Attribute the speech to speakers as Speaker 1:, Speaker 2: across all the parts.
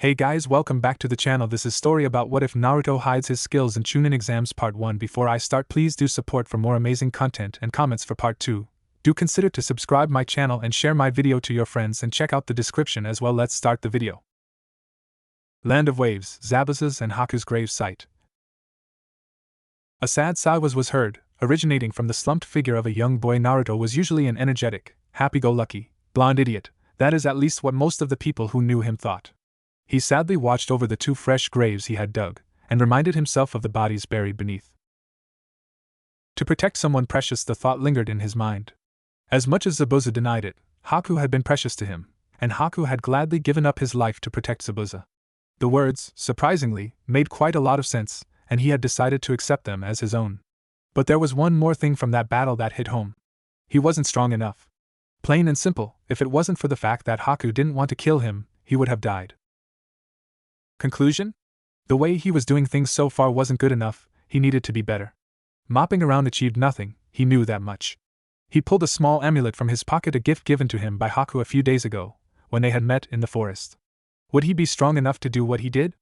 Speaker 1: Hey guys, welcome back to the channel. This is story about what if Naruto hides his skills in Chunin exams part 1. Before I start, please do support for more amazing content and comments for part 2. Do consider to subscribe my channel and share my video to your friends and check out the description as well. Let's start the video. Land of Waves, Zabuza's and Haku's grave site. A sad sigh was heard, originating from the slumped figure of a young boy. Naruto was usually an energetic, happy-go-lucky, blonde idiot. That is at least what most of the people who knew him thought. He sadly watched over the 2 fresh graves he had dug, and reminded himself of the bodies buried beneath. To protect someone precious, the thought lingered in his mind. As much as Zabuza denied it, Haku had been precious to him, and Haku had gladly given up his life to protect Zabuza. The words, surprisingly, made quite a lot of sense, and he had decided to accept them as his own. But there was one more thing from that battle that hit home. He wasn't strong enough. Plain and simple, if it wasn't for the fact that Haku didn't want to kill him, he would have died. Conclusion? The way he was doing things so far wasn't good enough, he needed to be better. Mopping around achieved nothing, he knew that much. He pulled a small amulet from his pocket, a gift given to him by Haku a few days ago, when they had met in the forest. Would he be strong enough to do what he did?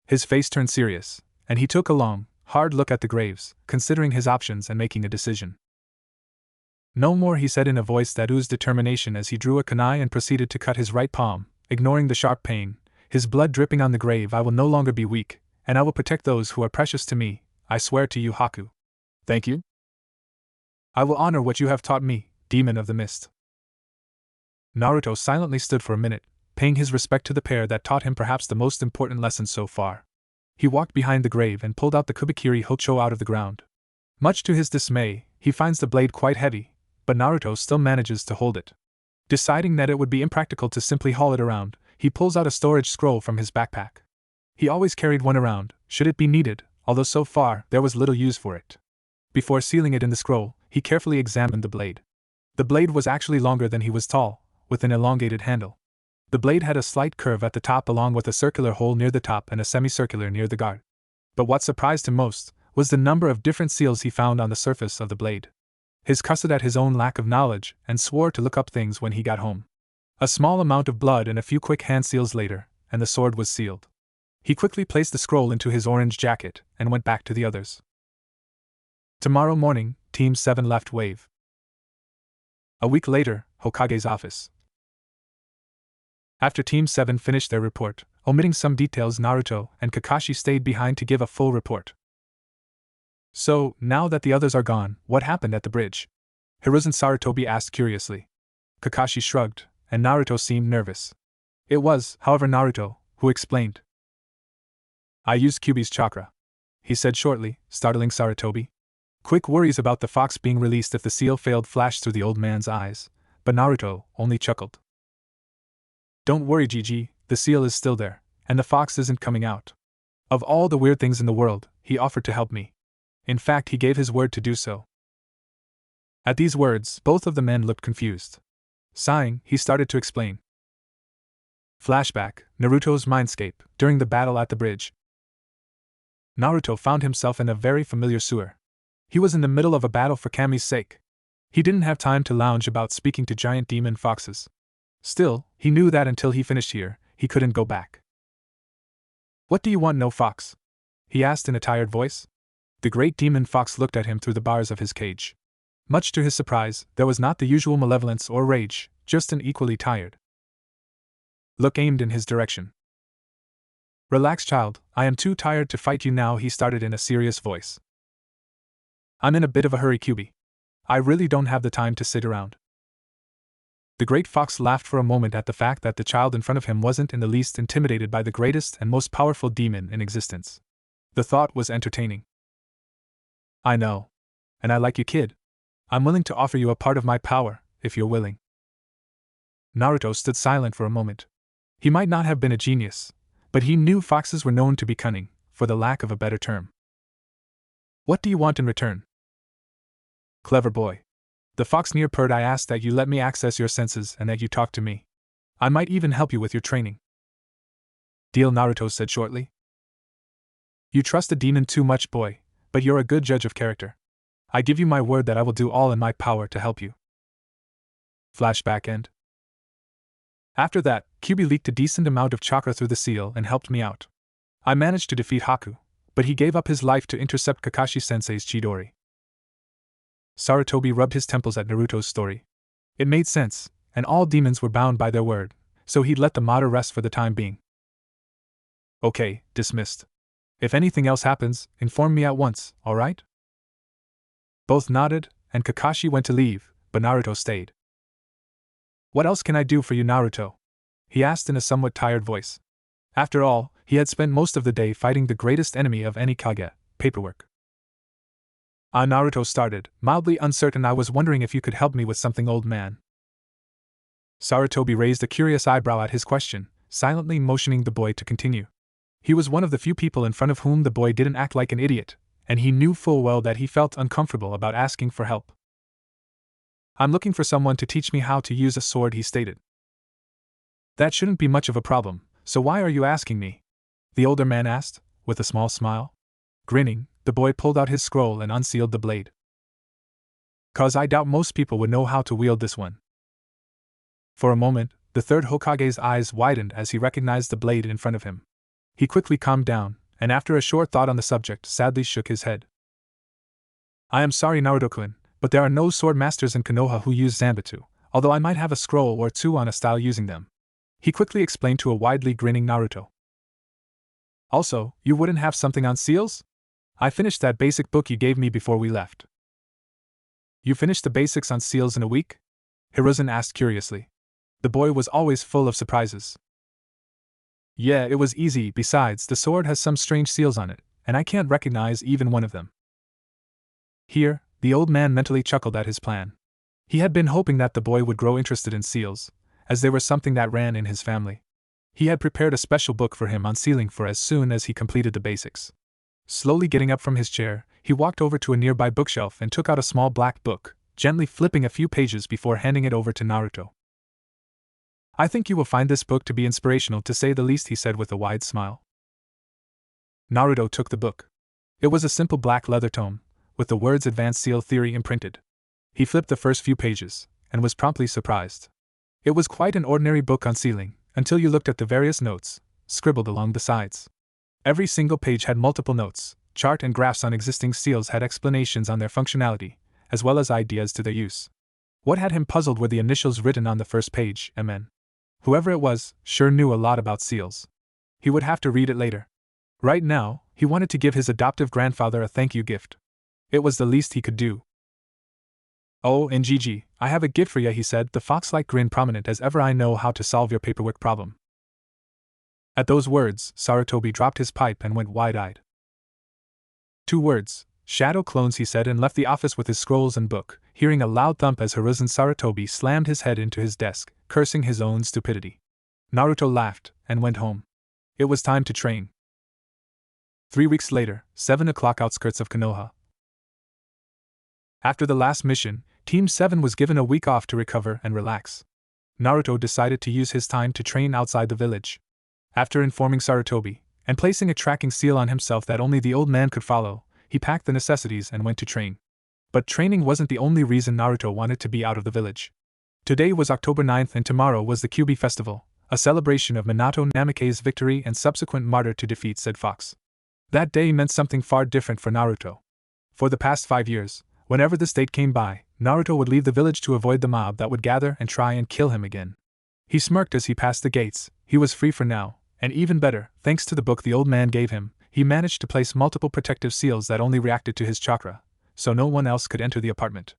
Speaker 1: His face turned serious, and he took a long, hard look at the graves, considering his options and making a decision. No more, he said in a voice that oozed determination as he drew a kunai and proceeded to cut his right palm, ignoring the sharp pain, his blood dripping on the grave. I will no longer be weak, and I will protect those who are precious to me, I swear to you, Haku. Thank you. I will honor what you have taught me, demon of the mist. Naruto silently stood for a minute, paying his respect to the pair that taught him perhaps the most important lesson so far. He walked behind the grave and pulled out the Kubikiri Hocho out of the ground. Much to his dismay, he finds the blade quite heavy, but Naruto still manages to hold it. Deciding that it would be impractical to simply haul it around, he pulls out a storage scroll from his backpack. He always carried one around, should it be needed, although so far there was little use for it. Before sealing it in the scroll, he carefully examined the blade. The blade was actually longer than he was tall, with an elongated handle. The blade had a slight curve at the top along with a circular hole near the top and a semicircular near the guard. But what surprised him most was the number of different seals he found on the surface of the blade. He cussed at his own lack of knowledge and swore to look up things when he got home. A small amount of blood and a few quick hand seals later, and the sword was sealed. He quickly placed the scroll into his orange jacket and went back to the others. Tomorrow morning, Team 7 left Wave. A week later, Hokage's office. After Team 7 finished their report, omitting some details, Naruto and Kakashi stayed behind to give a full report. So, now that the others are gone, what happened at the bridge? Hiruzen Sarutobi asked curiously. Kakashi shrugged, and Naruto seemed nervous. It was, however, Naruto who explained. I used Kyuubi's chakra, he said shortly, startling Sarutobi. Quick worries about the fox being released if the seal failed flashed through the old man's eyes, but Naruto only chuckled. Don't worry, Gigi, the seal is still there, and the fox isn't coming out. Of all the weird things in the world, he offered to help me. In fact, he gave his word to do so. At these words, both of the men looked confused. Sighing, he started to explain. Flashback, Naruto's mindscape, during the battle at the bridge. Naruto found himself in a very familiar sewer. He was in the middle of a battle for Kami's sake. He didn't have time to lounge about speaking to giant demon foxes. Still, he knew that until he finished here, he couldn't go back. What do you want, no fox? He asked in a tired voice. The great demon fox looked at him through the bars of his cage. Much to his surprise, there was not the usual malevolence or rage, just an equally tired look aimed in his direction. Relax, child, I am too tired to fight you now, he started in a serious voice. I'm in a bit of a hurry, Kyuubi. I really don't have the time to sit around. The great fox laughed for a moment at the fact that the child in front of him wasn't in the least intimidated by the greatest and most powerful demon in existence. The thought was entertaining. I know. And I like you, kid. I'm willing to offer you a part of my power, if you're willing. Naruto stood silent for a moment. He might not have been a genius, but he knew foxes were known to be cunning, for the lack of a better term. What do you want in return? Clever boy. The fox near purred. I asked that you let me access your senses and that you talk to me. I might even help you with your training. Deal, Naruto said shortly. You trust a demon too much, boy, but you're a good judge of character. I give you my word that I will do all in my power to help you. Flashback end. After that, Kyubi leaked a decent amount of chakra through the seal and helped me out. I managed to defeat Haku, but he gave up his life to intercept Kakashi-sensei's Chidori. Sarutobi rubbed his temples at Naruto's story. It made sense, and all demons were bound by their word, so he'd let the matter rest for the time being. Okay, dismissed. If anything else happens, inform me at once, alright? Both nodded, and Kakashi went to leave, but Naruto stayed. What else can I do for you, Naruto? He asked in a somewhat tired voice. After all, he had spent most of the day fighting the greatest enemy of any Kage, paperwork. Naruto started, mildly uncertain. I was wondering if you could help me with something, old man. Sarutobi raised a curious eyebrow at his question, silently motioning the boy to continue. He was one of the few people in front of whom the boy didn't act like an idiot, and he knew full well that he felt uncomfortable about asking for help. I'm looking for someone to teach me how to use a sword, he stated. That shouldn't be much of a problem, so why are you asking me? The older man asked, with a small smile. Grinning, the boy pulled out his scroll and unsealed the blade. 'Cause I doubt most people would know how to wield this one. For a moment, the third Hokage's eyes widened as he recognized the blade in front of him. He quickly calmed down, and after a short thought on the subject, sadly shook his head. I am sorry, Naruto-kun, but there are no sword masters in Konoha who use Zanbatsu, although I might have a scroll or two on a style using them. He quickly explained to a widely grinning Naruto. Also, you wouldn't have something on seals? I finished that basic book you gave me before we left. You finished the basics on seals in a week? Hiruzen asked curiously. The boy was always full of surprises. Yeah, it was easy. Besides, the sword has some strange seals on it, and I can't recognize even one of them. Here, the old man mentally chuckled at his plan. He had been hoping that the boy would grow interested in seals, as they were something that ran in his family. He had prepared a special book for him on sealing for as soon as he completed the basics. Slowly getting up from his chair, he walked over to a nearby bookshelf and took out a small black book, gently flipping a few pages before handing it over to Naruto. I think you will find this book to be inspirational, to say the least, he said with a wide smile. Naruto took the book. It was a simple black leather tome, with the words Advanced Seal Theory imprinted. He flipped the first few pages, and was promptly surprised. It was quite an ordinary book on sealing, until you looked at the various notes, scribbled along the sides. Every single page had multiple notes, chart and graphs on existing seals had explanations on their functionality, as well as ideas to their use. What had him puzzled were the initials written on the first page, MN. Whoever it was, sure knew a lot about seals. He would have to read it later. Right now, he wanted to give his adoptive grandfather a thank you gift. It was the least he could do. Oh, and Gigi, I have a gift for ya, he said, the fox-like grin prominent as ever. I know how to solve your paperwork problem. At those words, Sarutobi dropped his pipe and went wide-eyed. 2 words, shadow clones, he said, and left the office with his scrolls and book, hearing a loud thump as Hiruzen Sarutobi slammed his head into his desk, cursing his own stupidity. Naruto laughed and went home. It was time to train. 3 weeks later, 7 o'clock, outskirts of Konoha. After the last mission, Team 7 was given a week off to recover and relax. Naruto decided to use his time to train outside the village. After informing Sarutobi, and placing a tracking seal on himself that only the old man could follow, he packed the necessities and went to train. But training wasn't the only reason Naruto wanted to be out of the village. Today was October 9th and tomorrow was the Kyubi festival, a celebration of Minato Namikaze's victory and subsequent martyr to defeat said fox. That day meant something far different for Naruto. For the past 5 years, whenever this date came by, Naruto would leave the village to avoid the mob that would gather and try and kill him again. He smirked as he passed the gates. He was free for now, and even better, thanks to the book the old man gave him, he managed to place multiple protective seals that only reacted to his chakra, so no one else could enter the apartment.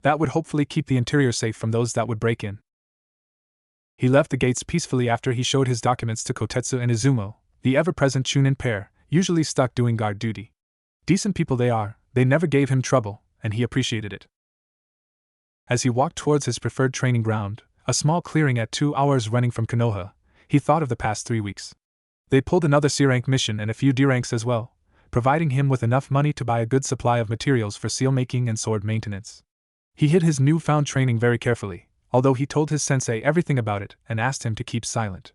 Speaker 1: That would hopefully keep the interior safe from those that would break in. He left the gates peacefully after he showed his documents to Kotetsu and Izumo, the ever-present Chunin pair, usually stuck doing guard duty. Decent people they are, they never gave him trouble, and he appreciated it. As he walked towards his preferred training ground, a small clearing at 2 hours running from Konoha, he thought of the past 3 weeks. They pulled another C-rank mission and a few D-ranks as well, providing him with enough money to buy a good supply of materials for seal making and sword maintenance. He hid his newfound training very carefully, although he told his sensei everything about it and asked him to keep silent.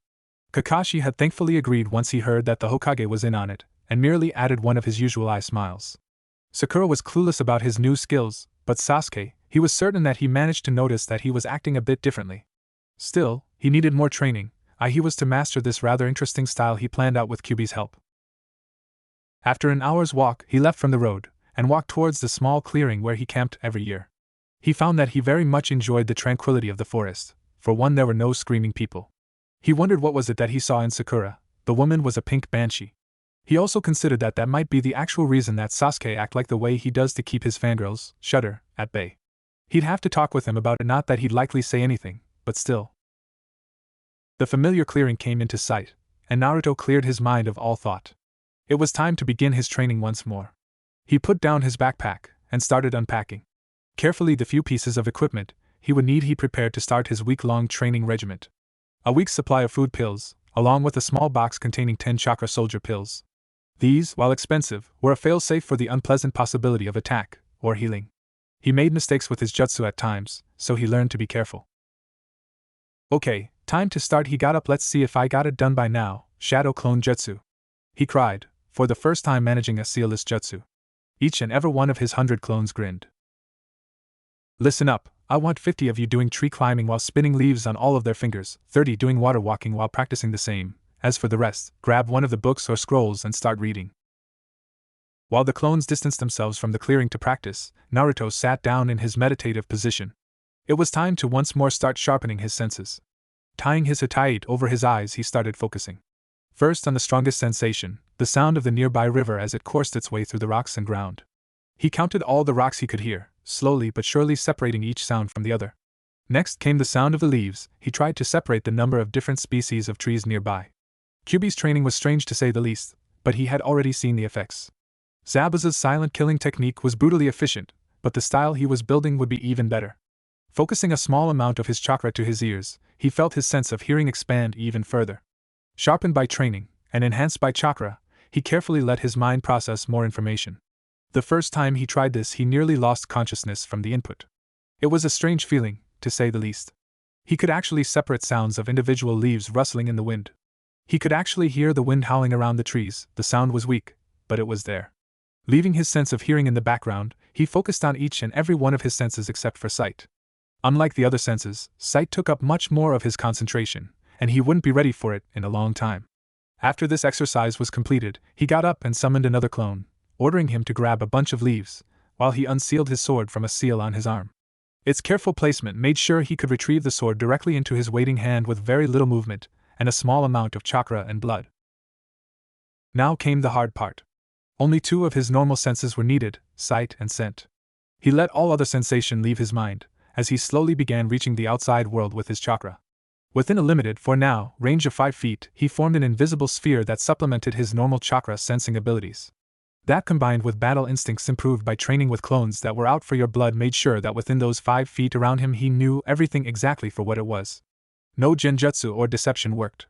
Speaker 1: Kakashi had thankfully agreed once he heard that the Hokage was in on it, and merely added one of his usual eye smiles. Sakura was clueless about his new skills, but Sasuke, he was certain that he managed to notice that he was acting a bit differently. Still, He needed more training. He was to master this rather interesting style he planned out with Kyubi's help. After an hour's walk, he left from the road and walked towards the small clearing where he camped every year. He found that he very much enjoyed the tranquility of the forest. For one, there were no screaming people. He wondered what was it that he saw in Sakura. The woman was a pink banshee. He also considered that that might be the actual reason that Sasuke acted like the way he does to keep his fangirls, Shudder, at bay. He'd have to talk with him about it, not that he'd likely say anything, but still. The familiar clearing came into sight, and Naruto cleared his mind of all thought. It was time to begin his training once more. He put down his backpack and started unpacking. Carefully the few pieces of equipment he would need he prepared to start his week-long training regiment. A week's supply of food pills, along with a small box containing 10 chakra soldier pills. These, while expensive, were a fail-safe for the unpleasant possibility of attack or healing. He made mistakes with his jutsu at times, so he learned to be careful. Okay, time to start. He got up. Let's see if I got it done by now. Shadow clone jutsu, he cried, for the first time managing a sealless jutsu. Each and every one of his 100 clones grinned. Listen up, I want 50 of you doing tree climbing while spinning leaves on all of their fingers, 30 doing water walking while practicing the same. As for the rest, grab one of the books or scrolls and start reading. While the clones distanced themselves from the clearing to practice, Naruto sat down in his meditative position. It was time to once more start sharpening his senses. Tying his hataite over his eyes, he started focusing. First on the strongest sensation, the sound of the nearby river as it coursed its way through the rocks and ground. He counted all the rocks he could hear, slowly but surely separating each sound from the other. Next came the sound of the leaves. He tried to separate the number of different species of trees nearby. Kyubi's training was strange to say the least, but he had already seen the effects. Zabuza's silent killing technique was brutally efficient, but the style he was building would be even better. Focusing a small amount of his chakra to his ears, he felt his sense of hearing expand even further. Sharpened by training, and enhanced by chakra, he carefully let his mind process more information. The first time he tried this, he nearly lost consciousness from the input. It was a strange feeling, to say the least. He could actually separate sounds of individual leaves rustling in the wind. He could actually hear the wind howling around the trees. The sound was weak, but it was there. Leaving his sense of hearing in the background, he focused on each and every one of his senses except for sight. Unlike the other senses, sight took up much more of his concentration, and he wouldn't be ready for it in a long time. After this exercise was completed, he got up and summoned another clone, ordering him to grab a bunch of leaves, while he unsealed his sword from a seal on his arm. Its careful placement made sure he could retrieve the sword directly into his waiting hand with very little movement, and a small amount of chakra and blood. Now came the hard part. Only 2 of his normal senses were needed, sight and scent. He let all other sensation leave his mind, as he slowly began reaching the outside world with his chakra. Within a limited, for now, range of 5 feet, he formed an invisible sphere that supplemented his normal chakra sensing abilities. That, combined with battle instincts improved by training with clones that were out for your blood, made sure that within those 5 feet around him he knew everything exactly for what it was. No genjutsu or deception worked.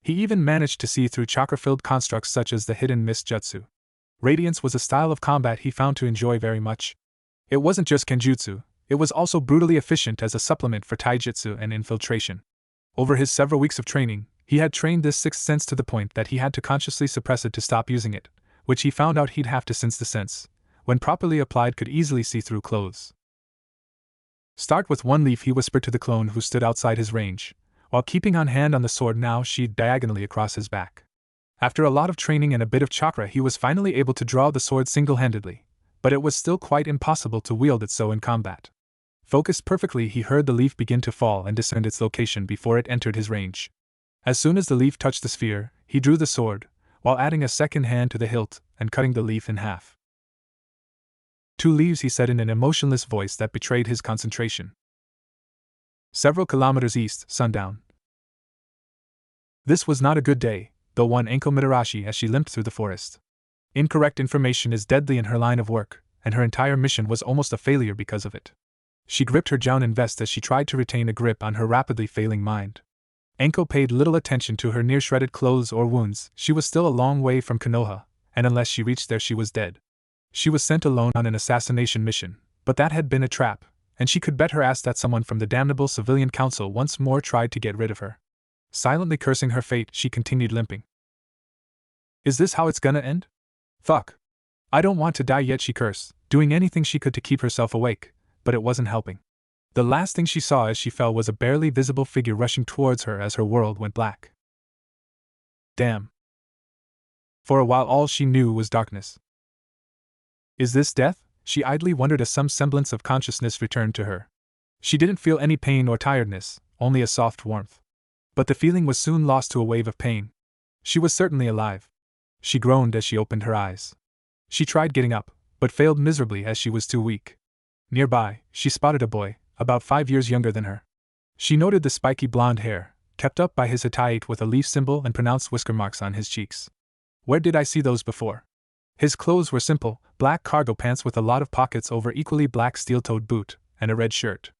Speaker 1: He even managed to see through chakra-filled constructs such as the hidden mist jutsu. Radiance was a style of combat he found to enjoy very much. It wasn't just kenjutsu, it was also brutally efficient as a supplement for taijutsu and infiltration. Over his several weeks of training, he had trained this sixth sense to the point that he had to consciously suppress it to stop using it, which he found out he'd have to, since the sense, when properly applied, could easily see through clothes. Start with 1 leaf, he whispered to the clone who stood outside his range, while keeping on hand on the sword now sheathed diagonally across his back. After a lot of training and a bit of chakra, he was finally able to draw the sword single-handedly, but it was still quite impossible to wield it so in combat. Focused perfectly, he heard the leaf begin to fall and discerned its location before it entered his range. As soon as the leaf touched the sphere, he drew the sword, while adding a second hand to the hilt and cutting the leaf in half. 2 leaves, he said in an emotionless voice that betrayed his concentration. Several kilometers east, sundown. This was not a good day, though one ankle Mitarashi as she limped through the forest. Incorrect information is deadly in her line of work, and her entire mission was almost a failure because of it. She gripped her jounin vest as she tried to retain a grip on her rapidly failing mind. Enko paid little attention to her near-shredded clothes or wounds. She was still a long way from Konoha, and unless she reached there she was dead. She was sent alone on an assassination mission, but that had been a trap, and she could bet her ass that someone from the damnable civilian council once more tried to get rid of her. Silently cursing her fate, she continued limping. Is this how it's gonna end? Fuck. I don't want to die yet, she cursed, doing anything she could to keep herself awake, but it wasn't helping. The last thing she saw as she fell was a barely visible figure rushing towards her as her world went black. Damn. For a while all she knew was darkness. Is this death? She idly wondered as some semblance of consciousness returned to her. She didn't feel any pain or tiredness, only a soft warmth. But the feeling was soon lost to a wave of pain. She was certainly alive. She groaned as she opened her eyes. She tried getting up, but failed miserably as she was too weak. Nearby, she spotted a boy, about 5 years younger than her. She noted the spiky blonde hair, kept up by his Hittite with a leaf symbol and pronounced whisker marks on his cheeks. Where did I see those before? His clothes were simple, black cargo pants with a lot of pockets over equally black steel-toed boot, and a red shirt.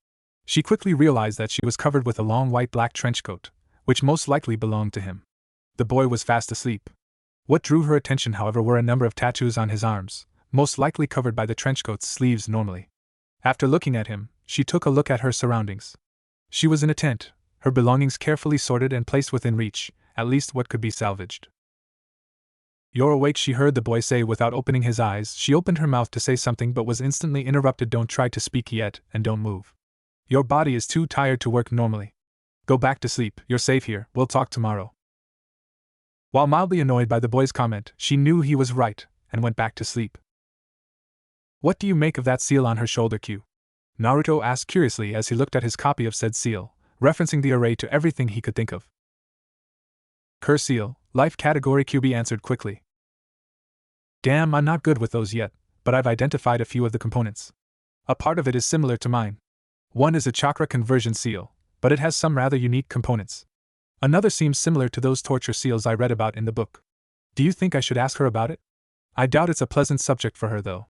Speaker 1: She quickly realized that she was covered with a long white-black trench coat, which most likely belonged to him. The boy was fast asleep. What drew her attention, however, were a number of tattoos on his arms, most likely covered by the trenchcoat's sleeves normally. After looking at him, she took a look at her surroundings. She was in a tent, her belongings carefully sorted and placed within reach, at least what could be salvaged. You're awake, she heard the boy say without opening his eyes. She opened her mouth to say something but was instantly interrupted. Don't try to speak yet, and don't move. Your body is too tired to work normally. Go back to sleep, you're safe here, we'll talk tomorrow. While mildly annoyed by the boy's comment, she knew he was right, and went back to sleep. What do you make of that seal on her shoulder, Q? Naruto asked curiously as he looked at his copy of said seal, referencing the array to everything he could think of. Cur seal, life category, QB answered quickly. Damn, I'm not good with those yet, but I've identified a few of the components. A part of it is similar to mine. One is a chakra conversion seal, but it has some rather unique components. Another seems similar to those torture seals I read about in the book. Do you think I should ask her about it? I doubt it's a pleasant subject for her, though.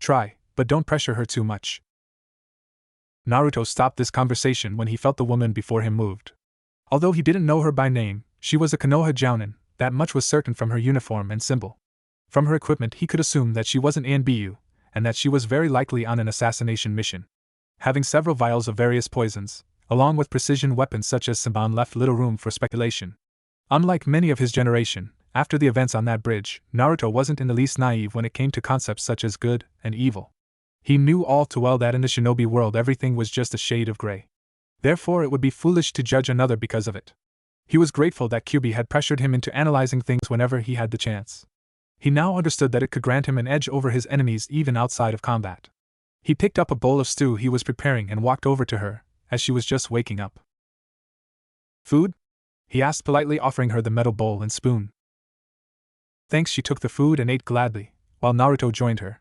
Speaker 1: Try, but don't pressure her too much. Naruto stopped this conversation when he felt the woman before him moved. Although he didn't know her by name, she was a Konoha jounin, that much was certain from her uniform and symbol. From her equipment he could assume that she was an ANBU, and that she was very likely on an assassination mission. Having several vials of various poisons, along with precision weapons such as Saban, left little room for speculation. Unlike many of his generation, after the events on that bridge, Naruto wasn't in the least naive when it came to concepts such as good and evil. He knew all too well that in the shinobi world everything was just a shade of gray. Therefore it would be foolish to judge another because of it. He was grateful that Kyuubi had pressured him into analyzing things whenever he had the chance. He now understood that it could grant him an edge over his enemies even outside of combat. He picked up a bowl of stew he was preparing and walked over to her, as she was just waking up. Food? He asked politely, offering her the metal bowl and spoon. Thanks, she took the food and ate gladly, while Naruto joined her.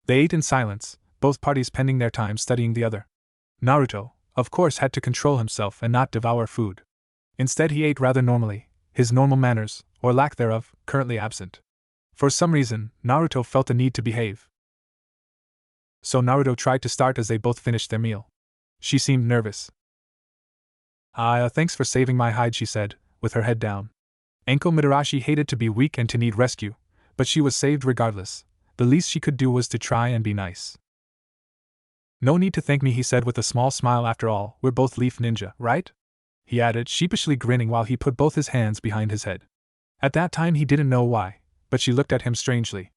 Speaker 1: They ate in silence, both parties spending their time studying the other. Naruto, of course, had to control himself and not devour food. Instead he ate rather normally, his normal manners, or lack thereof, currently absent. For some reason, Naruto felt a need to behave. So Naruto tried to start as they both finished their meal. She seemed nervous. Thanks for saving my hide, she said, with her head down. Anko Mitarashi hated to be weak and to need rescue, but she was saved regardless. The least she could do was to try and be nice. No need to thank me, he said with a small smile. After all, we're both Leaf Ninja, right? He added, sheepishly grinning while he put both his hands behind his head. At that time he didn't know why, but she looked at him strangely.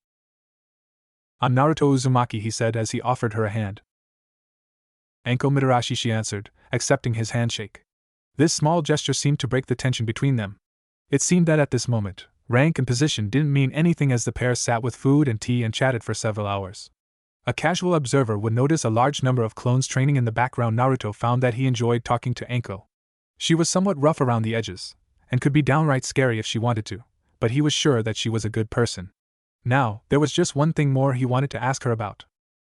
Speaker 1: I'm Naruto Uzumaki, he said as he offered her a hand. Anko Mitarashi, she answered, accepting his handshake. This small gesture seemed to break the tension between them. It seemed that at this moment, rank and position didn't mean anything as the pair sat with food and tea and chatted for several hours. A casual observer would notice a large number of clones training in the background. Naruto found that he enjoyed talking to Anko. She was somewhat rough around the edges, and could be downright scary if she wanted to, but he was sure that she was a good person. Now, there was just one thing more he wanted to ask her about.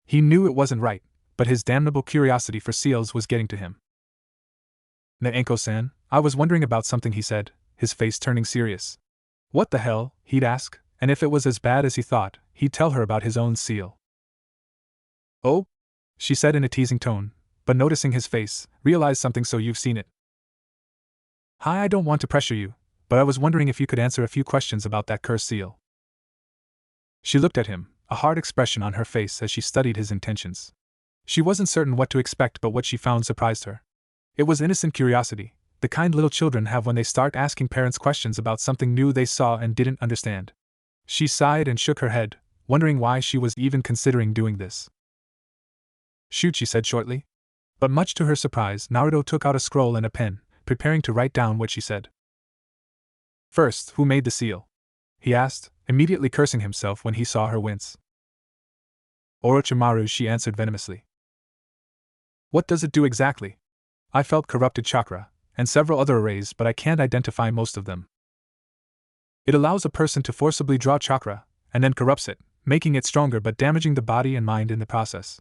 Speaker 1: He knew it wasn't right, but his damnable curiosity for seals was getting to him. Anko-san, I was wondering about something, he said, his face turning serious. What the hell, he'd ask, and if it was as bad as he thought, he'd tell her about his own seal. Oh? She said in a teasing tone, but noticing his face, realized something. So you've seen it. Hi, I don't want to pressure you, but I was wondering if you could answer a few questions about that cursed seal. She looked at him, a hard expression on her face as she studied his intentions. She wasn't certain what to expect, but what she found surprised her. It was innocent curiosity, the kind little children have when they start asking parents questions about something new they saw and didn't understand. She sighed and shook her head, wondering why she was even considering doing this. Shoot, she said shortly. But much to her surprise, Naruto took out a scroll and a pen, preparing to write down what she said. First, who made the seal? He asked, immediately cursing himself when he saw her wince. Orochimaru, she answered venomously. What does it do exactly? I felt corrupted chakra, and several other arrays, but I can't identify most of them. It allows a person to forcibly draw chakra, and then corrupts it, making it stronger but damaging the body and mind in the process.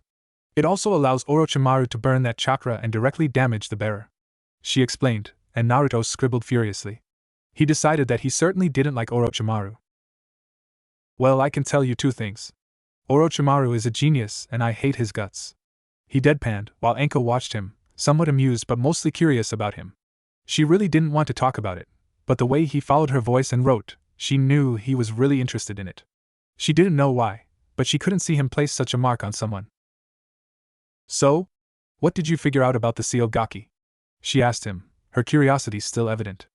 Speaker 1: It also allows Orochimaru to burn that chakra and directly damage the bearer. She explained, and Naruto scribbled furiously. He decided that he certainly didn't like Orochimaru. Well, I can tell you two things. Orochimaru is a genius and I hate his guts. He deadpanned, while Anko watched him, somewhat amused but mostly curious about him. She really didn't want to talk about it, but the way he followed her voice and wrote, she knew he was really interested in it. She didn't know why, but she couldn't see him place such a mark on someone. So? What did you figure out about the seal Gaki? She asked him, her curiosity still evident.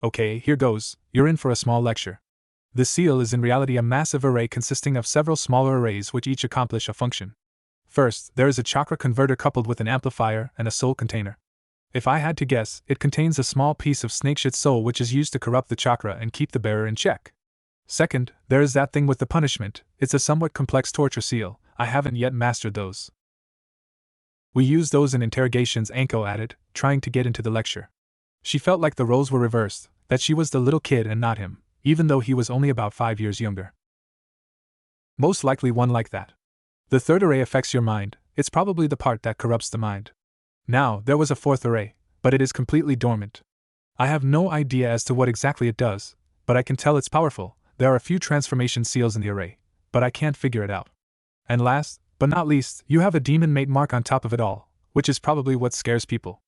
Speaker 1: Okay, here goes, you're in for a small lecture. The seal is in reality a massive array consisting of several smaller arrays which each accomplish a function. First, there is a chakra converter coupled with an amplifier and a soul container. If I had to guess, it contains a small piece of snakeshit soul which is used to corrupt the chakra and keep the bearer in check. Second, there is that thing with the punishment. It's a somewhat complex torture seal. I haven't yet mastered those. We use those in interrogations, Anko added, trying to get into the lecture. She felt like the roles were reversed, that she was the little kid and not him, even though he was only about 5 years younger. Most likely one like that. The third array affects your mind. It's probably the part that corrupts the mind. Now, there was a fourth array, but it is completely dormant. I have no idea as to what exactly it does, but I can tell it's powerful. There are a few transformation seals in the array, but I can't figure it out. And last, but not least, you have a demon mate mark on top of it all, which is probably what scares people.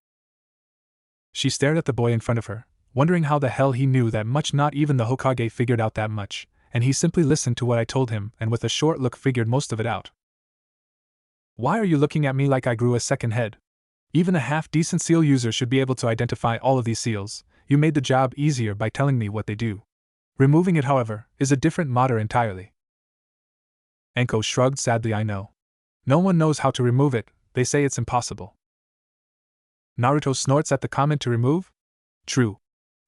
Speaker 1: She stared at the boy in front of her, wondering how the hell he knew that much. Not even the Hokage figured out that much, and he simply listened to what I told him and with a short look figured most of it out. Why are you looking at me like I grew a second head? Even a half-decent seal user should be able to identify all of these seals. You made the job easier by telling me what they do. Removing it, however, is a different matter entirely. Anko shrugged sadly. I know. No one knows how to remove it. They say it's impossible. Naruto snorts at the comment to remove? True.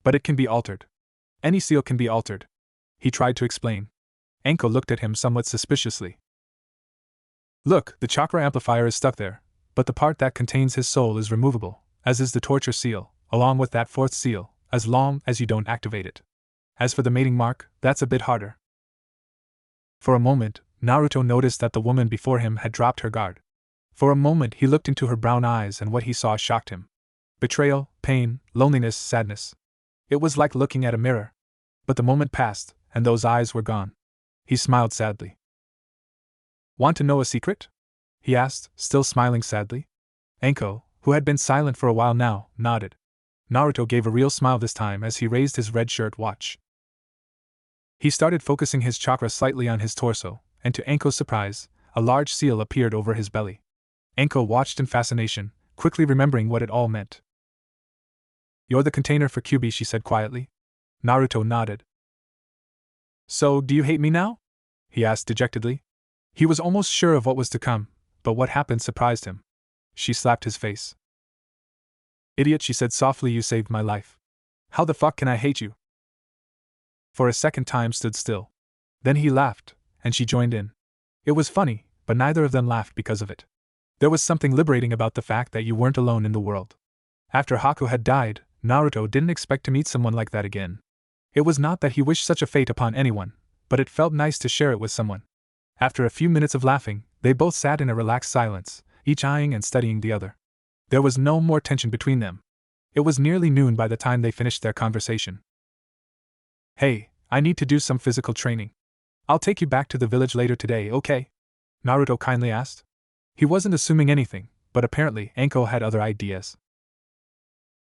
Speaker 1: But it can be altered. Any seal can be altered. He tried to explain. Anko looked at him somewhat suspiciously. Look, the chakra amplifier is stuck there, but the part that contains his soul is removable, as is the torture seal, along with that fourth seal, as long as you don't activate it. As for the mating mark, that's a bit harder. For a moment, Naruto noticed that the woman before him had dropped her guard. For a moment he looked into her brown eyes and what he saw shocked him. Betrayal, pain, loneliness, sadness. It was like looking at a mirror. But the moment passed, and those eyes were gone. He smiled sadly. Want to know a secret? He asked, still smiling sadly. Anko, who had been silent for a while now, nodded. Naruto gave a real smile this time as he raised his red shirt watch. He started focusing his chakra slightly on his torso, and to Anko's surprise, a large seal appeared over his belly. Anko watched in fascination, quickly remembering what it all meant. You're the container for Kyuubi, she said quietly. Naruto nodded. So, do you hate me now? He asked dejectedly. He was almost sure of what was to come, but what happened surprised him. She slapped his face. Idiot, she said softly, you saved my life. How the fuck can I hate you? For a second time stood still. Then he laughed, and she joined in. It was funny, but neither of them laughed because of it. There was something liberating about the fact that you weren't alone in the world. After Haku had died, Naruto didn't expect to meet someone like that again. It was not that he wished such a fate upon anyone, but it felt nice to share it with someone. After a few minutes of laughing, they both sat in a relaxed silence, each eyeing and studying the other. There was no more tension between them. It was nearly noon by the time they finished their conversation. Hey, I need to do some physical training. I'll take you back to the village later today, okay? Naruto kindly asked. He wasn't assuming anything, but apparently Anko had other ideas.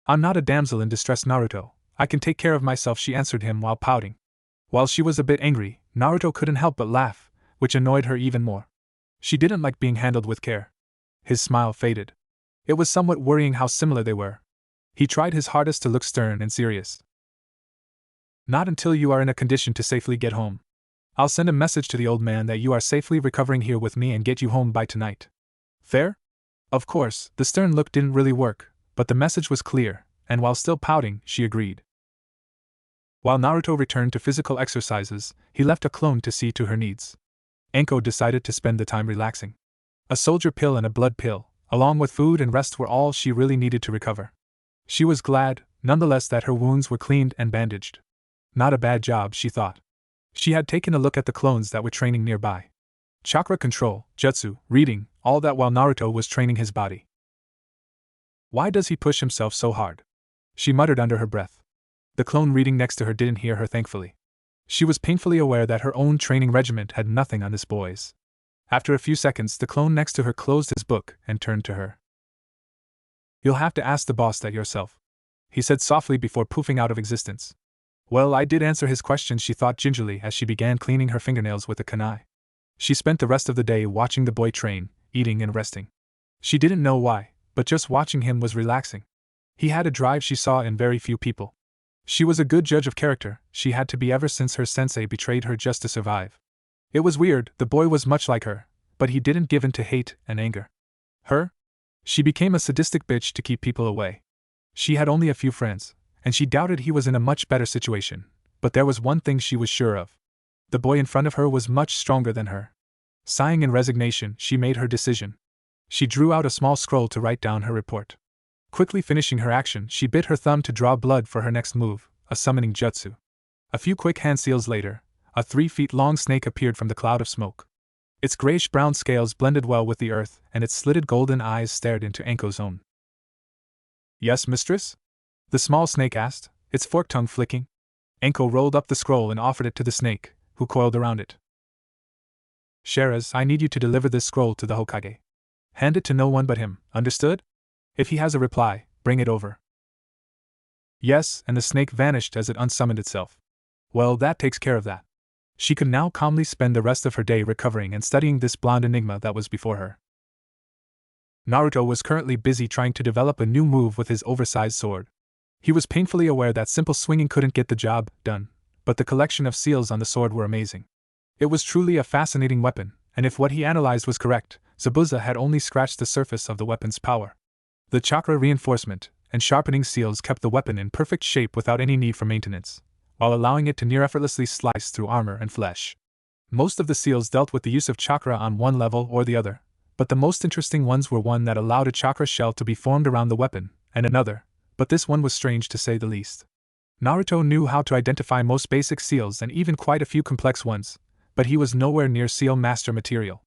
Speaker 1: I'm not a damsel in distress, Naruto. I can take care of myself, she answered him while pouting. While she was a bit angry, Naruto couldn't help but laugh, which annoyed her even more. She didn't like being handled with care. His smile faded. It was somewhat worrying how similar they were. He tried his hardest to look stern and serious. Not until you are in a condition to safely get home. I'll send a message to the old man that you are safely recovering here with me and get you home by tonight. Fair? Of course, the stern look didn't really work, but the message was clear, and while still pouting, she agreed. While Naruto returned to physical exercises, he left a clone to see to her needs. Anko decided to spend the time relaxing. A soldier pill and a blood pill, along with food and rest, were all she really needed to recover. She was glad, nonetheless, that her wounds were cleaned and bandaged. Not a bad job, she thought. She had taken a look at the clones that were training nearby. Chakra control, jutsu, reading, all that while Naruto was training his body. Why does he push himself so hard? She muttered under her breath. The clone reading next to her didn't hear her, thankfully. She was painfully aware that her own training regiment had nothing on this boy's. After a few seconds, the clone next to her closed his book and turned to her. "You'll have to ask the boss that yourself," he said softly before poofing out of existence. Well, I did answer his question, she thought gingerly as she began cleaning her fingernails with a kunai. She spent the rest of the day watching the boy train, eating and resting. She didn't know why, but just watching him was relaxing. He had a drive she saw in very few people. She was a good judge of character, she had to be ever since her sensei betrayed her just to survive. It was weird, the boy was much like her, but he didn't give in to hate and anger. Her? She became a sadistic bitch to keep people away. She had only a few friends, and she doubted he was in a much better situation, but there was one thing she was sure of. The boy in front of her was much stronger than her. Sighing in resignation, she made her decision. She drew out a small scroll to write down her report. Quickly finishing her action, she bit her thumb to draw blood for her next move, a summoning jutsu. A few quick hand seals later, a 3-feet-long snake appeared from the cloud of smoke. Its grayish-brown scales blended well with the earth, and its slitted golden eyes stared into Anko's own. "Yes, mistress?" the small snake asked, its forked tongue flicking. Anko rolled up the scroll and offered it to the snake, who coiled around it. "Shiraz, I need you to deliver this scroll to the Hokage. Hand it to no one but him, understood? If he has a reply, bring it over." Yes, and the snake vanished as it unsummoned itself. Well, that takes care of that. She could now calmly spend the rest of her day recovering and studying this blonde enigma that was before her. Naruto was currently busy trying to develop a new move with his oversized sword. He was painfully aware that simple swinging couldn't get the job done, but the collection of seals on the sword were amazing. It was truly a fascinating weapon, and if what he analyzed was correct, Zabuza had only scratched the surface of the weapon's power. The chakra reinforcement and sharpening seals kept the weapon in perfect shape without any need for maintenance, while allowing it to near effortlessly slice through armor and flesh. Most of the seals dealt with the use of chakra on one level or the other, but the most interesting ones were one that allowed a chakra shell to be formed around the weapon, and another, but this one was strange to say the least. Naruto knew how to identify most basic seals and even quite a few complex ones, but he was nowhere near seal master material.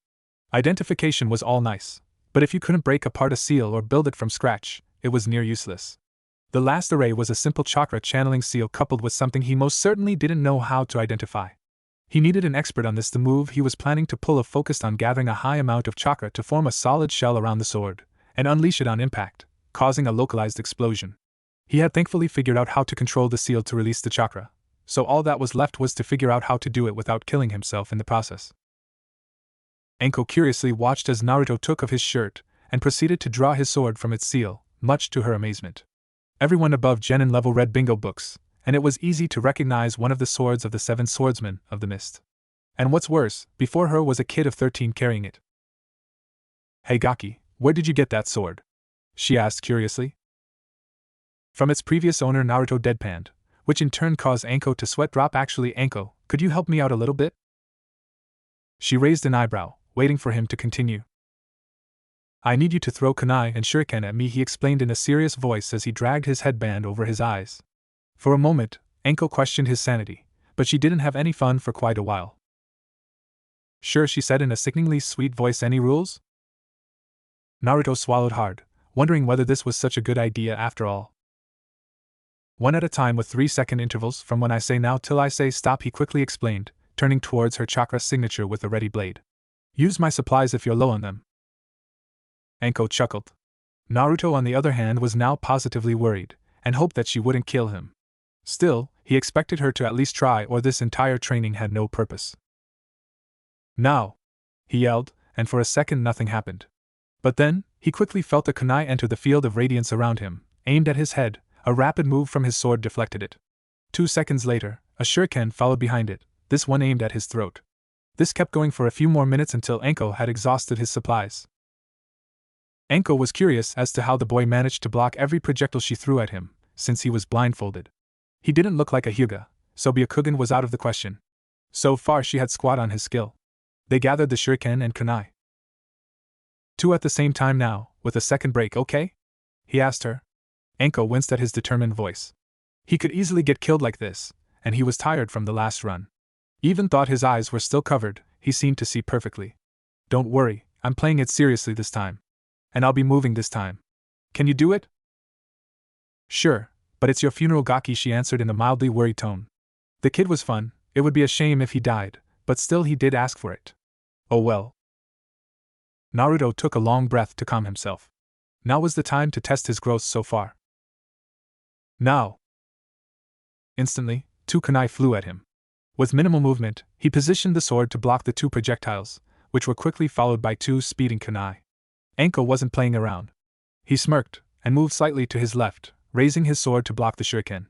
Speaker 1: Identification was all nice, but if you couldn't break apart a seal or build it from scratch, it was near useless. The last array was a simple chakra channeling seal coupled with something he most certainly didn't know how to identify. He needed an expert on this. The move he was planning to pull focused on gathering a high amount of chakra to form a solid shell around the sword, and unleash it on impact, causing a localized explosion. He had thankfully figured out how to control the seal to release the chakra, so all that was left was to figure out how to do it without killing himself in the process. Anko curiously watched as Naruto took off his shirt and proceeded to draw his sword from its seal, much to her amazement. Everyone above genin level read bingo books, and it was easy to recognize one of the swords of the 7 swordsmen of the mist. And what's worse, before her was a kid of 13 carrying it. "Hey Gaki, where did you get that sword?" she asked curiously. From its previous owner, Naruto deadpanned, which in turn caused Anko to sweat drop. "Actually, Anko, could you help me out a little bit?" She raised an eyebrow, waiting for him to continue. "I need you to throw kunai and shuriken at me," he explained in a serious voice as he dragged his headband over his eyes. For a moment, Anko questioned his sanity, but she didn't have any fun for quite a while. "Sure," she said in a sickeningly sweet voice. "Any rules?" Naruto swallowed hard, wondering whether this was such a good idea after all. "One at a time with 3-second intervals from when I say now till I say stop," he quickly explained, turning towards her chakra signature with a ready blade. "Use my supplies if you're low on them." Anko chuckled. Naruto, on the other hand, was now positively worried, and hoped that she wouldn't kill him. Still, he expected her to at least try, or this entire training had no purpose. "Now!" he yelled, and for a second nothing happened. But then, he quickly felt the kunai enter the field of radiance around him, aimed at his head. A rapid move from his sword deflected it. 2 seconds later, a shuriken followed behind it, this one aimed at his throat. This kept going for a few more minutes until Anko had exhausted his supplies. Enko was curious as to how the boy managed to block every projectile she threw at him, since he was blindfolded. He didn't look like a Hyuga, so Byakugan was out of the question. So far she had squat on his skill. They gathered the shuriken and kunai. Two at the same time now, with a second break, okay? He asked her. Enko winced at his determined voice. He could easily get killed like this, and he was tired from the last run. Even thought his eyes were still covered, he seemed to see perfectly. Don't worry, I'm playing it seriously this time. And I'll be moving this time. Can you do it? Sure, but it's your funeral, Gaki, she answered in a mildly worried tone. The kid was fun, it would be a shame if he died, but still he did ask for it. Oh well. Naruto took a long breath to calm himself. Now was the time to test his growth so far. Now! Instantly, two kunai flew at him. With minimal movement, he positioned the sword to block the two projectiles, which were quickly followed by two speeding kunai. Enko wasn't playing around. He smirked, and moved slightly to his left, raising his sword to block the shuriken.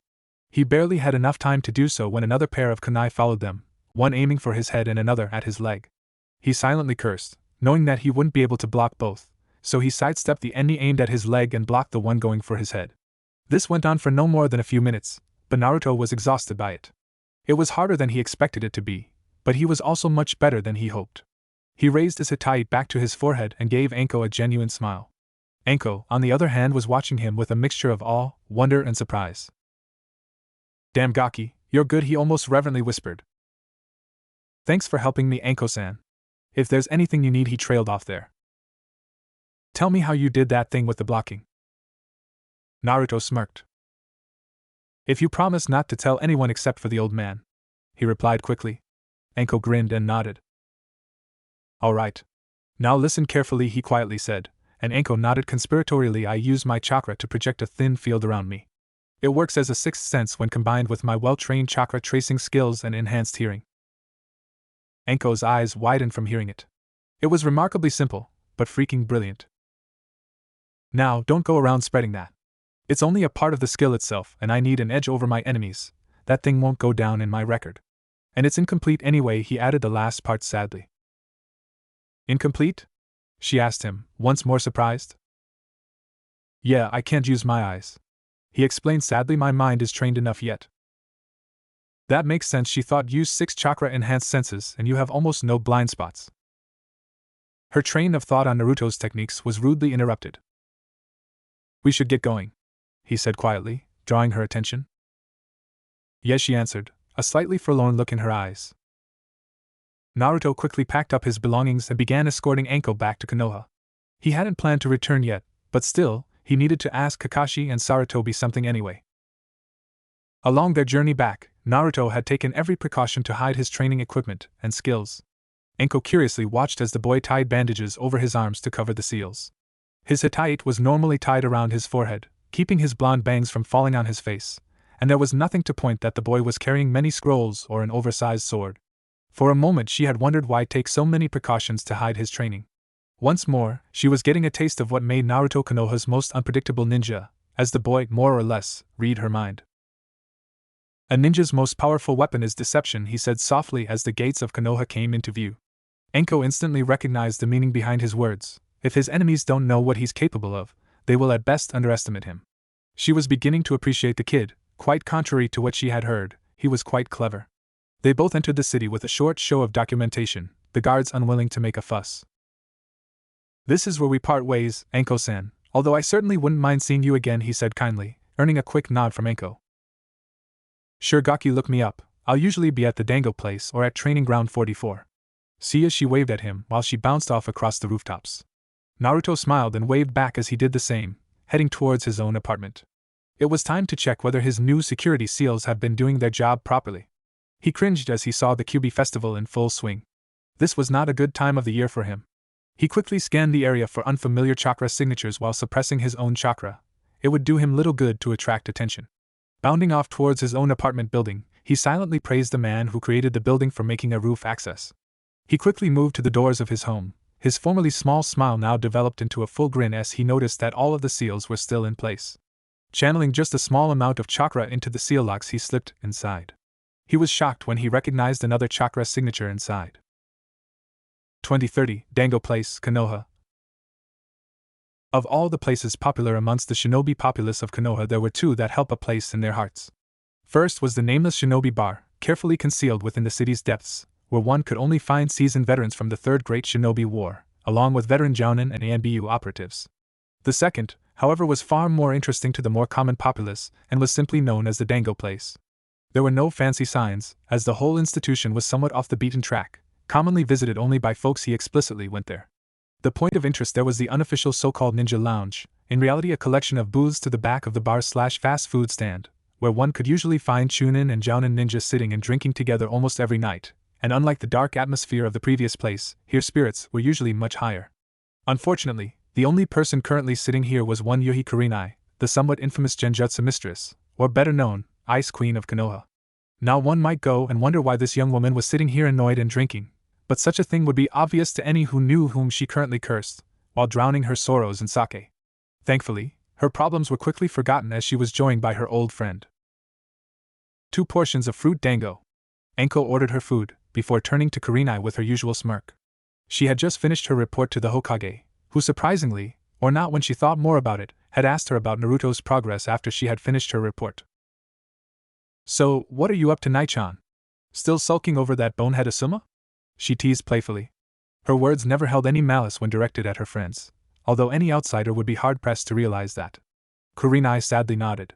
Speaker 1: He barely had enough time to do so when another pair of kunai followed them, one aiming for his head and another at his leg. He silently cursed, knowing that he wouldn't be able to block both, so he sidestepped the eni aimed at his leg and blocked the one going for his head. This went on for no more than a few minutes, but Naruto was exhausted by it. It was harder than he expected it to be, but he was also much better than he hoped. He raised his hitai back to his forehead and gave Enko a genuine smile. Enko, on the other hand, was watching him with a mixture of awe, wonder, and surprise. Damn, Gaki, you're good, he almost reverently whispered. Thanks for helping me, Enko-san. If there's anything you need, he trailed off there. Tell me how you did that thing with the blocking. Naruto smirked. If you promise not to tell anyone except for the old man, he replied quickly. Enko grinned and nodded. All right. Now listen carefully, he quietly said, and Enko nodded conspiratorially. I use my chakra to project a thin field around me. It works as a sixth sense when combined with my well-trained chakra tracing skills and enhanced hearing. Enko's eyes widened from hearing it. It was remarkably simple, but freaking brilliant. Now, don't go around spreading that. It's only a part of the skill itself, and I need an edge over my enemies. That thing won't go down in my record. And it's incomplete anyway, he added the last part sadly. Incomplete? She asked him, once more surprised. Yeah, I can't use my eyes. He explained sadly, my mind is trained enough yet. That makes sense, she thought. Use 6 chakra-enhanced senses and you have almost no blind spots. Her train of thought on Naruto's techniques was rudely interrupted. We should get going, he said quietly, drawing her attention. Yes, she answered, a slightly forlorn look in her eyes. Naruto quickly packed up his belongings and began escorting Enko back to Konoha. He hadn't planned to return yet, but still, he needed to ask Kakashi and Sarutobi something anyway. Along their journey back, Naruto had taken every precaution to hide his training equipment and skills. Enko curiously watched as the boy tied bandages over his arms to cover the seals. His hitai was normally tied around his forehead, keeping his blonde bangs from falling on his face, and there was nothing to point that the boy was carrying many scrolls or an oversized sword. For a moment she had wondered why take so many precautions to hide his training. Once more, she was getting a taste of what made Naruto Konoha's most unpredictable ninja, as the boy, more or less, read her mind. A ninja's most powerful weapon is deception, he said softly as the gates of Konoha came into view. Enko instantly recognized the meaning behind his words. If his enemies don't know what he's capable of, they will at best underestimate him. She was beginning to appreciate the kid. Quite contrary to what she had heard, he was quite clever. They both entered the city with a short show of documentation, the guards unwilling to make a fuss. This is where we part ways, Enko-san, although I certainly wouldn't mind seeing you again, he said kindly, earning a quick nod from Enko. Sure, Gaki, look me up. I'll usually be at the Dango place or at Training Ground 44. See, as she waved at him while she bounced off across the rooftops. Naruto smiled and waved back as he did the same, heading towards his own apartment. It was time to check whether his new security seals had been doing their job properly. He cringed as he saw the Kyuubi festival in full swing. This was not a good time of the year for him. He quickly scanned the area for unfamiliar chakra signatures while suppressing his own chakra. It would do him little good to attract attention. Bounding off towards his own apartment building, he silently praised the man who created the building for making a roof access. He quickly moved to the doors of his home. His formerly small smile now developed into a full grin as he noticed that all of the seals were still in place. Channeling just a small amount of chakra into the seal locks, he slipped inside. He was shocked when he recognized another chakra signature inside. 2030, Dango Place, Konoha. Of all the places popular amongst the shinobi populace of Konoha, there were two that held a place in their hearts. First was the nameless shinobi bar, carefully concealed within the city's depths, where one could only find seasoned veterans from the Third Great Shinobi War, along with veteran jounin and ANBU operatives. The second, however, was far more interesting to the more common populace, and was simply known as the Dango Place. There were no fancy signs, as the whole institution was somewhat off the beaten track, commonly visited only by folks who explicitly went there. The point of interest there was the unofficial so-called ninja lounge, in reality a collection of booths to the back of the bar/fast food stand, where one could usually find chunin and jounin ninjas sitting and drinking together almost every night, and unlike the dark atmosphere of the previous place, here spirits were usually much higher. Unfortunately, the only person currently sitting here was one Yuhi Kurenai, the somewhat infamous Genjutsu mistress, or better known, Ice Queen of Konoha. Now one might go and wonder why this young woman was sitting here annoyed and drinking, but such a thing would be obvious to any who knew whom she currently cursed, while drowning her sorrows in sake. Thankfully, her problems were quickly forgotten as she was joined by her old friend. 2 portions of fruit dango. Enko ordered her food, before turning to Kurenai with her usual smirk. She had just finished her report to the Hokage, who surprisingly, or not when she thought more about it, had asked her about Naruto's progress after she had finished her report. "So, what are you up to, Nai-chan? Still sulking over that bonehead Asuma?" she teased playfully. Her words never held any malice when directed at her friends, although any outsider would be hard-pressed to realize that. Kurenai sadly nodded.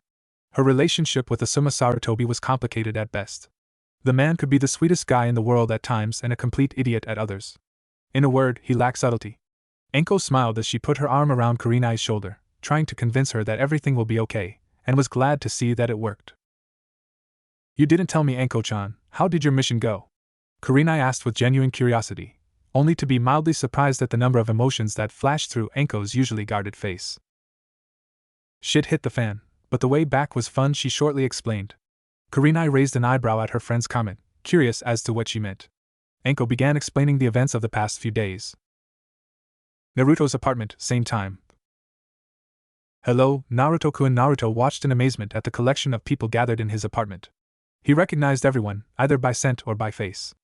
Speaker 1: Her relationship with Asuma Sarutobi was complicated at best. The man could be the sweetest guy in the world at times and a complete idiot at others. In a word, he lacked subtlety. Enko smiled as she put her arm around Kurenai's shoulder, trying to convince her that everything will be okay, and was glad to see that it worked. "You didn't tell me, Enko-chan, how did your mission go?" Kurenai asked with genuine curiosity, only to be mildly surprised at the number of emotions that flashed through Enko's usually guarded face. "Shit hit the fan, but the way back was fun," she shortly explained. Kurenai raised an eyebrow at her friend's comment, curious as to what she meant. Enko began explaining the events of the past few days. Naruto's apartment, same time. "Hello, Naruto-kun." Naruto watched in amazement at the collection of people gathered in his apartment. He recognized everyone, either by scent or by face.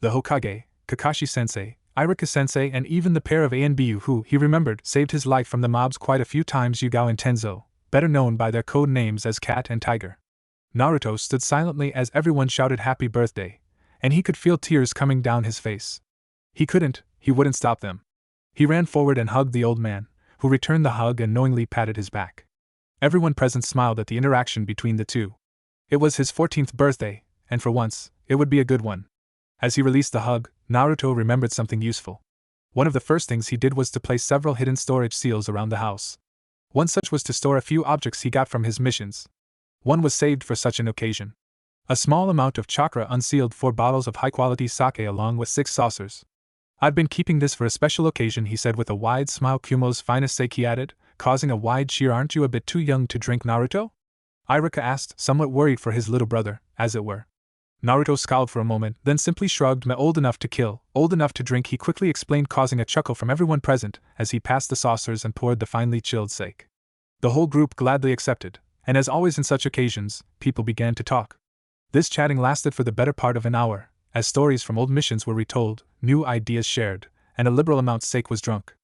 Speaker 1: The Hokage, Kakashi-sensei, Iruka-sensei, and even the pair of ANBU who, he remembered, saved his life from the mobs quite a few times, Yugao and Tenzo, better known by their code names as Cat and Tiger. Naruto stood silently as everyone shouted happy birthday, and he could feel tears coming down his face. He wouldn't stop them. He ran forward and hugged the old man, who returned the hug and knowingly patted his back. Everyone present smiled at the interaction between the two. It was his 14th birthday, and for once, it would be a good one. As he released the hug, Naruto remembered something useful. One of the first things he did was to place several hidden storage seals around the house. One such was to store a few objects he got from his missions. One was saved for such an occasion. A small amount of chakra unsealed 4 bottles of high-quality sake along with 6 saucers. "I've been keeping this for a special occasion," he said with a wide smile. "Kumo's finest sake," he added, causing a wide cheer. "Aren't you a bit too young to drink, Naruto?" Iruka asked, somewhat worried for his little brother, as it were. Naruto scowled for a moment, then simply shrugged. "Me old enough to kill, old enough to drink," he quickly explained, causing a chuckle from everyone present as he passed the saucers and poured the finely chilled sake. The whole group gladly accepted, and as always in such occasions, people began to talk. This chatting lasted for the better part of an hour, as stories from old missions were retold, new ideas shared, and a liberal amount sake was drunk.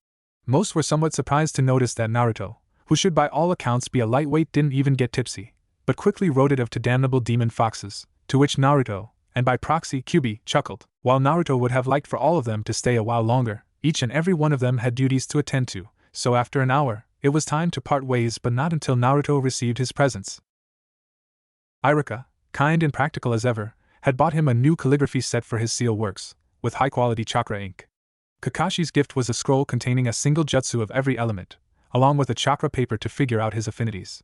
Speaker 1: Most were somewhat surprised to notice that Naruto, who should by all accounts be a lightweight, didn't even get tipsy, but quickly wrote it of to damnable demon foxes, to which Naruto, and by proxy Kyubi, chuckled. While Naruto would have liked for all of them to stay a while longer, each and every one of them had duties to attend to, so after an hour, it was time to part ways, but not until Naruto received his presents. Iruka, kind and practical as ever, had bought him a new calligraphy set for his seal works, with high-quality chakra ink. Kakashi's gift was a scroll containing a single jutsu of every element, along with a chakra paper to figure out his affinities.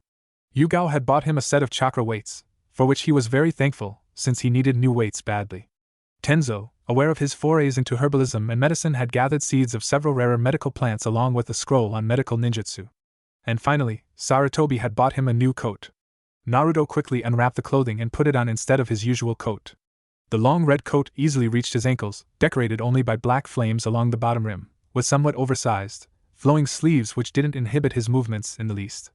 Speaker 1: Yugao had bought him a set of chakra weights, for which he was very thankful, since he needed new weights badly. Tenzo, aware of his forays into herbalism and medicine, had gathered seeds of several rarer medical plants along with a scroll on medical ninjutsu. And finally, Sarutobi had bought him a new coat. Naruto quickly unwrapped the clothing and put it on instead of his usual coat. The long red coat easily reached his ankles, decorated only by black flames along the bottom rim, with somewhat oversized, flowing sleeves which didn't inhibit his movements in the least.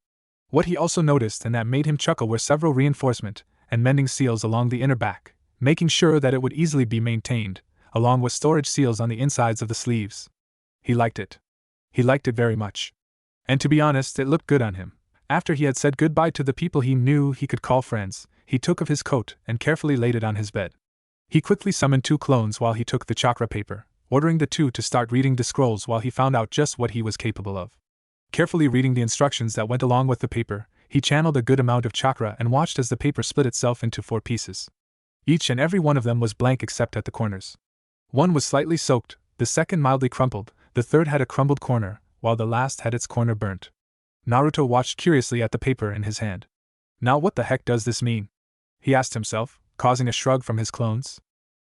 Speaker 1: What he also noticed and that made him chuckle were several reinforcement and mending seals along the inner back, making sure that it would easily be maintained, along with storage seals on the insides of the sleeves. He liked it. He liked it very much. And to be honest, it looked good on him. After he had said goodbye to the people he knew he could call friends, he took off his coat and carefully laid it on his bed. He quickly summoned 2 clones while he took the chakra paper, ordering the 2 to start reading the scrolls while he found out just what he was capable of. Carefully reading the instructions that went along with the paper, he channeled a good amount of chakra and watched as the paper split itself into 4 pieces. Each and every one of them was blank except at the corners. One was slightly soaked, the second mildly crumpled, the third had a crumbled corner, while the last had its corner burnt. Naruto watched curiously at the paper in his hand. Now what the heck does this mean? He asked himself, causing a shrug from his clones.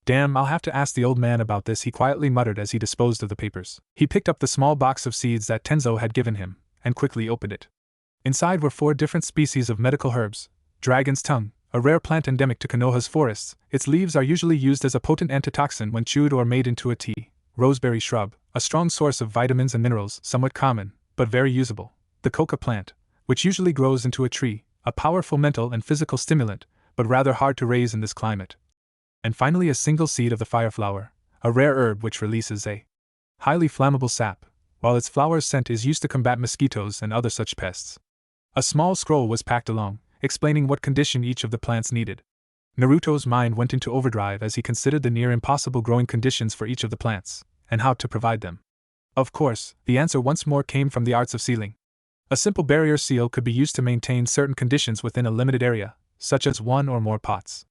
Speaker 1: Damn, I'll have to ask the old man about this, he quietly muttered as he disposed of the papers. He picked up the small box of seeds that Tenzo had given him, and quickly opened it. Inside were 4 different species of medical herbs: dragon's tongue, a rare plant endemic to Konoha's forests. Its leaves are usually used as a potent antitoxin when chewed or made into a tea. Roseberry shrub, a strong source of vitamins and minerals, somewhat common, but very usable. The coca plant, which usually grows into a tree, a powerful mental and physical stimulant, but rather hard to raise in this climate. And finally a single seed of the fire flower, a rare herb which releases a highly flammable sap, while its flower's scent is used to combat mosquitoes and other such pests. A small scroll was packed along, explaining what condition each of the plants needed. Naruto's mind went into overdrive as he considered the near impossible growing conditions for each of the plants, and how to provide them. Of course, the answer once more came from the arts of sealing. A simple barrier seal could be used to maintain certain conditions within a limited area, such as 1 or more pots.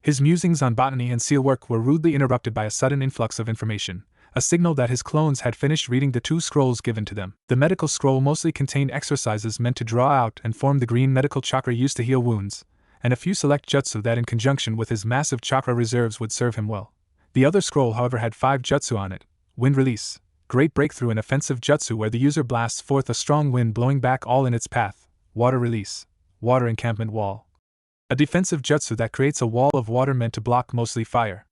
Speaker 1: His musings on botany and seal work were rudely interrupted by a sudden influx of information, a signal that his clones had finished reading the 2 scrolls given to them. The medical scroll mostly contained exercises meant to draw out and form the green medical chakra used to heal wounds, and a few select jutsu that in conjunction with his massive chakra reserves would serve him well. The other scroll, however, had 5 jutsu on it: wind release, great breakthrough, and offensive jutsu where the user blasts forth a strong wind blowing back all in its path, water release, water encampment wall, a defensive jutsu that creates a wall of water meant to block mostly fire,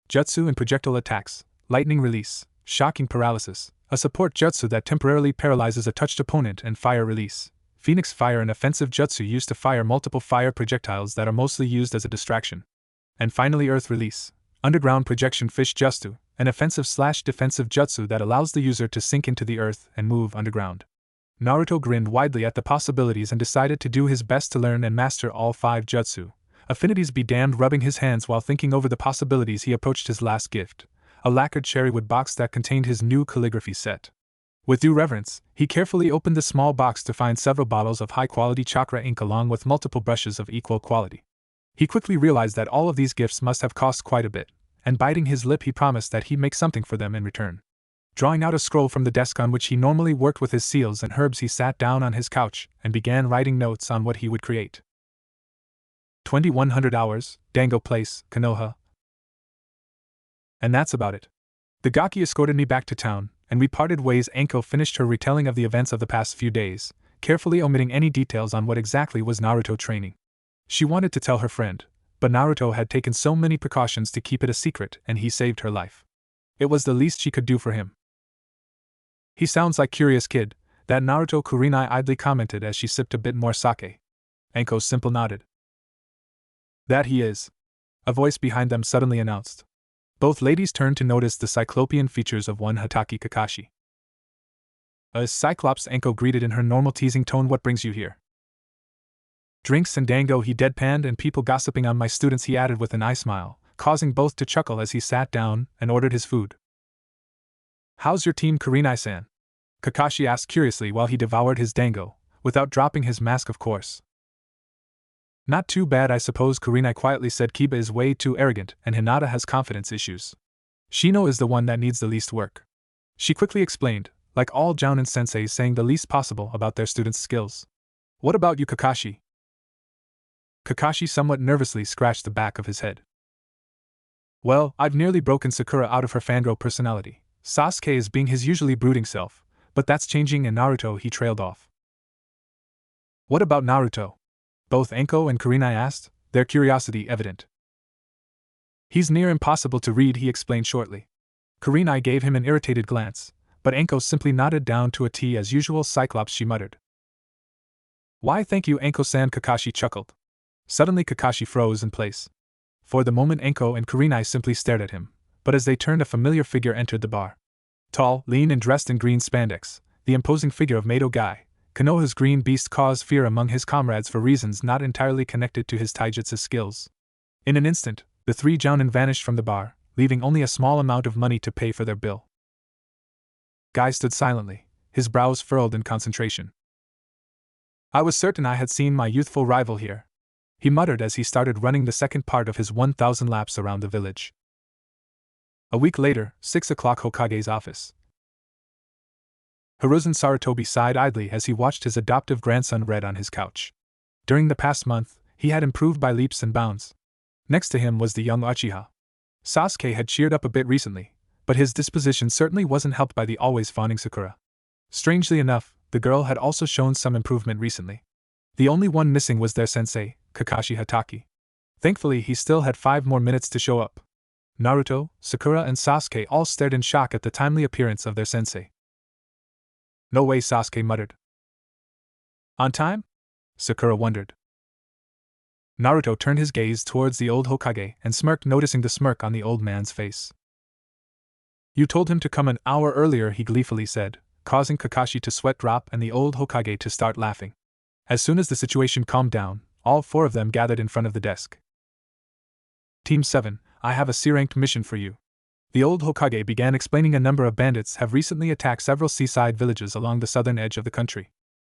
Speaker 1: jutsu and projectile attacks, lightning release, shocking paralysis, a support jutsu that temporarily paralyzes a touched opponent, and fire release, phoenix fire, an offensive jutsu used to fire multiple fire projectiles that are mostly used as a distraction. And finally earth release, underground projection fish jutsu, an offensive/defensive jutsu that allows the user to sink into the earth and move underground. Naruto grinned widely at the possibilities and decided to do his best to learn and master all 5 jutsu. Affinities be damned. Rubbing his hands while thinking over the possibilities, he approached his last gift, a lacquered cherrywood box that contained his new calligraphy set. With due reverence, he carefully opened the small box to find several bottles of high-quality chakra ink along with multiple brushes of equal quality. He quickly realized that all of these gifts must have cost quite a bit, and biting his lip he promised that he'd make something for them in return. Drawing out a scroll from the desk on which he normally worked with his seals and herbs, he sat down on his couch and began writing notes on what he would create. 2100 hours, Dango Place, Konoha. And that's about it. The Gaki escorted me back to town, and we parted ways. Anko finished her retelling of the events of the past few days, carefully omitting any details on what exactly was Naruto training. She wanted to tell her friend, but Naruto had taken so many precautions to keep it a secret, and he saved her life. It was the least she could do for him. He sounds like curious kid, that Naruto, Kurenai idly commented as she sipped a bit more sake. Anko simple nodded. That he is, a voice behind them suddenly announced. Both ladies turned to notice the cyclopean features of one Hatake Kakashi. A Cyclops, Anko greeted in her normal teasing tone. What brings you here? Drinks and dango, he deadpanned, and people gossiping on my students, he added with an eye smile, causing both to chuckle as he sat down and ordered his food. How's your team, Kurenai-san? Kakashi asked curiously while he devoured his dango, without dropping his mask of course. Not too bad, I suppose, Kurenai quietly said. Kiba is way too arrogant and Hinata has confidence issues. Shino is the one that needs the least work. She quickly explained, like all Jounin senseis saying the least possible about their students' skills. What about you, Kakashi? Kakashi somewhat nervously scratched the back of his head. Well, I've nearly broken Sakura out of her fangirl personality. Sasuke is being his usually brooding self, but that's changing, and Naruto, he trailed off. What about Naruto? Both Anko and Kurenai asked, their curiosity evident. He's near impossible to read, he explained shortly. Kurenai gave him an irritated glance, but Anko simply nodded down to a T as usual. Cyclops, she muttered. Why thank you, Anko-san, Kakashi chuckled. Suddenly Kakashi froze in place. For the moment Anko and Kurenai simply stared at him, but as they turned a familiar figure entered the bar. Tall, lean and dressed in green spandex, the imposing figure of Mato Guy, Konoha's green beast caused fear among his comrades for reasons not entirely connected to his taijutsu skills. In an instant, the three jounin vanished from the bar, leaving only a small amount of money to pay for their bill. Guy stood silently, his brows furrowed in concentration. I was certain I had seen my youthful rival here, he muttered as he started running the second part of his 1,000 laps around the village. A week later, 6 o'clock, Hokage's office. Hiruzen Sarutobi sighed idly as he watched his adoptive grandson read on his couch. During the past month, he had improved by leaps and bounds. Next to him was the young Uchiha. Sasuke had cheered up a bit recently, but his disposition certainly wasn't helped by the always fawning Sakura. Strangely enough, the girl had also shown some improvement recently. The only one missing was their sensei, Kakashi Hatake. Thankfully, he still had 5 more minutes to show up. Naruto, Sakura, and Sasuke all stared in shock at the timely appearance of their sensei. No way, Sasuke muttered. On time? Sakura wondered. Naruto turned his gaze towards the old Hokage and smirked, noticing the smirk on the old man's face. You told him to come an hour earlier, he gleefully said, causing Kakashi to sweat drop and the old Hokage to start laughing. As soon as the situation calmed down, all 4 of them gathered in front of the desk. Team 7, I have a C-ranked mission for you. The old Hokage began explaining. A number of bandits have recently attacked several seaside villages along the southern edge of the country.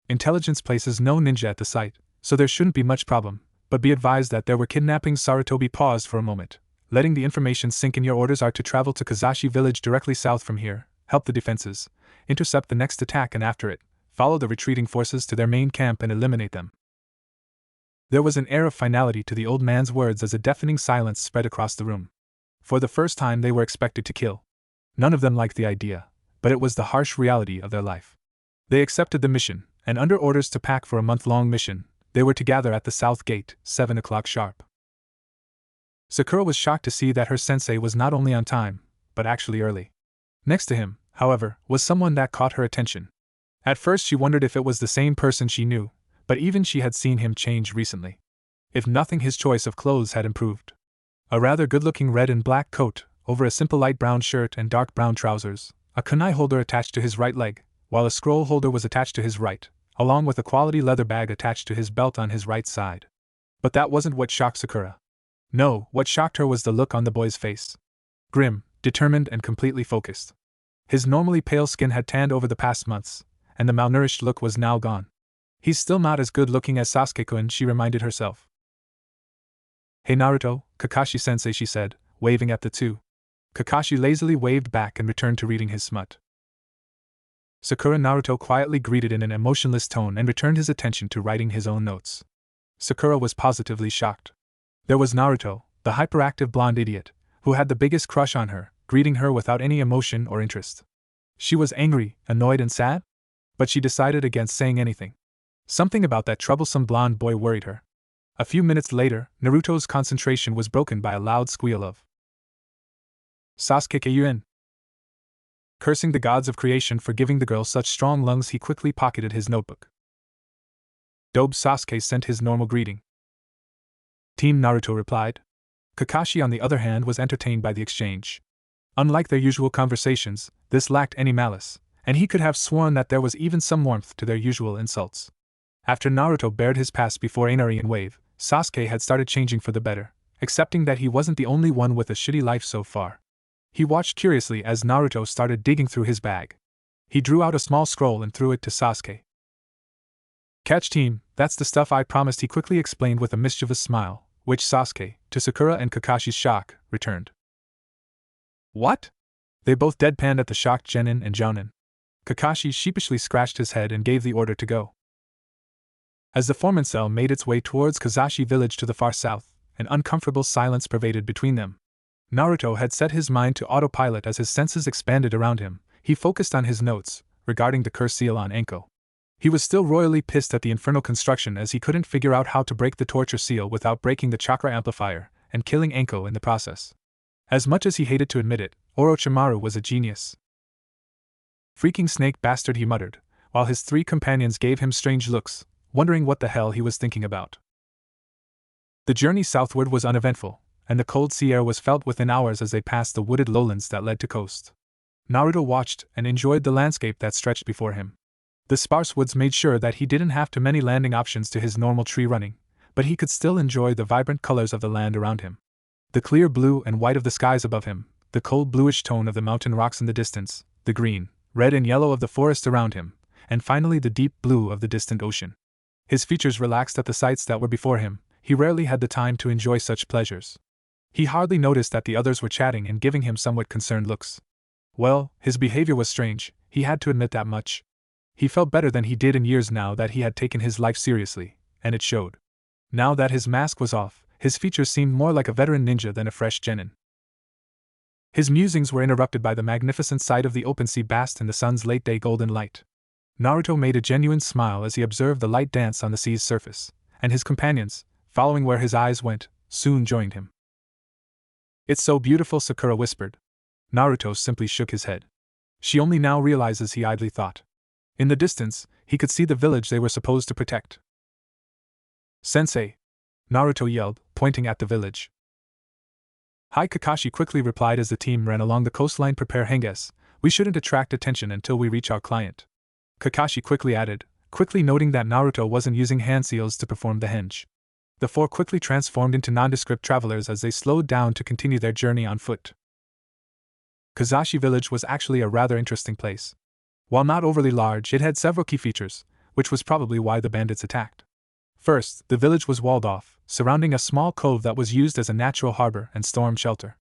Speaker 1: Intelligence places no ninja at the site, so there shouldn't be much problem, but be advised that there were kidnappings. Sarutobi paused for a moment, letting the information sink in. Your orders are to travel to Kazashi village directly south from here, help the defenses, intercept the next attack, and after it, follow the retreating forces to their main camp and eliminate them. There was an air of finality to the old man's words as a deafening silence spread across the room. For the first time they were expected to kill. None of them liked the idea, but it was the harsh reality of their life. They accepted the mission, and under orders to pack for a month-long mission, they were to gather at the south gate, 7 o'clock sharp. Sakura was shocked to see that her sensei was not only on time, but actually early. Next to him, however, was someone that caught her attention. At first she wondered if it was the same person she knew, but even she had seen him change recently. If nothing, his choice of clothes had improved. A rather good-looking red and black coat, over a simple light brown shirt and dark brown trousers, a kunai holder attached to his right leg, while a scroll holder was attached to his right, along with a quality leather bag attached to his belt on his right side. But that wasn't what shocked Sakura. No, what shocked her was the look on the boy's face. Grim, determined, and completely focused. His normally pale skin had tanned over the past months, and the malnourished look was now gone. He's still not as good-looking as Sasuke-kun, she reminded herself. Hey Naruto, Kakashi-sensei, she said, waving at the two. Kakashi lazily waved back and returned to reading his smut. Sakura Naruto quietly greeted in an emotionless tone and returned his attention to writing his own notes. Sakura was positively shocked. There was Naruto, the hyperactive blonde idiot, who had the biggest crush on her, greeting her without any emotion or interest. She was angry, annoyed, and sad? But she decided against saying anything. Something about that troublesome blonde boy worried her. A few minutes later, Naruto's concentration was broken by a loud squeal of Sasuke Kyuin. Cursing the gods of creation for giving the girl such strong lungs, he quickly pocketed his notebook. Dobe Sasuke sent his normal greeting. Team Naruto replied. Kakashi, on the other hand, was entertained by the exchange. Unlike their usual conversations, this lacked any malice, and he could have sworn that there was even some warmth to their usual insults. After Naruto bared his past before Inari and Wave, Sasuke had started changing for the better, accepting that he wasn't the only one with a shitty life so far. He watched curiously as Naruto started digging through his bag. He drew out a small scroll and threw it to Sasuke. Catch team, that's the stuff I promised, he quickly explained with a mischievous smile, which Sasuke, to Sakura and Kakashi's shock, returned. What? They both deadpanned at the shocked Genin and Jounin. Kakashi sheepishly scratched his head and gave the order to go. As the foreman cell made its way towards Kazashi village to the far south, an uncomfortable silence pervaded between them. Naruto had set his mind to autopilot as his senses expanded around him. He focused on his notes, regarding the curse seal on Anko. He was still royally pissed at the infernal construction as he couldn't figure out how to break the torture seal without breaking the chakra amplifier, and killing Anko in the process. As much as he hated to admit it, Orochimaru was a genius. Freaking snake bastard, he muttered, while his 3 companions gave him strange looks, wondering what the hell he was thinking about. The journey southward was uneventful, and the cold sea air was felt within hours as they passed the wooded lowlands that led to coast. Naruto watched and enjoyed the landscape that stretched before him. The sparse woods made sure that he didn't have too many landing options to his normal tree running, but he could still enjoy the vibrant colors of the land around him. The clear blue and white of the skies above him, the cold bluish tone of the mountain rocks in the distance, the green, red and yellow of the forest around him, and finally the deep blue of the distant ocean. His features relaxed at the sights that were before him. He rarely had the time to enjoy such pleasures. He hardly noticed that the others were chatting and giving him somewhat concerned looks. Well, his behavior was strange, he had to admit that much. He felt better than he did in years now that he had taken his life seriously, and it showed. Now that his mask was off, his features seemed more like a veteran ninja than a fresh genin. His musings were interrupted by the magnificent sight of the open sea basked in the sun's late-day golden light. Naruto made a genuine smile as he observed the light dance on the sea's surface, and his companions, following where his eyes went, soon joined him. "It's so beautiful," Sakura whispered. Naruto simply shook his head. "She only now realizes," he idly thought. In the distance, he could see the village they were supposed to protect. "Sensei!" Naruto yelled, pointing at the village. "Hi," Kakashi quickly replied as the team ran along the coastline. "Prepare henges. We shouldn't attract attention until we reach our client." Kakashi quickly added, quickly noting that Naruto wasn't using hand seals to perform the henge. The four quickly transformed into nondescript travelers as they slowed down to continue their journey on foot. Kazashi Village was actually a rather interesting place. While not overly large, it had several key features, which was probably why the bandits attacked. First, the village was walled off, surrounding a small cove that was used as a natural harbor and storm shelter.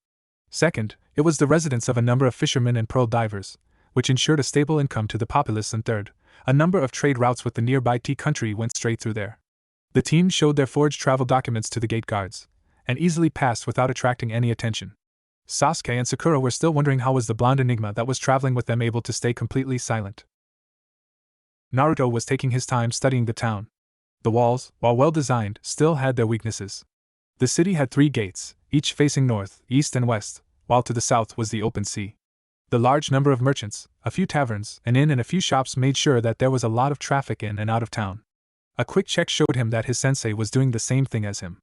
Speaker 1: Second, it was the residence of a number of fishermen and pearl divers, which ensured a stable income to the populace. And third, a number of trade routes with the nearby tea country went straight through there. The team showed their forged travel documents to the gate guards, and easily passed without attracting any attention. Sasuke and Sakura were still wondering how was the blonde enigma that was traveling with them able to stay completely silent. Naruto was taking his time studying the town. The walls, while well designed, still had their weaknesses. The city had 3 gates, each facing north, east and west, while to the south was the open sea. The large number of merchants, a few taverns, an inn and a few shops made sure that there was a lot of traffic in and out of town. A quick check showed him that his sensei was doing the same thing as him.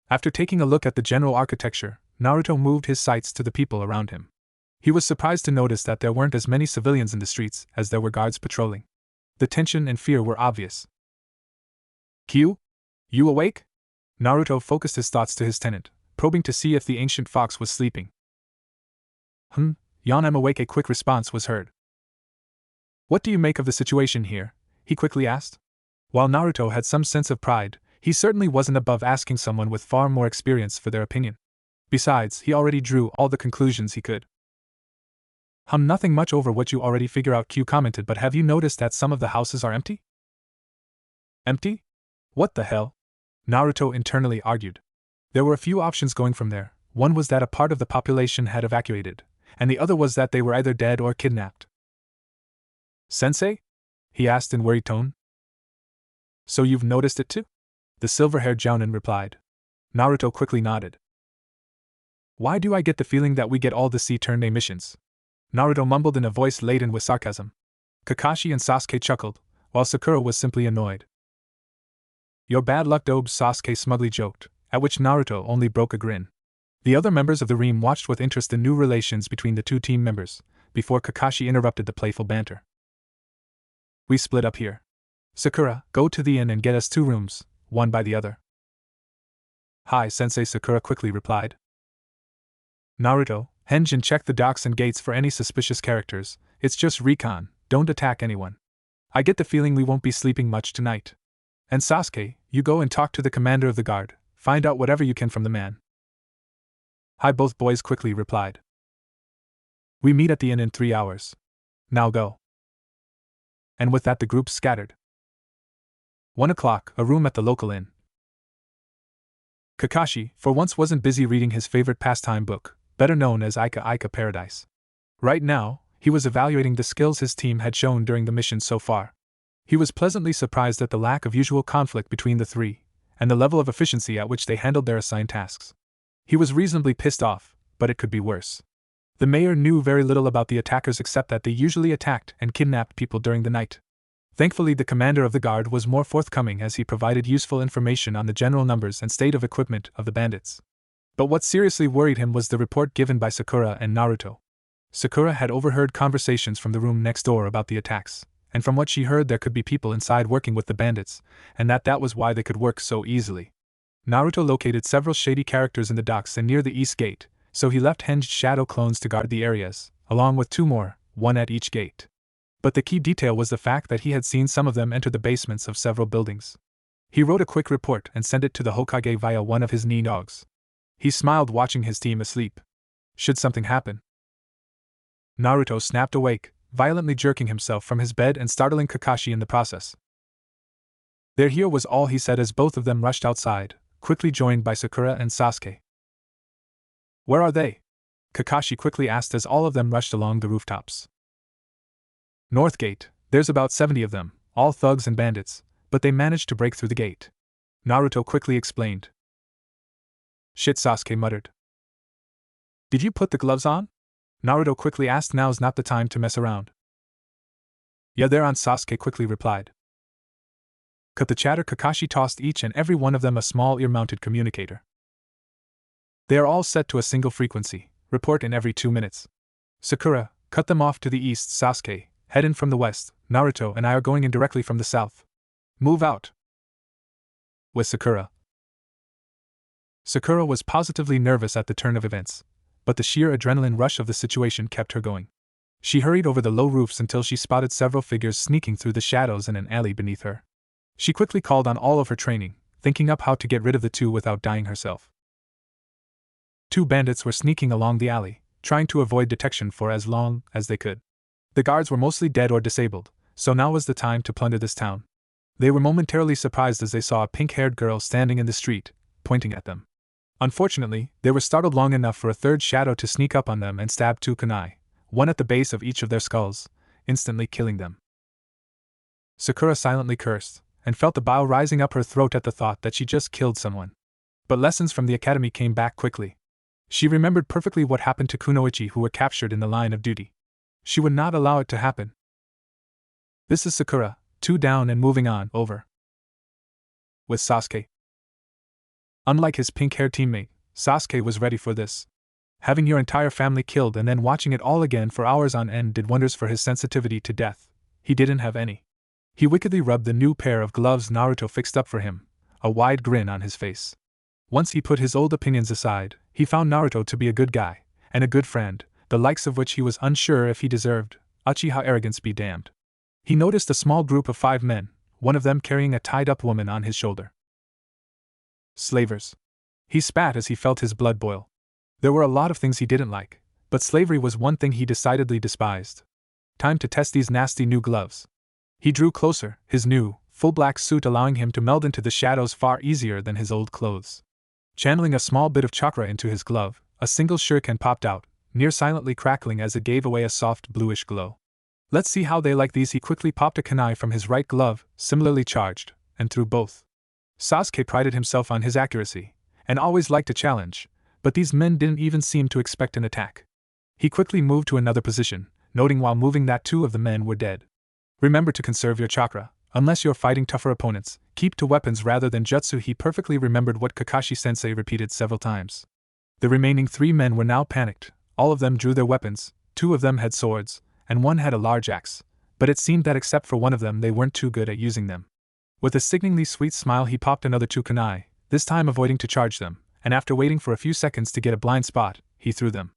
Speaker 1: After taking a look at the general architecture, Naruto moved his sights to the people around him. He was surprised to notice that there weren't as many civilians in the streets as there were guards patrolling. The tension and fear were obvious. "Q? You awake?" Naruto focused his thoughts to his tenant, probing to see if the ancient fox was sleeping. "Yawn, I'm awake," a quick response was heard. "What do you make of the situation here?" he quickly asked. While Naruto had some sense of pride, he certainly wasn't above asking someone with far more experience for their opinion. Besides, he already drew all the conclusions he could. Nothing much over what you already figure out," Q commented, "but have you noticed that some of the houses are empty?" "Empty? What the hell?" Naruto internally argued. There were a few options going from there. One was that a part of the population had evacuated, and the other was that they were either dead or kidnapped. "Sensei?" he asked in worried tone. "So you've noticed it too?" the silver-haired jounin replied. Naruto quickly nodded. "Why do I get the feeling that we get all the sea-turned missions?" Naruto mumbled in a voice laden with sarcasm. Kakashi and Sasuke chuckled, while Sakura was simply annoyed. "Your bad luck, Dobe," Sasuke smugly joked, at which Naruto only broke a grin. The other members of the ream watched with interest the new relations between the two team members, before Kakashi interrupted the playful banter. "We split up here. Sakura, go to the inn and get us 2 rooms, one by the other." "Hi, Sensei," Sakura quickly replied. "Naruto, henge and check the docks and gates for any suspicious characters. It's just recon, don't attack anyone. I get the feeling we won't be sleeping much tonight. And Sasuke, you go and talk to the commander of the guard, find out whatever you can from the man." "Hi," both boys quickly replied. "We meet at the inn in 3 hours. Now go." And with that the group scattered. 1 o'clock, a room at the local inn. Kakashi, for once, wasn't busy reading his favorite pastime book, better known as Ika Ika Paradise. Right now, he was evaluating the skills his team had shown during the mission so far. He was pleasantly surprised at the lack of usual conflict between the 3, and the level of efficiency at which they handled their assigned tasks. He was reasonably pissed off, but it could be worse. The mayor knew very little about the attackers except that they usually attacked and kidnapped people during the night. Thankfully, the commander of the guard was more forthcoming as he provided useful information on the general numbers and state of equipment of the bandits. But what seriously worried him was the report given by Sakura and Naruto. Sakura had overheard conversations from the room next door about the attacks, and from what she heard there could be people inside working with the bandits, and that was why they could work so easily. Naruto located several shady characters in the docks and near the east gate, so he left hinged shadow clones to guard the areas, along with 2 more, one at each gate. But the key detail was the fact that he had seen some of them enter the basements of several buildings. He wrote a quick report and sent it to the Hokage via one of his dogs. He smiled watching his team asleep. Should something happen? Naruto snapped awake, violently jerking himself from his bed and startling Kakashi in the process. There here was all he said as both of them rushed outside, quickly joined by Sakura and Sasuke. Where are they? Kakashi quickly asked as all of them rushed along the rooftops. North Gate, there's about 70 of them, all thugs and bandits, but they managed to break through the gate. Naruto quickly explained. Shit, Sasuke muttered. Did you put the gloves on? Naruto quickly asked. Now's not the time to mess around. Yeah, they're on, Sasuke quickly replied. Cut the chatter. Kakashi tossed each and every one of them a small ear-mounted communicator. They are all set to a single frequency, report in every 2 minutes. Sakura, cut them off to the east. Sasuke, head in from the west. Naruto and I are going in directly from the south. Move out. With Sakura. Sakura was positively nervous at the turn of events, but the sheer adrenaline rush of the situation kept her going. She hurried over the low roofs until she spotted several figures sneaking through the shadows in an alley beneath her. She quickly called on all of her training, thinking up how to get rid of the 2 without dying herself. 2 bandits were sneaking along the alley, trying to avoid detection for as long as they could. The guards were mostly dead or disabled, so now was the time to plunder this town. They were momentarily surprised as they saw a pink-haired girl standing in the street, pointing at them. Unfortunately, they were startled long enough for a 3rd shadow to sneak up on them and stab 2 kunai, one at the base of each of their skulls, instantly killing them. Sakura silently cursed, and felt the bile rising up her throat at the thought that she just killed someone. But lessons from the academy came back quickly. She remembered perfectly what happened to Kunoichi who were captured in the line of duty. She would not allow it to happen. This is Sakura, 2 down and moving on, over. With Sasuke. Unlike his pink-haired teammate, Sasuke was ready for this. Having your entire family killed and then watching it all again for hours on end did wonders for his sensitivity to death. He didn't have any. He wickedly rubbed the new pair of gloves Naruto fixed up for him, a wide grin on his face. Once he put his old opinions aside, he found Naruto to be a good guy, and a good friend, the likes of which he was unsure if he deserved. Uchiha arrogance be damned. He noticed a small group of 5 men, one of them carrying a tied-up woman on his shoulder. Slavers. He spat as he felt his blood boil. There were a lot of things he didn't like, but slavery was one thing he decidedly despised. Time to test these nasty new gloves. He drew closer, his new, full black suit allowing him to meld into the shadows far easier than his old clothes. Channeling a small bit of chakra into his glove, a single shuriken popped out, near silently crackling as it gave away a soft bluish glow. Let's see how they like these. He quickly popped a kunai from his right glove, similarly charged, and threw both. Sasuke prided himself on his accuracy, and always liked a challenge, but these men didn't even seem to expect an attack. He quickly moved to another position, noting while moving that 2 of the men were dead. Remember to conserve your chakra, unless you're fighting tougher opponents, keep to weapons rather than jutsu. He perfectly remembered what Kakashi-sensei repeated several times. The remaining 3 men were now panicked, all of them drew their weapons, 2 of them had swords, and 1 had a large axe, but it seemed that except for one of them they weren't too good at using them. With a sickeningly sweet smile he popped another 2 kunai, this time avoiding to charge them, and after waiting for a few seconds to get a blind spot, he threw them.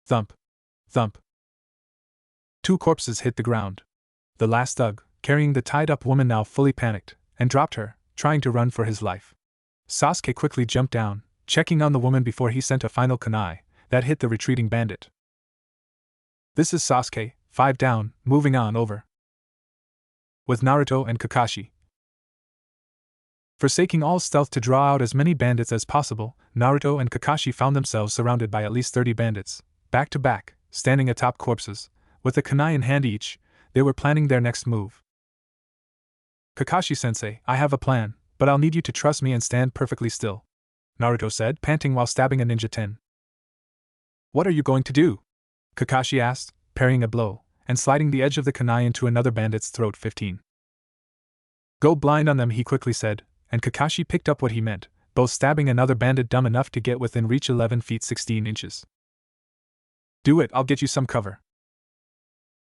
Speaker 1: Thump. Thump. 2 corpses hit the ground. The last thug, carrying the tied-up woman, now fully panicked, and dropped her, trying to run for his life. Sasuke quickly jumped down, checking on the woman before he sent a final kunai that hit the retreating bandit. This is Sasuke, 5 down, moving on, over. With Naruto and Kakashi. Forsaking all stealth to draw out as many bandits as possible, Naruto and Kakashi found themselves surrounded by at least 30 bandits, back to back, standing atop corpses. With a kunai in hand each, they were planning their next move. Kakashi-sensei, I have a plan, but I'll need you to trust me and stand perfectly still, Naruto said, panting while stabbing a ninja 10. What are you going to do? Kakashi asked, parrying a blow, and sliding the edge of the kunai into another bandit's throat. 15. Go blind on them, he quickly said, and Kakashi picked up what he meant, both stabbing another bandit dumb enough to get within reach 11 feet 16 inches. Do it, I'll get you some cover.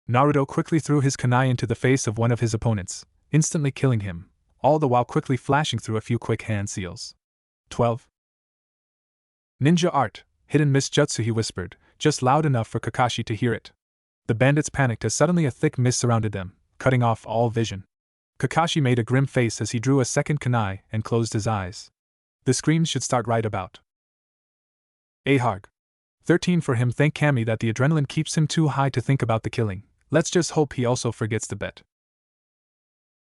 Speaker 1: Naruto quickly threw his kunai into the face of one of his opponents, instantly killing him, all the while quickly flashing through a few quick hand seals. 12. Ninja art, hidden miss jutsu, he whispered, just loud enough for Kakashi to hear it. The bandits panicked as suddenly a thick mist surrounded them, cutting off all vision. Kakashi made a grim face as he drew a second kunai and closed his eyes. The screams should start right about. Aharg. 13 for him. Thank Kami that the adrenaline keeps him too high to think about the killing. Let's just hope he also forgets the bet.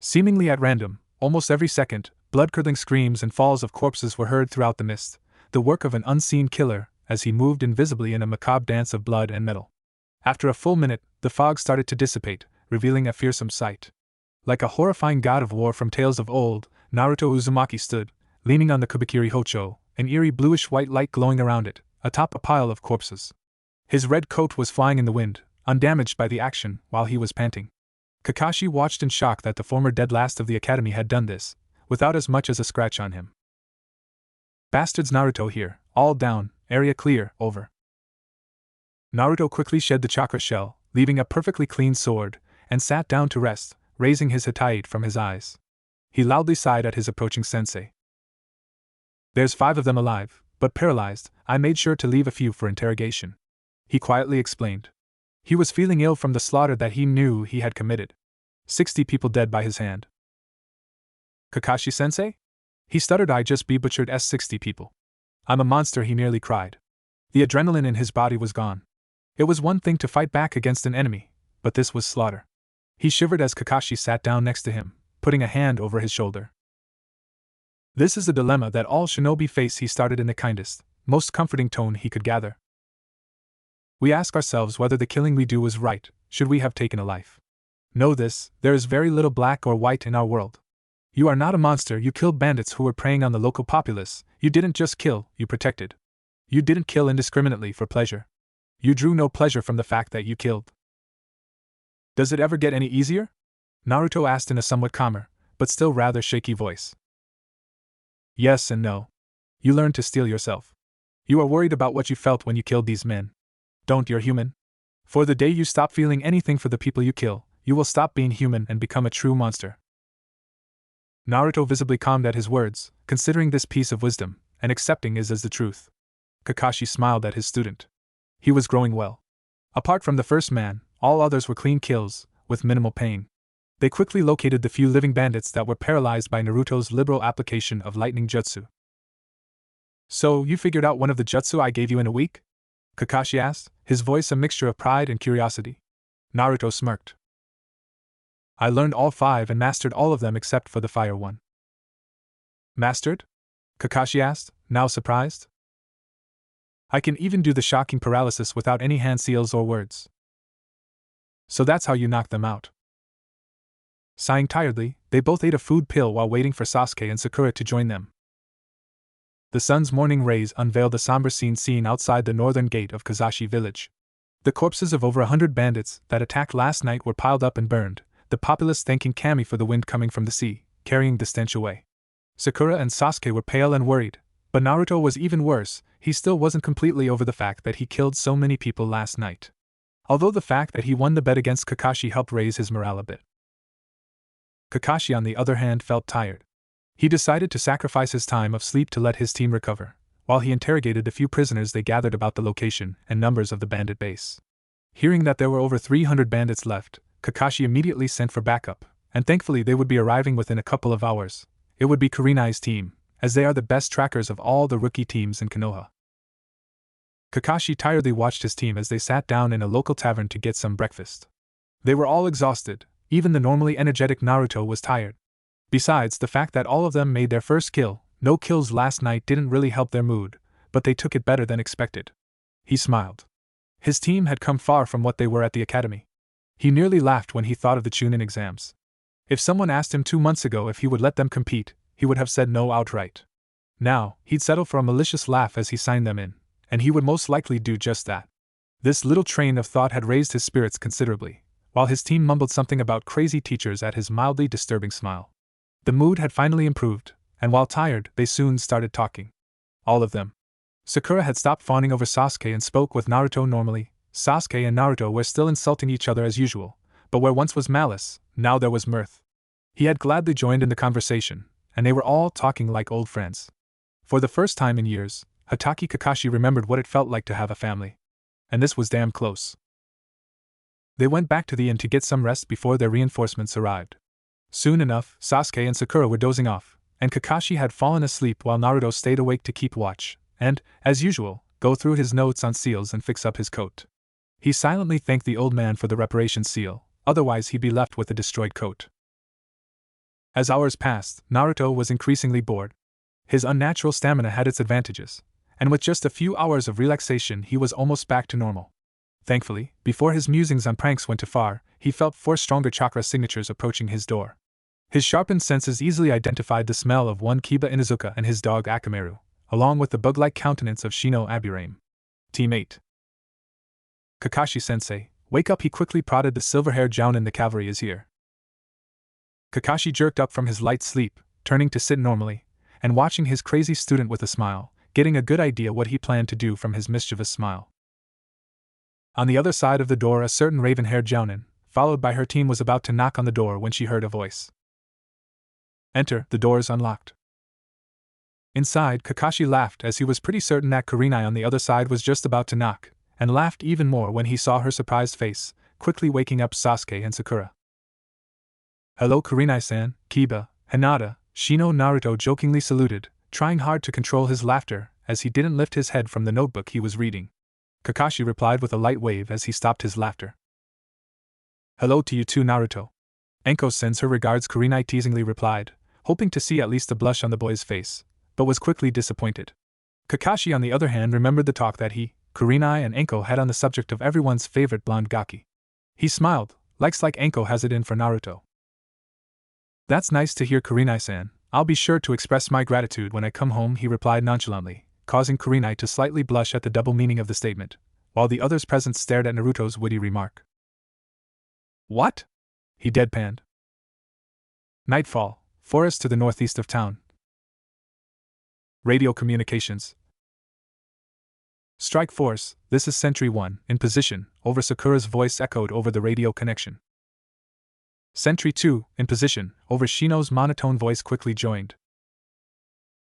Speaker 1: Seemingly at random, almost every second, blood-curdling screams and falls of corpses were heard throughout the mist, the work of an unseen killer, as he moved invisibly in a macabre dance of blood and metal. After a full minute, the fog started to dissipate, revealing a fearsome sight. Like a horrifying god of war from tales of old, Naruto Uzumaki stood, leaning on the Kubikiri Hocho, an eerie bluish-white light glowing around it, atop a pile of corpses. His red coat was flying in the wind, undamaged by the action, while he was panting. Kakashi watched in shock that the former dead last of the academy had done this, without as much as a scratch on him. Bastards, Naruto here, all down, area clear, over. Naruto quickly shed the chakra shell, leaving a perfectly clean sword, and sat down to rest, raising his hitate from his eyes. He loudly sighed at his approaching sensei. There's 5 of them alive, but paralyzed. I made sure to leave a few for interrogation, he quietly explained. He was feeling ill from the slaughter that he knew he had committed. 60 people dead by his hand. Kakashi-sensei? He stuttered. I just butchered 60 people. I'm a monster, he nearly cried. The adrenaline in his body was gone. It was one thing to fight back against an enemy, but this was slaughter. He shivered as Kakashi sat down next to him, putting a hand over his shoulder. This is a dilemma that all shinobi face, he started in the kindest, most comforting tone he could gather. We ask ourselves whether the killing we do was right. Should we have taken a life? Know this, there is very little black or white in our world. You are not a monster. You killed bandits who were preying on the local populace. You didn't just kill, you protected. You didn't kill indiscriminately for pleasure. You drew no pleasure from the fact that you killed. Does it ever get any easier? Naruto asked in a somewhat calmer, but still rather shaky voice. Yes and no. You learn to steel yourself. You are worried about what you felt when you killed these men. Don't, you're human. For the day you stop feeling anything for the people you kill, you will stop being human and become a true monster. Naruto visibly calmed at his words, considering this piece of wisdom, and accepting it as the truth. Kakashi smiled at his student. He was growing well. Apart from the first man, all others were clean kills, with minimal pain. They quickly located the few living bandits that were paralyzed by Naruto's liberal application of lightning jutsu. So, you figured out one of the jutsu I gave you in a week? Kakashi asked, his voice a mixture of pride and curiosity. Naruto smirked. I learned all 5 and mastered all of them except for the fire one. Mastered? Kakashi asked, now surprised. I can even do the shocking paralysis without any hand seals or words. So that's how you knocked them out. Sighing tiredly, they both ate a food pill while waiting for Sasuke and Sakura to join them. The sun's morning rays unveiled the somber scene seen outside the northern gate of Kazashi village. The corpses of over 100 bandits that attacked last night were piled up and burned, the populace thanking Kami for the wind coming from the sea, carrying the stench away. Sakura and Sasuke were pale and worried, but Naruto was even worse. He still wasn't completely over the fact that he killed so many people last night. Although the fact that he won the bet against Kakashi helped raise his morale a bit. Kakashi, on the other hand, felt tired. He decided to sacrifice his time of sleep to let his team recover, while he interrogated the few prisoners they gathered about the location and numbers of the bandit base. Hearing that there were over 300 bandits left, Kakashi immediately sent for backup, and thankfully they would be arriving within a couple of hours. It would be Kurenai's team, as they are the best trackers of all the rookie teams in Konoha. Kakashi tiredly watched his team as they sat down in a local tavern to get some breakfast. They were all exhausted. Even the normally energetic Naruto was tired. Besides, the fact that all of them made their first kill, no kills last night, didn't really help their mood, but they took it better than expected. He smiled. His team had come far from what they were at the academy. He nearly laughed when he thought of the Chunin exams. If someone asked him 2 months ago if he would let them compete, he would have said no outright. Now, he'd settle for a malicious laugh as he signed them in, and he would most likely do just that. This little train of thought had raised his spirits considerably, while his team mumbled something about crazy teachers at his mildly disturbing smile. The mood had finally improved, and while tired, they soon started talking. All of them. Sakura had stopped fawning over Sasuke and spoke with Naruto normally, Sasuke and Naruto were still insulting each other as usual, but where once was malice, now there was mirth. He had gladly joined in the conversation, and they were all talking like old friends. For the first time in years, Hatake Kakashi remembered what it felt like to have a family. And this was damn close. They went back to the inn to get some rest before their reinforcements arrived. Soon enough, Sasuke and Sakura were dozing off, and Kakashi had fallen asleep while Naruto stayed awake to keep watch, and, as usual, go through his notes on seals and fix up his coat. He silently thanked the old man for the reparation seal, otherwise he'd be left with a destroyed coat. As hours passed, Naruto was increasingly bored. His unnatural stamina had its advantages, and with just a few hours of relaxation he was almost back to normal. Thankfully, before his musings on pranks went too far, he felt 4 stronger chakra signatures approaching his door. His sharpened senses easily identified the smell of one Kiba Inuzuka and his dog Akamaru, along with the bug-like countenance of Shino Aburame. Teammate. Kakashi-sensei, wake up! He quickly prodded the silver-haired jounin. The cavalry is here. Kakashi jerked up from his light sleep, turning to sit normally, and watching his crazy student with a smile, getting a good idea what he planned to do from his mischievous smile. On the other side of the door a certain raven-haired jounin, followed by her team, was about to knock on the door when she heard a voice. Enter. The doors unlocked. Inside, Kakashi laughed as he was pretty certain that Kurenai on the other side was just about to knock, and laughed even more when he saw her surprised face, quickly waking up Sasuke and Sakura. Hello Kurenai-san, Kiba, Hinata, Shino. Naruto jokingly saluted, trying hard to control his laughter as he didn't lift his head from the notebook he was reading. Kakashi replied with a light wave as he stopped his laughter. Hello to you too, Naruto. Enko sends her regards, Kurenai teasingly replied, hoping to see at least a blush on the boy's face, but was quickly disappointed. Kakashi on the other hand remembered the talk that he, Kurenai and Enko had on the subject of everyone's favorite blonde Gaki. He smiled, like Enko has it in for Naruto. That's nice to hear, Kurenai-san. I'll be sure to express my gratitude when I come home, he replied nonchalantly, causing Kurenai to slightly blush at the double meaning of the statement, while the others present stared at Naruto's witty remark. What? He deadpanned. Nightfall, forest to the northeast of town. Radio communications. Strike Force, this is Sentry 1, in position, over. Sakura's voice echoed over the radio connection. Sentry 2, in position, over. Shino's monotone voice quickly joined.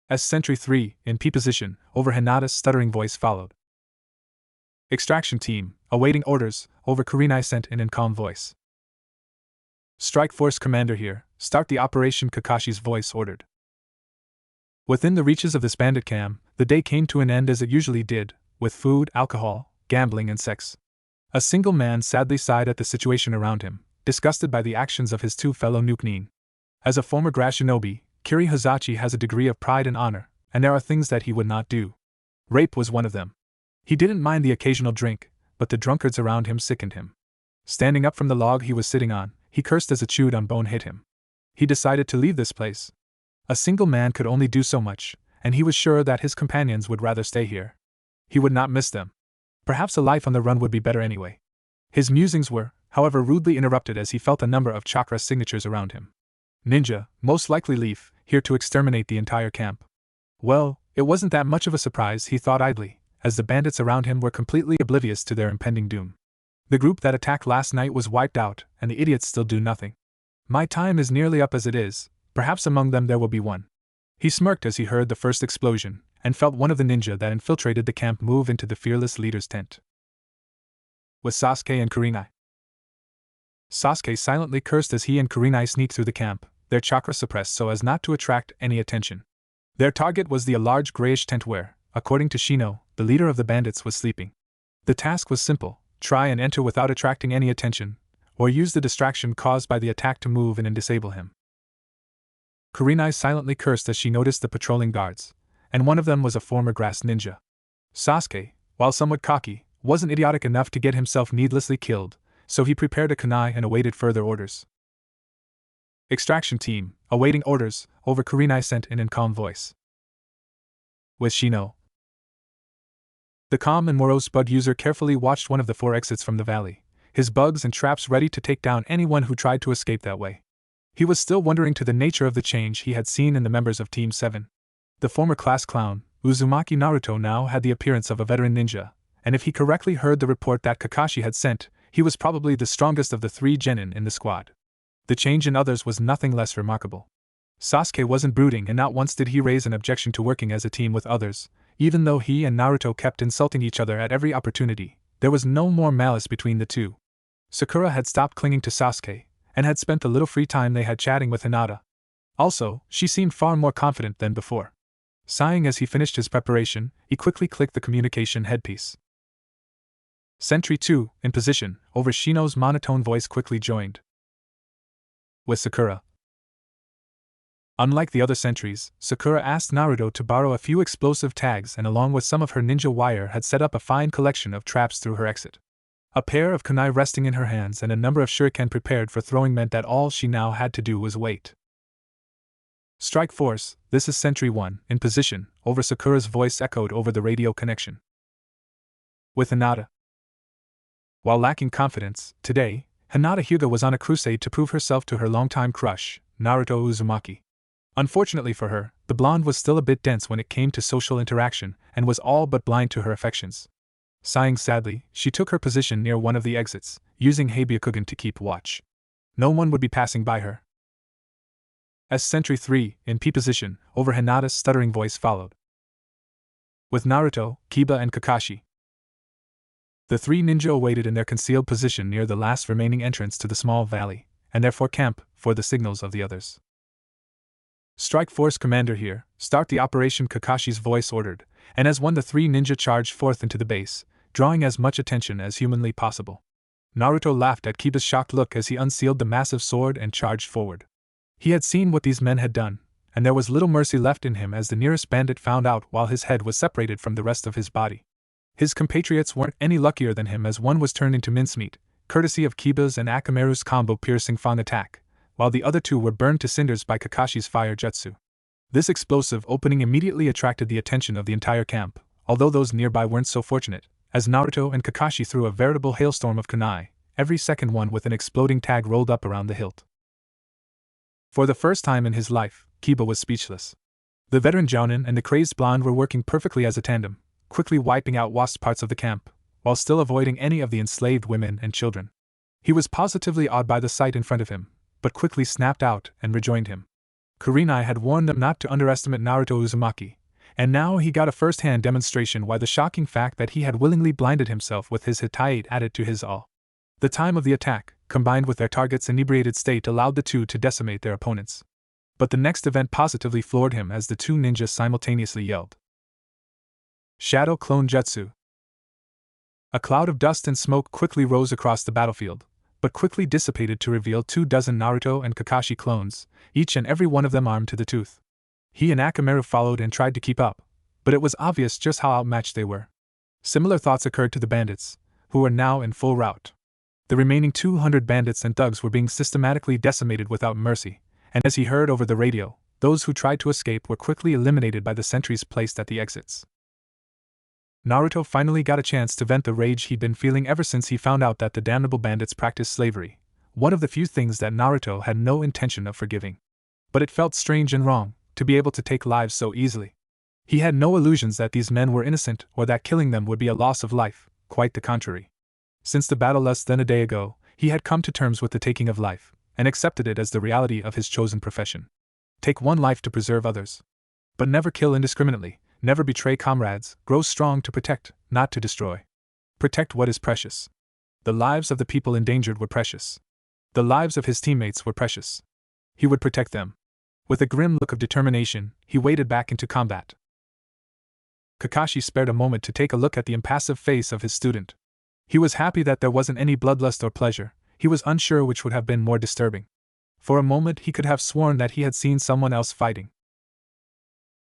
Speaker 1: As Sentry 3, in P position, over. Hinata's stuttering voice followed. Extraction Team, awaiting orders, over. Kurenai sent in calm voice. Strike Force Commander here, start the operation, Kakashi's voice ordered. Within the reaches of this bandit camp, the day came to an end as it usually did, with food, alcohol, gambling and sex. A single man sadly sighed at the situation around him, disgusted by the actions of his 2 fellow Nukenin. As a former grass shinobi, Kiri Hazachi has a degree of pride and honor, and there are things that he would not do. Rape was one of them. He didn't mind the occasional drink, but the drunkards around him sickened him. Standing up from the log he was sitting on, he cursed as a chewed-on bone hit him. He decided to leave this place. A single man could only do so much, and he was sure that his companions would rather stay here. He would not miss them. Perhaps a life on the run would be better anyway. His musings were, however, rudely interrupted as he felt a number of chakra signatures around him. Ninja, most likely Leaf, here to exterminate the entire camp. Well, it wasn't that much of a surprise, he thought idly, as the bandits around him were completely oblivious to their impending doom. The group that attacked last night was wiped out, and the idiots still do nothing. My time is nearly up as it is, perhaps among them there will be one. He smirked as he heard the first explosion, and felt one of the ninja that infiltrated the camp move into the fearless leader's tent. With Sasuke and Kurenai. Sasuke silently cursed as he and Kurenai sneaked through the camp, their chakra suppressed so as not to attract any attention. Their target was the large grayish tent where, according to Shino, the leader of the bandits was sleeping. The task was simple: try and enter without attracting any attention, or use the distraction caused by the attack to move in and disable him. Kurenai silently cursed as she noticed the patrolling guards, and one of them was a former grass ninja. Sasuke, while somewhat cocky, wasn't idiotic enough to get himself needlessly killed, so he prepared a kunai and awaited further orders. Extraction Team, awaiting orders, over. Kurenai sent in calm voice. With Shino. The calm and morose bug user carefully watched one of the 4 exits from the valley, his bugs and traps ready to take down anyone who tried to escape that way. He was still wondering to the nature of the change he had seen in the members of Team 7. The former class clown, Uzumaki Naruto, now had the appearance of a veteran ninja, and if he correctly heard the report that Kakashi had sent, he was probably the strongest of the 3 genin in the squad. The change in others was nothing less remarkable. Sasuke wasn't brooding, and not once did he raise an objection to working as a team with others. Even though he and Naruto kept insulting each other at every opportunity, there was no more malice between the two. Sakura had stopped clinging to Sasuke, and had spent the little free time they had chatting with Hinata. Also, she seemed far more confident than before. Sighing as he finished his preparation, he quickly clicked the communication headpiece. Sentry 2, in position, over Shino's monotone voice quickly joined with Sakura. Unlike the other sentries, Sakura asked Naruto to borrow a few explosive tags and along with some of her ninja wire had set up a fine collection of traps through her exit. A pair of kunai resting in her hands and a number of shuriken prepared for throwing meant that all she now had to do was wait. Strike Force, this is Sentry 1, in position, over Sakura's voice echoed over the radio connection. With Hinata. While lacking confidence, today, Hinata Hyuga was on a crusade to prove herself to her longtime crush, Naruto Uzumaki. Unfortunately for her, the blonde was still a bit dense when it came to social interaction, and was all but blind to her affections. Sighing sadly, she took her position near one of the exits, using Heibyukugen to keep watch. No one would be passing by her. As Sentry 3, in P position, over Hinata's stuttering voice followed. With Naruto, Kiba and Kakashi. The 3 ninja awaited in their concealed position near the last remaining entrance to the small valley, and therefore camp for the signals of the others. Strike Force Commander here, start the operation, Kakashi's voice ordered, and as one the 3 ninja charged forth into the base, drawing as much attention as humanly possible. Naruto laughed at Kiba's shocked look as he unsealed the massive sword and charged forward. He had seen what these men had done, and there was little mercy left in him as the nearest bandit found out while his head was separated from the rest of his body. His compatriots weren't any luckier than him as one was turned into mincemeat, courtesy of Kiba's and Akamaru's combo-piercing Fang attack, while the other 2 were burned to cinders by Kakashi's fire jutsu. This explosive opening immediately attracted the attention of the entire camp, although those nearby weren't so fortunate, as Naruto and Kakashi threw a veritable hailstorm of kunai, every second one with an exploding tag rolled up around the hilt. For the first time in his life, Kiba was speechless. The veteran Jounin and the crazed blonde were working perfectly as a tandem, quickly wiping out worst parts of the camp, while still avoiding any of the enslaved women and children. He was positively awed by the sight in front of him, but quickly snapped out and rejoined him. Kurenai had warned them not to underestimate Naruto Uzumaki, and now he got a first-hand demonstration why the shocking fact that he had willingly blinded himself with his Hittite added to his awe. The time of the attack, combined with their target's inebriated state, allowed the 2 to decimate their opponents. But the next event positively floored him as the 2 ninjas simultaneously yelled. Shadow Clone Jutsu. A cloud of dust and smoke quickly rose across the battlefield, but quickly dissipated to reveal 24 Naruto and Kakashi clones, each and every one of them armed to the tooth. He and Akamaru followed and tried to keep up, but it was obvious just how outmatched they were. Similar thoughts occurred to the bandits, who were now in full rout. The remaining 200 bandits and thugs were being systematically decimated without mercy, and as he heard over the radio, those who tried to escape were quickly eliminated by the sentries placed at the exits. Naruto finally got a chance to vent the rage he'd been feeling ever since he found out that the damnable bandits practiced slavery, one of the few things that Naruto had no intention of forgiving. But it felt strange and wrong to be able to take lives so easily. He had no illusions that these men were innocent or that killing them would be a loss of life, quite the contrary. Since the battle less than a day ago, he had come to terms with the taking of life, and accepted it as the reality of his chosen profession. Take one life to preserve others. But never kill indiscriminately, never betray comrades, grow strong to protect, not to destroy. Protect what is precious. The lives of the people endangered were precious. The lives of his teammates were precious. He would protect them. With a grim look of determination, he waded back into combat. Kakashi spared a moment to take a look at the impassive face of his student. He was happy that there wasn't any bloodlust or pleasure, he was unsure which would have been more disturbing. For a moment he could have sworn that he had seen someone else fighting.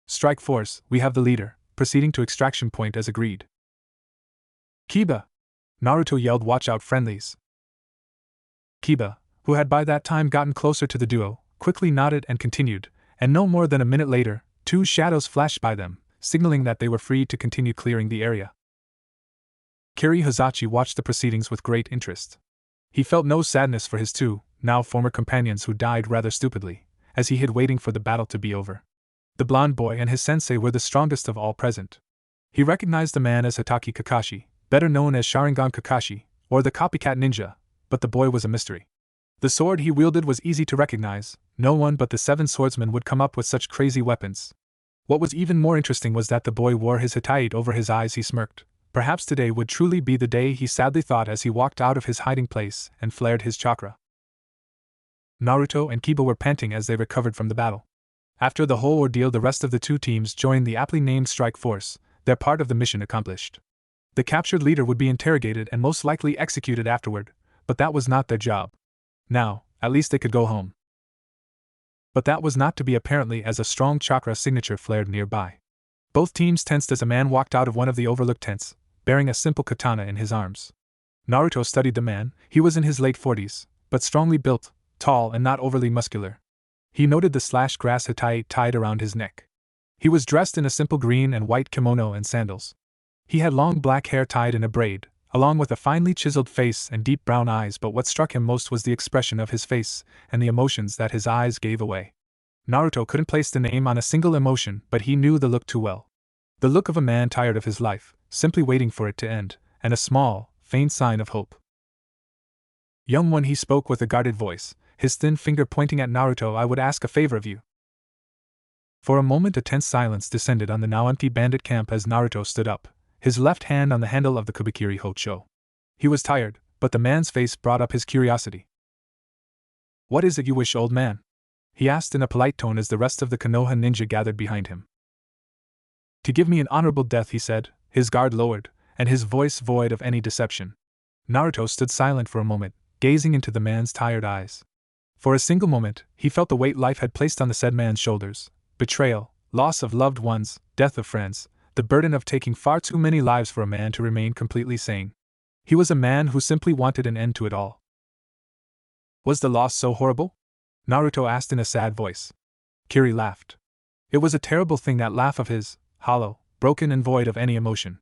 Speaker 1: Strike Force, we have the leader, proceeding to extraction point as agreed. Kiba! Naruto yelled, watch out friendlies. Kiba, who had by that time gotten closer to the duo, quickly nodded and continued, and no more than a minute later, 2 shadows flashed by them, signaling that they were free to continue clearing the area. Kiri Hazachi watched the proceedings with great interest. He felt no sadness for his 2, now former companions who died rather stupidly, as he hid waiting for the battle to be over. The blonde boy and his sensei were the strongest of all present. He recognized the man as Hitaki Kakashi, better known as Sharingan Kakashi, or the copycat ninja, but the boy was a mystery. The sword he wielded was easy to recognize, no one but the 7 swordsmen would come up with such crazy weapons. What was even more interesting was that the boy wore his Hittite over his eyes. He smirked. Perhaps today would truly be the day, he sadly thought as he walked out of his hiding place and flared his chakra. Naruto and Kiba were panting as they recovered from the battle. After the whole ordeal, the rest of the 2 teams joined the aptly named Strike Force, their part of the mission accomplished. The captured leader would be interrogated and most likely executed afterward, but that was not their job. Now, at least they could go home. But that was not to be, apparently, as a strong chakra signature flared nearby. Both teams tensed as a man walked out of one of the overlooked tents, bearing a simple katana in his arms. Naruto studied the man. He was in his late 40s, but strongly built, tall and not overly muscular. He noted the slashed grass Hittite tied around his neck. He was dressed in a simple green and white kimono and sandals. He had long black hair tied in a braid, along with a finely chiseled face and deep brown eyes, but what struck him most was the expression of his face and the emotions that his eyes gave away. Naruto couldn't place the name on a single emotion, but he knew the look too well. The look of a man tired of his life, simply waiting for it to end, and a small, faint sign of hope. "Young one," he spoke with a guarded voice, his thin finger pointing at Naruto, "I would ask a favor of you." For a moment a tense silence descended on the now empty bandit camp as Naruto stood up, his left hand on the handle of the Kubikiri Hocho. He was tired, but the man's face brought up his curiosity. "What is it you wish, old man?" he asked in a polite tone as the rest of the Konoha ninja gathered behind him. "To give me an honorable death," he said, his guard lowered, and his voice void of any deception. Naruto stood silent for a moment, gazing into the man's tired eyes. For a single moment, he felt the weight life had placed on the said man's shoulders: betrayal, loss of loved ones, death of friends, the burden of taking far too many lives for a man to remain completely sane. He was a man who simply wanted an end to it all. "Was the loss so horrible?" Naruto asked in a sad voice. Kiri laughed. It was a terrible thing, that laugh of his, hollow, broken and void of any emotion.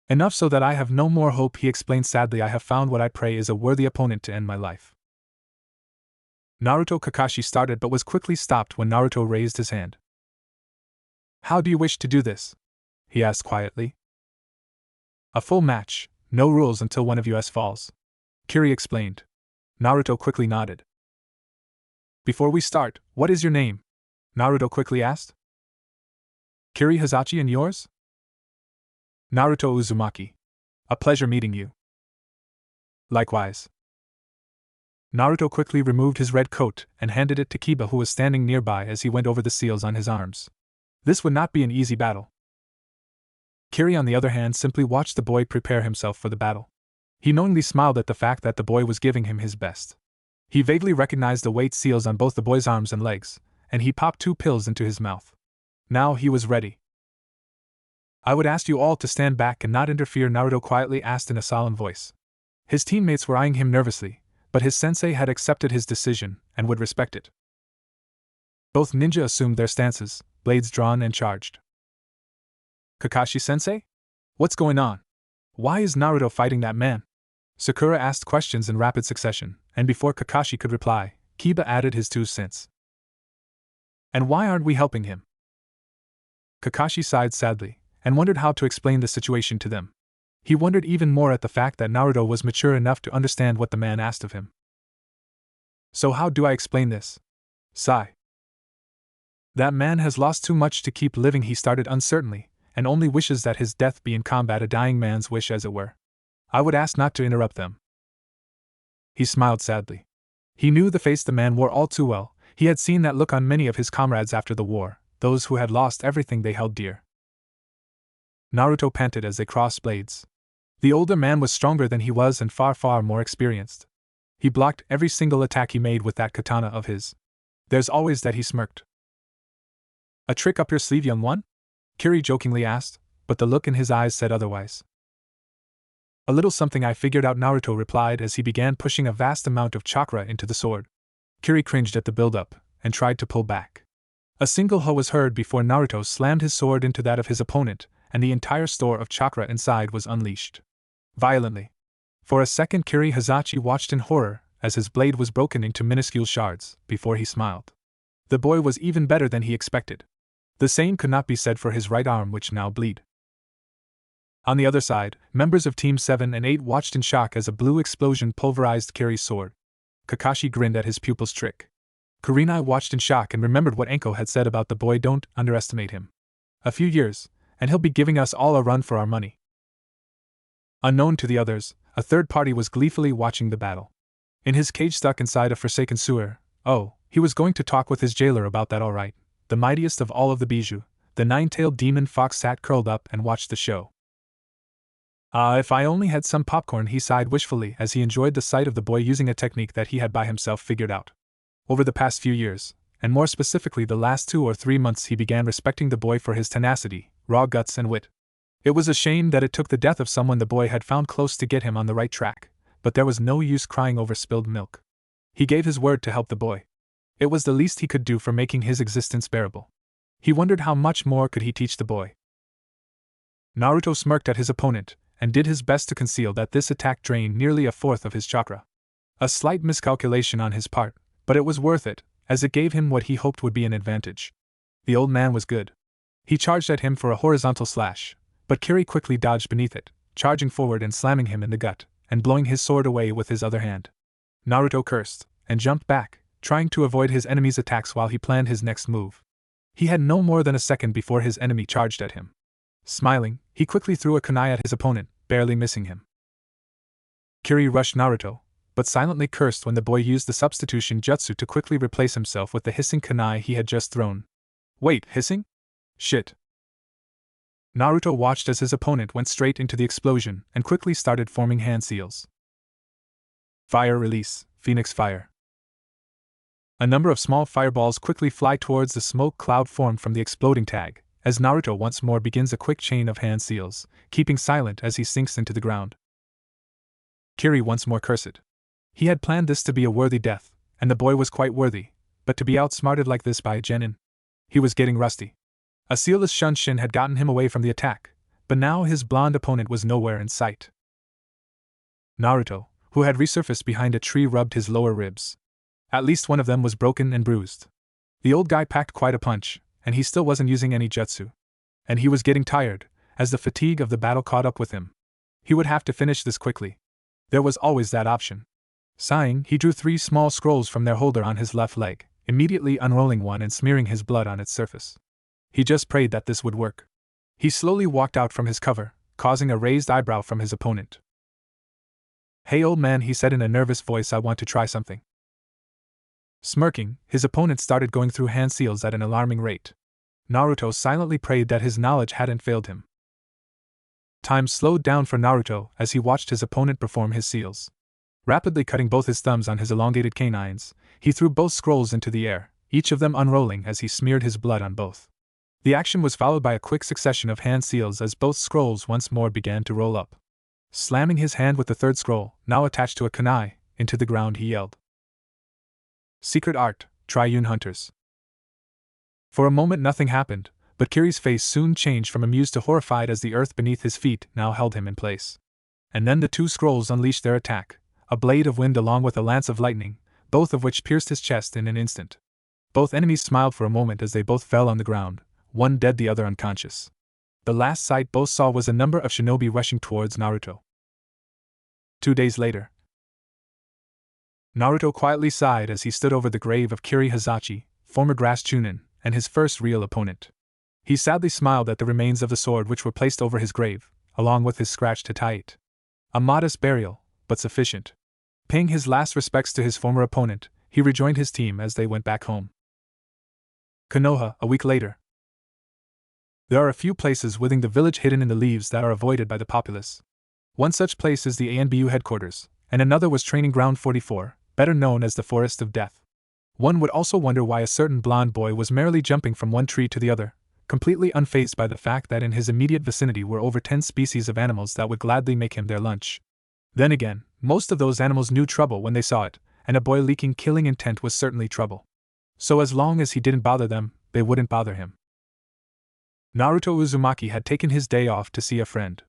Speaker 1: "Enough so that I have no more hope," he explained sadly. "I have found what I pray is a worthy opponent to end my life." Naruto Kakashi started but was quickly stopped when Naruto raised his hand. "How do you wish to do this?" he asked quietly. "A full match, no rules until one of us falls," Kiri explained. Naruto quickly nodded. "Before we start, what is your name?" Naruto quickly asked. "Kiri Hazachi, and yours?" "Naruto Uzumaki. A pleasure meeting you." "Likewise." Naruto quickly removed his red coat and handed it to Kiba, who was standing nearby, as he went over the seals on his arms. This would not be an easy battle. Kiri, on the other hand, simply watched the boy prepare himself for the battle. He knowingly smiled at the fact that the boy was giving him his best. He vaguely recognized the weight seals on both the boy's arms and legs, and he popped 2 pills into his mouth. Now he was ready. "I would ask you all to stand back and not interfere," Naruto quietly asked in a solemn voice. His teammates were eyeing him nervously, but his sensei had accepted his decision and would respect it. Both ninja assumed their stances, blades drawn and charged. "Kakashi-sensei? What's going on? Why is Naruto fighting that man?" Sakura asked questions in rapid succession, and before Kakashi could reply, Kiba added his 2 cents. "And why aren't we helping him?" Kakashi sighed sadly, and wondered how to explain the situation to them. He wondered even more at the fact that Naruto was mature enough to understand what the man asked of him. "So how do I explain this?" Sigh. "That man has lost too much to keep living," he started uncertainly, "and only wishes that his death be in combat, a dying man's wish, as it were. I would ask not to interrupt them." He smiled sadly. He knew the face the man wore all too well. He had seen that look on many of his comrades after the war, those who had lost everything they held dear. Naruto panted as they crossed blades. The older man was stronger than he was and far, far more experienced. He blocked every single attack he made with that katana of his. "There's always that," he smirked. "A trick up your sleeve, young one?" Kiri jokingly asked, but the look in his eyes said otherwise. "A little something I figured out," Naruto replied as he began pushing a vast amount of chakra into the sword. Kiri cringed at the build-up and tried to pull back. A single ho was heard before Naruto slammed his sword into that of his opponent, and the entire store of chakra inside was unleashed. Violently. For a second, Kiri Hazachi watched in horror as his blade was broken into minuscule shards, before he smiled. The boy was even better than he expected. The same could not be said for his right arm, which now bled. On the other side, members of Team 7 and 8 watched in shock as a blue explosion pulverized Kiri's sword. Kakashi grinned at his pupil's trick. Kurenai watched in shock and remembered what Enko had said about the boy. Don't underestimate him. A few years, and he'll be giving us all a run for our money. Unknown to the others, a third party was gleefully watching the battle. In his cage stuck inside a forsaken sewer, he was going to talk with his jailer about that all right. The mightiest of all of the Bijou, the nine-tailed demon fox sat curled up and watched the show. If I only had some popcorn, he sighed wishfully as he enjoyed the sight of the boy using a technique that he had by himself figured out. Over the past few years, and more specifically the last 2 or 3 months, he began respecting the boy for his tenacity, raw guts and wit. It was a shame that it took the death of someone the boy had found close to get him on the right track, but there was no use crying over spilled milk. He gave his word to help the boy. It was the least he could do for making his existence bearable. He wondered how much more could he teach the boy. Naruto smirked at his opponent, and did his best to conceal that this attack drained nearly a fourth of his chakra. A slight miscalculation on his part, but it was worth it, as it gave him what he hoped would be an advantage. The old man was good. He charged at him for a horizontal slash, but Kiri quickly dodged beneath it, charging forward and slamming him in the gut, and blowing his sword away with his other hand. Naruto cursed, and jumped back, trying to avoid his enemy's attacks while he planned his next move. He had no more than a second before his enemy charged at him. Smiling, he quickly threw a kunai at his opponent, barely missing him. Kiri rushed Naruto, but silently cursed when the boy used the substitution jutsu to quickly replace himself with the hissing kunai he had just thrown. Wait, hissing? Shit. Naruto watched as his opponent went straight into the explosion and quickly started forming hand seals. Fire release, Phoenix Fire. A number of small fireballs quickly fly towards the smoke cloud formed from the exploding tag, as Naruto once more begins a quick chain of hand seals, keeping silent as he sinks into the ground. Kiri once more cursed. He had planned this to be a worthy death, and the boy was quite worthy, but to be outsmarted like this by a genin. He was getting rusty. A sealless Shunshin had gotten him away from the attack, but now his blonde opponent was nowhere in sight. Naruto, who had resurfaced behind a tree, rubbed his lower ribs. At least one of them was broken and bruised. The old guy packed quite a punch, and he still wasn't using any jutsu. And he was getting tired, as the fatigue of the battle caught up with him. He would have to finish this quickly. There was always that option. Sighing, he drew 3 small scrolls from their holder on his left leg, immediately unrolling one and smearing his blood on its surface. He just prayed that this would work. He slowly walked out from his cover, causing a raised eyebrow from his opponent. Hey old man, he said in a nervous voice, I want to try something. Smirking, his opponent started going through hand seals at an alarming rate. Naruto silently prayed that his knowledge hadn't failed him. Time slowed down for Naruto as he watched his opponent perform his seals. Rapidly cutting both his thumbs on his elongated canines, he threw both scrolls into the air, each of them unrolling as he smeared his blood on both. The action was followed by a quick succession of hand seals as both scrolls once more began to roll up. Slamming his hand with the third scroll, now attached to a kunai, into the ground, he yelled, Secret Art, Triune Hunters. For a moment nothing happened, but Kiri's face soon changed from amused to horrified as the earth beneath his feet now held him in place. And then the 2 scrolls unleashed their attack, a blade of wind along with a lance of lightning, both of which pierced his chest in an instant. Both enemies smiled for a moment as they both fell on the ground, one dead, the other unconscious. The last sight both saw was a number of shinobi rushing towards Naruto. 2 days later, Naruto quietly sighed as he stood over the grave of Kiri Hazachi, former Grass Chunin, and his first real opponent. He sadly smiled at the remains of the sword which were placed over his grave, along with his scratched Hitayite. A modest burial, but sufficient. Paying his last respects to his former opponent, he rejoined his team as they went back home. Konoha, a week later. There are a few places within the village hidden in the leaves that are avoided by the populace. One such place is the ANBU headquarters, and another was Training Ground 44, better known as the Forest of Death. One would also wonder why a certain blonde boy was merrily jumping from one tree to the other, completely unfazed by the fact that in his immediate vicinity were over 10 species of animals that would gladly make him their lunch. Then again, most of those animals knew trouble when they saw it, and a boy leaking killing intent was certainly trouble. So as long as he didn't bother them, they wouldn't bother him. Naruto Uzumaki had taken his day off to see a friend.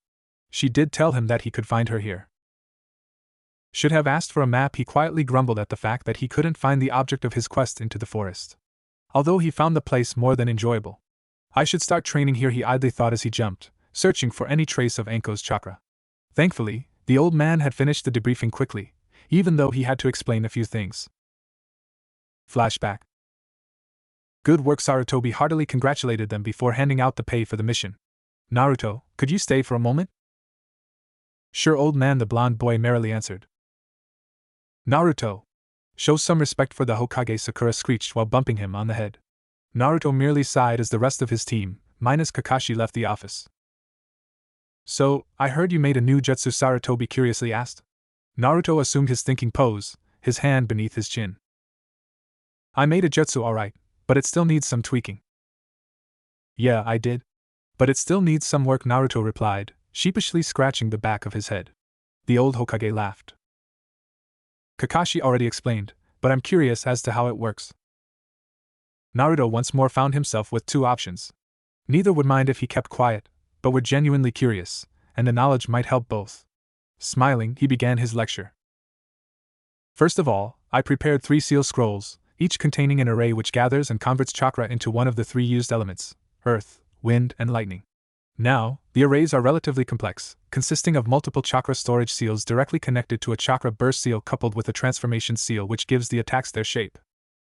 Speaker 1: She did tell him that he could find her here. Should have asked for a map, he quietly grumbled at the fact that he couldn't find the object of his quest into the forest. Although he found the place more than enjoyable. I should start training here, he idly thought as he jumped, searching for any trace of Anko's chakra. Thankfully, the old man had finished the debriefing quickly, even though he had to explain a few things. Flashback. Good work. Sarutobi heartily congratulated them before handing out the pay for the mission. Naruto, could you stay for a moment? Sure, old man, the blonde boy merrily answered. Naruto, show some respect for the Hokage, Sakura screeched while bumping him on the head. Naruto merely sighed as the rest of his team, minus Kakashi, left the office. So, I heard you made a new jutsu, Sarutobi curiously asked. Naruto assumed his thinking pose, his hand beneath his chin. I made a jutsu alright, but it still needs some tweaking. Yeah, I did. But it still needs some work, Naruto replied, sheepishly scratching the back of his head. The old Hokage laughed. Kakashi already explained, but I'm curious as to how it works. Naruto once more found himself with two options. Neither would mind if he kept quiet, but were genuinely curious, and the knowledge might help both. Smiling, he began his lecture. First of all, I prepared 3 seal scrolls, each containing an array which gathers and converts chakra into one of the 3 used elements: earth, wind, and lightning. Now, the arrays are relatively complex, consisting of multiple chakra storage seals directly connected to a chakra burst seal coupled with a transformation seal which gives the attacks their shape.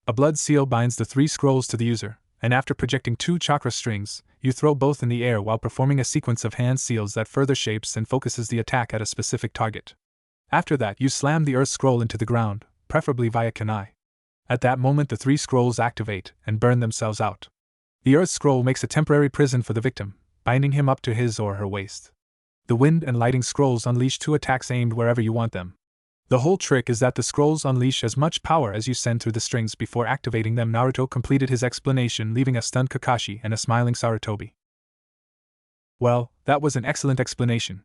Speaker 1: A blood seal binds the 3 scrolls to the user, and after projecting 2 chakra strings, you throw both in the air while performing a sequence of hand seals that further shapes and focuses the attack at a specific target. After that, you slam the earth scroll into the ground, preferably via kunai. At that moment, the 3 scrolls activate and burn themselves out. The earth scroll makes a temporary prison for the victim, binding him up to his or her waist. The wind and lighting scrolls unleash 2 attacks aimed wherever you want them. The whole trick is that the scrolls unleash as much power as you send through the strings before activating them. Naruto completed his explanation, leaving a stunned Kakashi and a smiling Sarutobi. Well, that was an excellent explanation.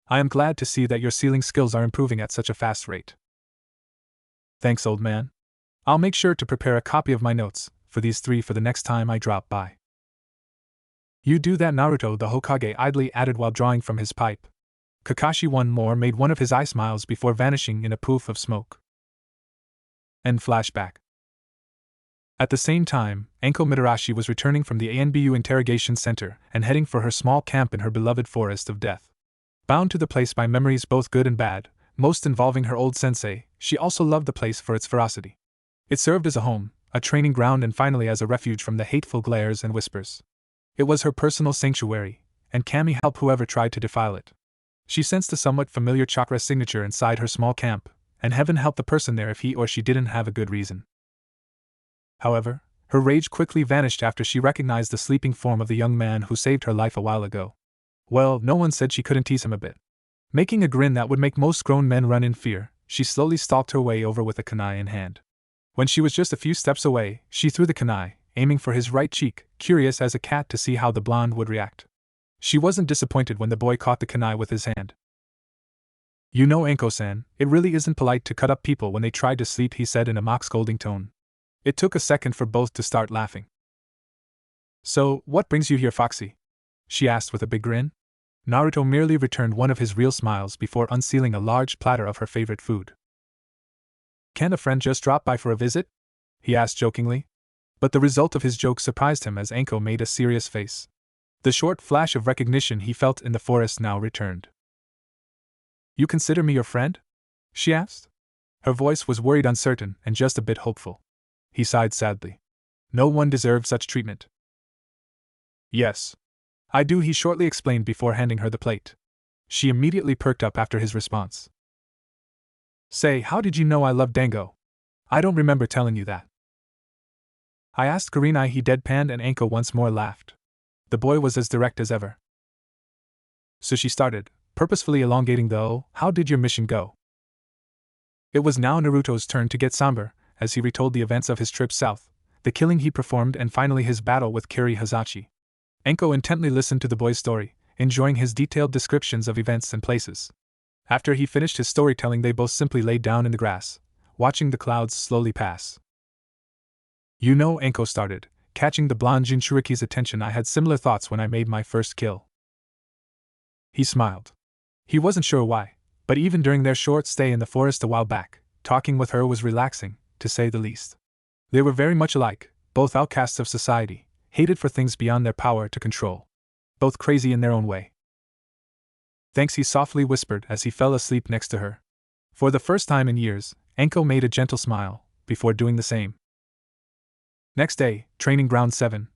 Speaker 1: I am glad to see that your sealing skills are improving at such a fast rate. Thanks, old man. I'll make sure to prepare a copy of my notes for these 3 for the next time I drop by. You do that, Naruto, the Hokage idly added while drawing from his pipe. Kakashi one more made one of his eye smiles before vanishing in a poof of smoke. End flashback. At the same time, Anko Mitarashi was returning from the ANBU interrogation center and heading for her small camp in her beloved forest of death. Bound to the place by memories both good and bad, most involving her old sensei, she also loved the place for its ferocity. It served as a home, a training ground, and finally as a refuge from the hateful glares and whispers. It was her personal sanctuary, and Kami helped whoever tried to defile it. She sensed a somewhat familiar chakra signature inside her small camp, and heaven help the person there if he or she didn't have a good reason. However, her rage quickly vanished after she recognized the sleeping form of the young man who saved her life a while ago. Well, no one said she couldn't tease him a bit. Making a grin that would make most grown men run in fear, she slowly stalked her way over with a kunai in hand. When she was just a few steps away, she threw the kunai, aiming for his right cheek, curious as a cat to see how the blonde would react. She wasn't disappointed when the boy caught the kunai with his hand. You know, Anko-san, it really isn't polite to cut up people when they try to sleep, he said in a mock-scolding tone. It took a second for both to start laughing. So, what brings you here, Foxy? She asked with a big grin. Naruto merely returned one of his real smiles before unsealing a large platter of her favorite food. Can a friend just drop by for a visit? He asked jokingly. But the result of his joke surprised him as Anko made a serious face. The short flash of recognition he felt in the forest now returned. You consider me your friend? She asked. Her voice was worried, uncertain, and just a bit hopeful. He sighed sadly. No one deserved such treatment. Yes. I do, he shortly explained before handing her the plate. She immediately perked up after his response. Say, how did you know I love dango? I don't remember telling you that. I asked Kurenai, he deadpanned, and Anko once more laughed. The boy was as direct as ever. So she started, purposefully elongating the "oh, how did your mission go?" It was now Naruto's turn to get somber, as he retold the events of his trip south, the killing he performed, and finally his battle with Kiri Hazachi. Anko intently listened to the boy's story, enjoying his detailed descriptions of events and places. After he finished his storytelling, they both simply lay down in the grass, watching the clouds slowly pass. You know, Anko started, catching the blonde Jinchuriki's attention, I had similar thoughts when I made my first kill. He smiled. He wasn't sure why, but even during their short stay in the forest a while back, talking with her was relaxing, to say the least. They were very much alike, both outcasts of society, hated for things beyond their power to control. Both crazy in their own way. Thanks, he softly whispered as he fell asleep next to her. For the first time in years, Enko made a gentle smile, before doing the same. Next day, Training Ground 7.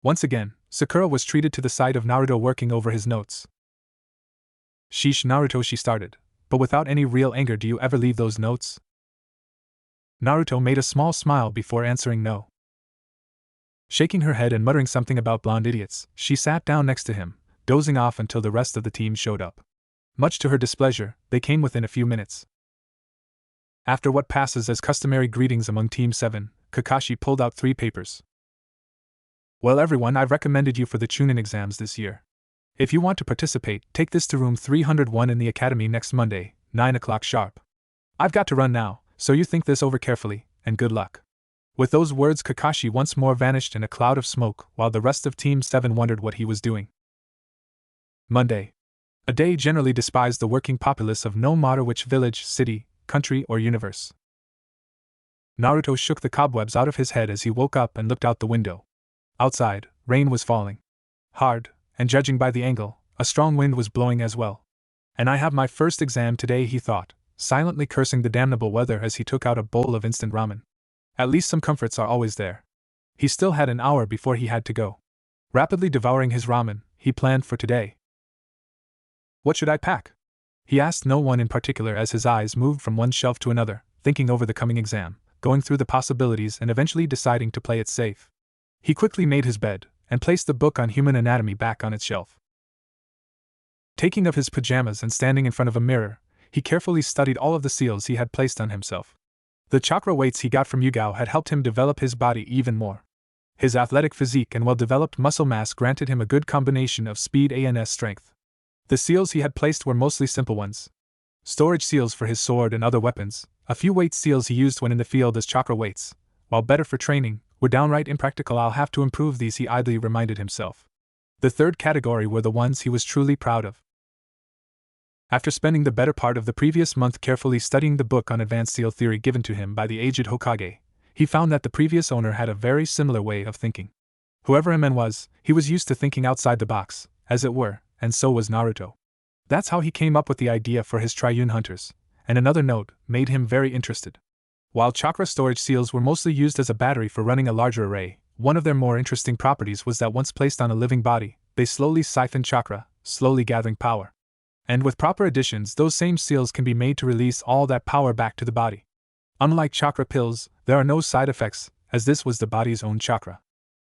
Speaker 1: Once again, Sakura was treated to the sight of Naruto working over his notes. Sheesh, Naruto, she started, but without any real anger. Do you ever leave those notes? Naruto made a small smile before answering no. Shaking her head and muttering something about blonde idiots, she sat down next to him, dozing off until the rest of the team showed up. Much to her displeasure, they came within a few minutes. After what passes as customary greetings among Team 7, Kakashi pulled out 3 papers. Well, everyone, I've recommended you for the Chunin exams this year. If you want to participate, take this to room 301 in the academy next Monday, 9 o'clock sharp. I've got to run now, so you think this over carefully, and good luck. With those words, Kakashi once more vanished in a cloud of smoke, while the rest of Team 7 wondered what he was doing. Monday. A day generally despised the working populace of no matter which village, city, country, or universe. Naruto shook the cobwebs out of his head as he woke up and looked out the window. Outside, rain was falling. Hard, and judging by the angle, a strong wind was blowing as well. And I have my first exam today, he thought, silently cursing the damnable weather as he took out a bowl of instant ramen. At least some comforts are always there. He still had an hour before he had to go. Rapidly devouring his ramen, he planned for today. What should I pack? He asked no one in particular as his eyes moved from one shelf to another, thinking over the coming exam, going through the possibilities and eventually deciding to play it safe. He quickly made his bed, and placed the book on human anatomy back on its shelf. Taking off his pajamas and standing in front of a mirror, he carefully studied all of the seals he had placed on himself. The chakra weights he got from Yugao had helped him develop his body even more. His athletic physique and well-developed muscle mass granted him a good combination of speed and strength. The seals he had placed were mostly simple ones. Storage seals for his sword and other weapons, a few weight seals he used when in the field as chakra weights, while better for training, were downright impractical. I'll have to improve these, he idly reminded himself. The third category were the ones he was truly proud of. After spending the better part of the previous month carefully studying the book on advanced seal theory given to him by the aged Hokage, he found that the previous owner had a very similar way of thinking. Whoever MN was, he was used to thinking outside the box, as it were, and so was Naruto. That's how he came up with the idea for his Triune Hunters, and another note made him very interested. While chakra storage seals were mostly used as a battery for running a larger array, one of their more interesting properties was that once placed on a living body, they slowly siphon chakra, slowly gathering power. And with proper additions, those same seals can be made to release all that power back to the body. Unlike chakra pills, there are no side effects, as this was the body's own chakra.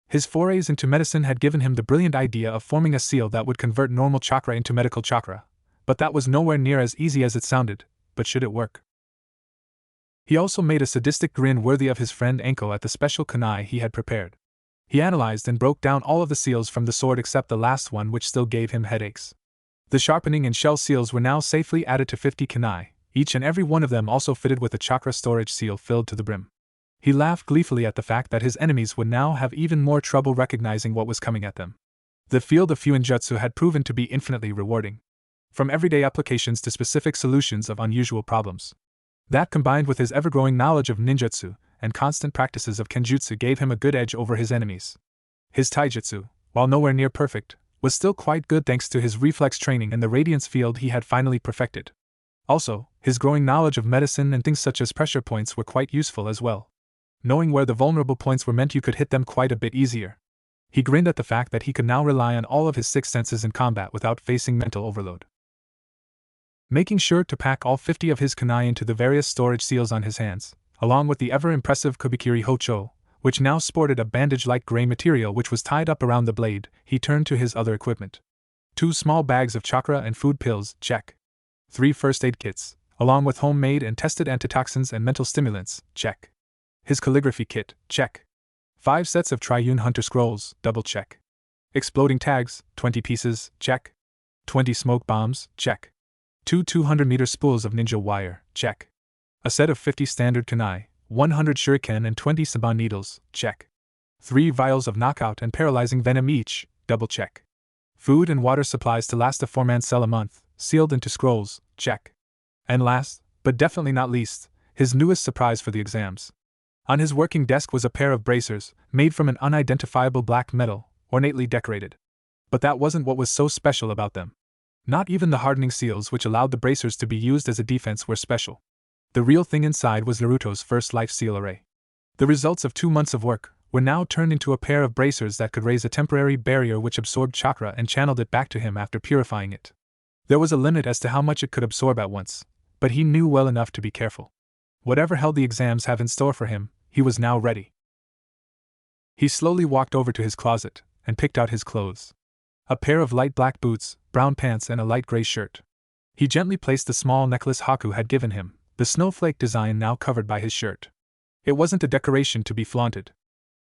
Speaker 1: His forays into medicine had given him the brilliant idea of forming a seal that would convert normal chakra into medical chakra, but that was nowhere near as easy as it sounded. But should it work? He also made a sadistic grin worthy of his friend Enko at the special kunai he had prepared. He analyzed and broke down all of the seals from the sword except the last one, which still gave him headaches. The sharpening and shell seals were now safely added to 50 kunai, each and every one of them also fitted with a chakra storage seal filled to the brim. He laughed gleefully at the fact that his enemies would now have even more trouble recognizing what was coming at them. The field of Fuinjutsu had proven to be infinitely rewarding. From everyday applications to specific solutions of unusual problems. That, combined with his ever-growing knowledge of ninjutsu and constant practices of kenjutsu, gave him a good edge over his enemies. His taijutsu, while nowhere near perfect, was still quite good thanks to his reflex training and the radiance field he had finally perfected. Also, his growing knowledge of medicine and things such as pressure points were quite useful as well. Knowing where the vulnerable points were meant you could hit them quite a bit easier. He grinned at the fact that he could now rely on all of his 6 senses in combat without facing mental overload. Making sure to pack all 50 of his kunai into the various storage seals on his hands, along with the ever-impressive Kubikiri Hocho, which now sported a bandage-like gray material which was tied up around the blade, he turned to his other equipment. 2 small bags of chakra and food pills, check. 3 first aid kits, along with homemade and tested antitoxins and mental stimulants, check. His calligraphy kit, check. 5 sets of Triune Hunter scrolls, double check. Exploding tags, 20 pieces, check. 20 smoke bombs, check. 2 200-meter spools of ninja wire, check. A set of 50 standard kunai, 100 shuriken and 20 saban needles, check. 3 vials of knockout and paralyzing venom each, double check. Food and water supplies to last a 4-man cell a month, sealed into scrolls, check. And last, but definitely not least, his newest surprise for the exams. On his working desk was a pair of bracers, made from an unidentifiable black metal, ornately decorated. But that wasn't what was so special about them. Not even the hardening seals which allowed the bracers to be used as a defense were special. The real thing inside was Naruto's first life seal array. The results of 2 months of work were now turned into a pair of bracers that could raise a temporary barrier which absorbed chakra and channeled it back to him after purifying it. There was a limit as to how much it could absorb at once, but he knew well enough to be careful. Whatever hell the exams have in store for him, he was now ready. He slowly walked over to his closet and picked out his clothes. A pair of light black boots, brown pants and a light gray shirt. He gently placed the small necklace Haku had given him, the snowflake design now covered by his shirt. It wasn't a decoration to be flaunted.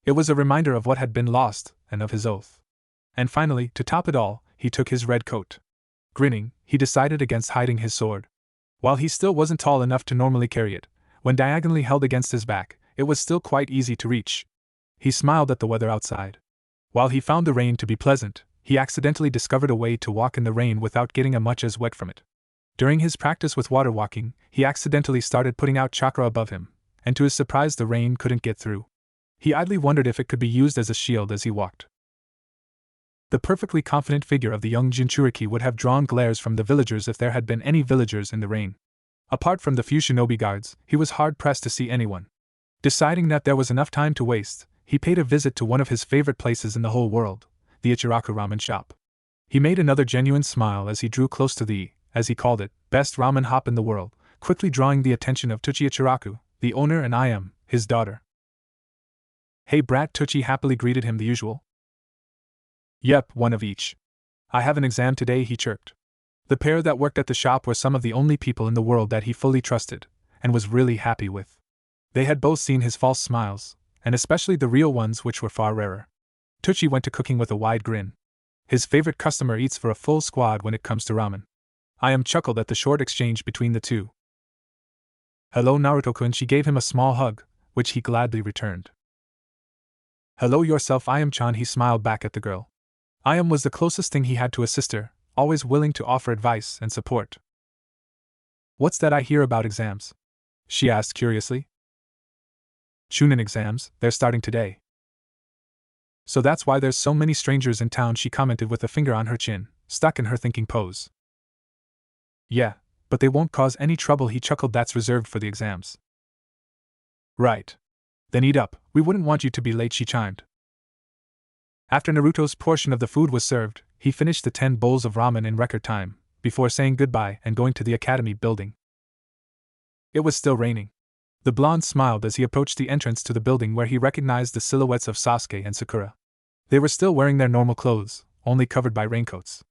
Speaker 1: It was a reminder of what had been lost, and of his oath. And finally, to top it all, he took his red coat. Grinning, he decided against hiding his sword. While he still wasn't tall enough to normally carry it, when diagonally held against his back, it was still quite easy to reach. He smiled at the weather outside. While he found the rain to be pleasant, he accidentally discovered a way to walk in the rain without getting as much as wet from it. During his practice with water walking, he accidentally started putting out chakra above him, and to his surprise the rain couldn't get through. He idly wondered if it could be used as a shield as he walked. The perfectly confident figure of the young Jinchuriki would have drawn glares from the villagers if there had been any villagers in the rain. Apart from the few shinobi guards, he was hard-pressed to see anyone. Deciding that there was enough time to waste, he paid a visit to one of his favorite places in the whole world, the Ichiraku ramen shop. He made another genuine smile as he drew close to the, as he called it, best ramen hop in the world, quickly drawing the attention of Tuchi Ichiraku, the owner, and I am his daughter. Hey brat, Tuchi happily greeted him the usual. Yep, one of each. I have an exam today, he chirped. The pair that worked at the shop were some of the only people in the world that he fully trusted, and was really happy with. They had both seen his false smiles, and especially the real ones which were far rarer. Tuchi went to cooking with a wide grin. His favorite customer eats for a full squad when it comes to ramen. I am chuckled at the short exchange between the two. Hello Naruto-kun, she gave him a small hug, which he gladly returned. Hello yourself, I am Chan, he smiled back at the girl. I am was the closest thing he had to a sister, always willing to offer advice and support. What's that I hear about exams? She asked curiously. Chunin exams, they're starting today. So that's why there's so many strangers in town, she commented with a finger on her chin, stuck in her thinking pose. Yeah, but they won't cause any trouble, he chuckled, that's reserved for the exams. Right. Then eat up, we wouldn't want you to be late, she chimed. After Naruto's portion of the food was served, he finished the 10 bowls of ramen in record time, before saying goodbye and going to the academy building. It was still raining. The blonde smiled as he approached the entrance to the building where he recognized the silhouettes of Sasuke and Sakura. They were still wearing their normal clothes, only covered by raincoats.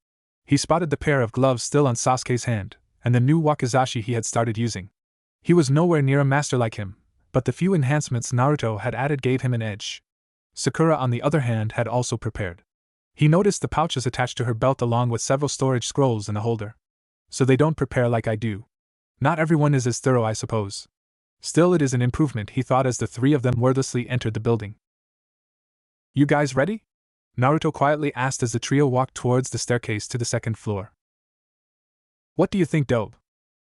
Speaker 1: He spotted the pair of gloves still on Sasuke's hand, and the new wakizashi he had started using. He was nowhere near a master like him, but the few enhancements Naruto had added gave him an edge. Sakura, on the other hand, had also prepared. He noticed the pouches attached to her belt along with several storage scrolls in a holder. So they don't prepare like I do. Not everyone is as thorough, I suppose. Still, it is an improvement, he thought as the three of them wordlessly entered the building. You guys ready? Naruto quietly asked as the trio walked towards the staircase to the second floor. What do you think, Dobe?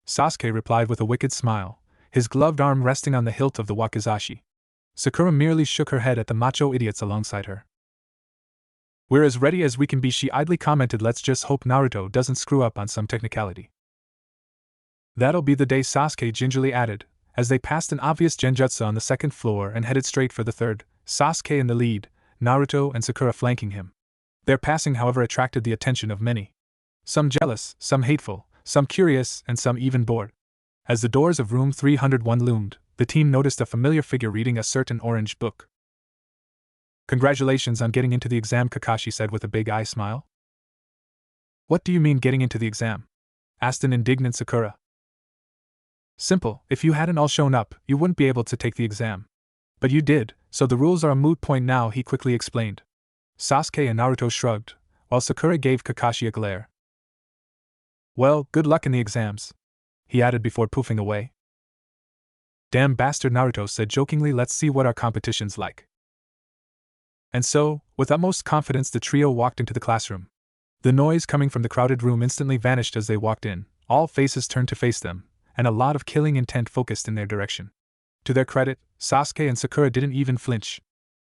Speaker 1: Sasuke replied with a wicked smile, his gloved arm resting on the hilt of the wakizashi. Sakura merely shook her head at the macho idiots alongside her. We're as ready as we can be, she idly commented. Let's just hope Naruto doesn't screw up on some technicality. That'll be the day, Sasuke gingerly added, as they passed an obvious genjutsu on the second floor and headed straight for the third, Sasuke in the lead, Naruto and Sakura flanking him. Their passing, however, attracted the attention of many. Some jealous, some hateful, some curious, and some even bored. As the doors of room 301 loomed, the team noticed a familiar figure reading a certain orange book. Congratulations on getting into the exam, Kakashi said with a big eye smile. What do you mean getting into the exam? Asked an indignant Sakura. Simple, if you hadn't all shown up, you wouldn't be able to take the exam. But you did, so the rules are a moot point now, he quickly explained. Sasuke and Naruto shrugged, while Sakura gave Kakashi a glare. Well, good luck in the exams, he added before poofing away. Damn bastard, Naruto said jokingly, let's see what our competition's like. And so, with utmost confidence, the trio walked into the classroom. The noise coming from the crowded room instantly vanished as they walked in, all faces turned to face them, and a lot of killing intent focused in their direction. To their credit, Sasuke and Sakura didn't even flinch.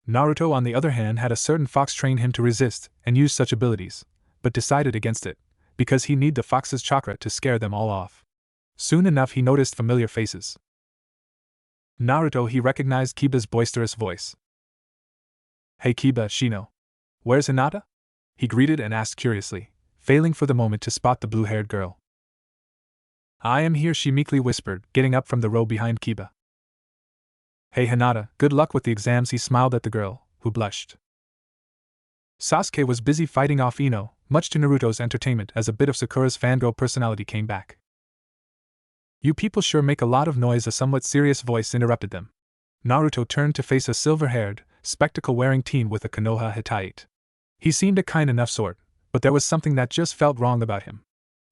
Speaker 1: Naruto, on the other hand, had a certain fox train him to resist and use such abilities, but decided against it, because he needed the fox's chakra to scare them all off. Soon enough he noticed familiar faces. Naruto, he recognized Kiba's boisterous voice. "Hey Kiba, Shino. Where's Hinata?" he greeted and asked curiously, failing for the moment to spot the blue-haired girl. "I am here," she meekly whispered, getting up from the row behind Kiba. "Hey Hinata, good luck with the exams," he smiled at the girl, who blushed. Sasuke was busy fighting off Ino, much to Naruto's entertainment as a bit of Sakura's fangirl personality came back. "You people sure make a lot of noise," a somewhat serious voice interrupted them. Naruto turned to face a silver-haired, spectacle-wearing teen with a Konoha Hittite. He seemed a kind enough sort, but there was something that just felt wrong about him.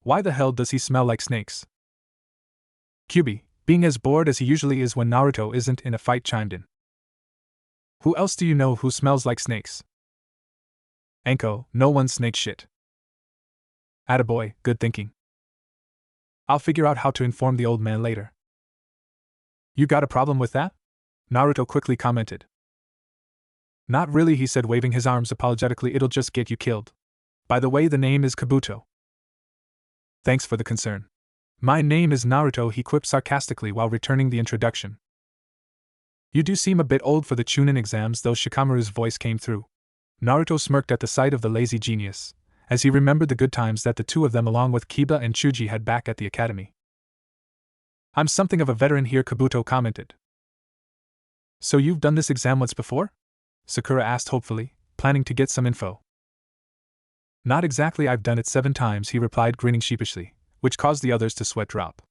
Speaker 1: Why the hell does he smell like snakes? Kyubi, being as bored as he usually is when Naruto isn't in a fight, chimed in. "Who else do you know who smells like snakes?" "Anko, no one's snake shit." "Attaboy, good thinking. I'll figure out how to inform the old man later." "You got a problem with that?" Naruto quickly commented. "Not really," he said, waving his arms apologetically. "It'll just get you killed. By the way, the name is Kabuto." "Thanks for the concern. My name is Naruto," he quipped sarcastically while returning the introduction. "You do seem a bit old for the Chunin exams, though," Shikamaru's voice came through. Naruto smirked at the sight of the lazy genius, as he remembered the good times that the two of them along with Kiba and Chuji had back at the academy. "I'm something of a veteran here," Kabuto commented. "So you've done this exam once before?" Sakura asked hopefully, planning to get some info. "Not exactly, I've done it 7 times, he replied, grinning sheepishly, which caused the others to sweat drop.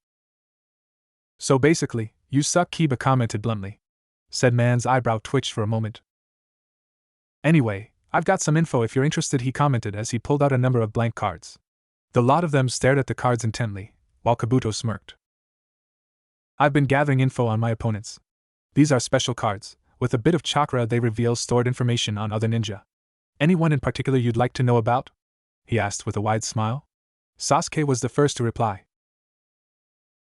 Speaker 1: "So basically, you suck," Kiba commented bluntly. Said man's eyebrow twitched for a moment. "Anyway, I've got some info if you're interested," he commented as he pulled out a number of blank cards. The lot of them stared at the cards intently, while Kabuto smirked. "I've been gathering info on my opponents. These are special cards. With a bit of chakra, they reveal stored information on other ninja. Anyone in particular you'd like to know about?" he asked with a wide smile. Sasuke was the first to reply.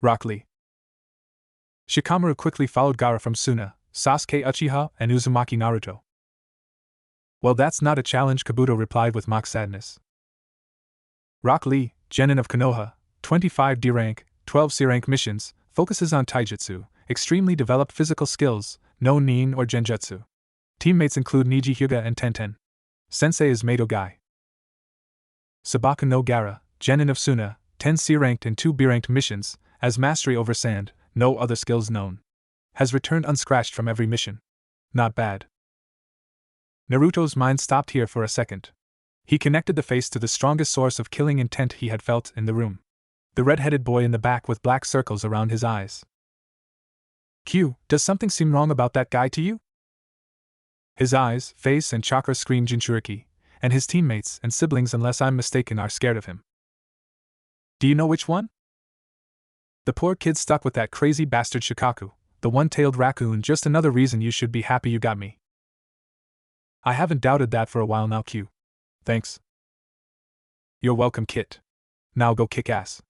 Speaker 1: "Rock Lee." Shikamaru quickly followed Gaara from Suna, Sasuke Uchiha, and Uzumaki Naruto. "Well, that's not a challenge," Kabuto replied with mock sadness. "Rock Lee, Genin of Konoha, 25 D rank, 12 C rank missions, focuses on taijutsu, extremely developed physical skills, no nin or genjutsu. Teammates include Niji Hyuga and Tenten. Sensei is Mado Gai. Sabaku no Gaara, Genin of Suna, 10 C ranked and 2 B ranked missions, as mastery over sand, no other skills known. Has returned unscratched from every mission. Not bad." Naruto's mind stopped here for a second. He connected the face to the strongest source of killing intent he had felt in the room. The red-headed boy in the back with black circles around his eyes. "Q, does something seem wrong about that guy to you?" "His eyes, face, and chakra scream Jinchuriki, and his teammates and siblings, unless I'm mistaken, are scared of him." "Do you know which one?" "The poor kid stuck with that crazy bastard Shikaku, the one-tailed raccoon. Just another reason you should be happy you got me." "I haven't doubted that for a while now, Q. Thanks." "You're welcome, Kit. Now go kick ass."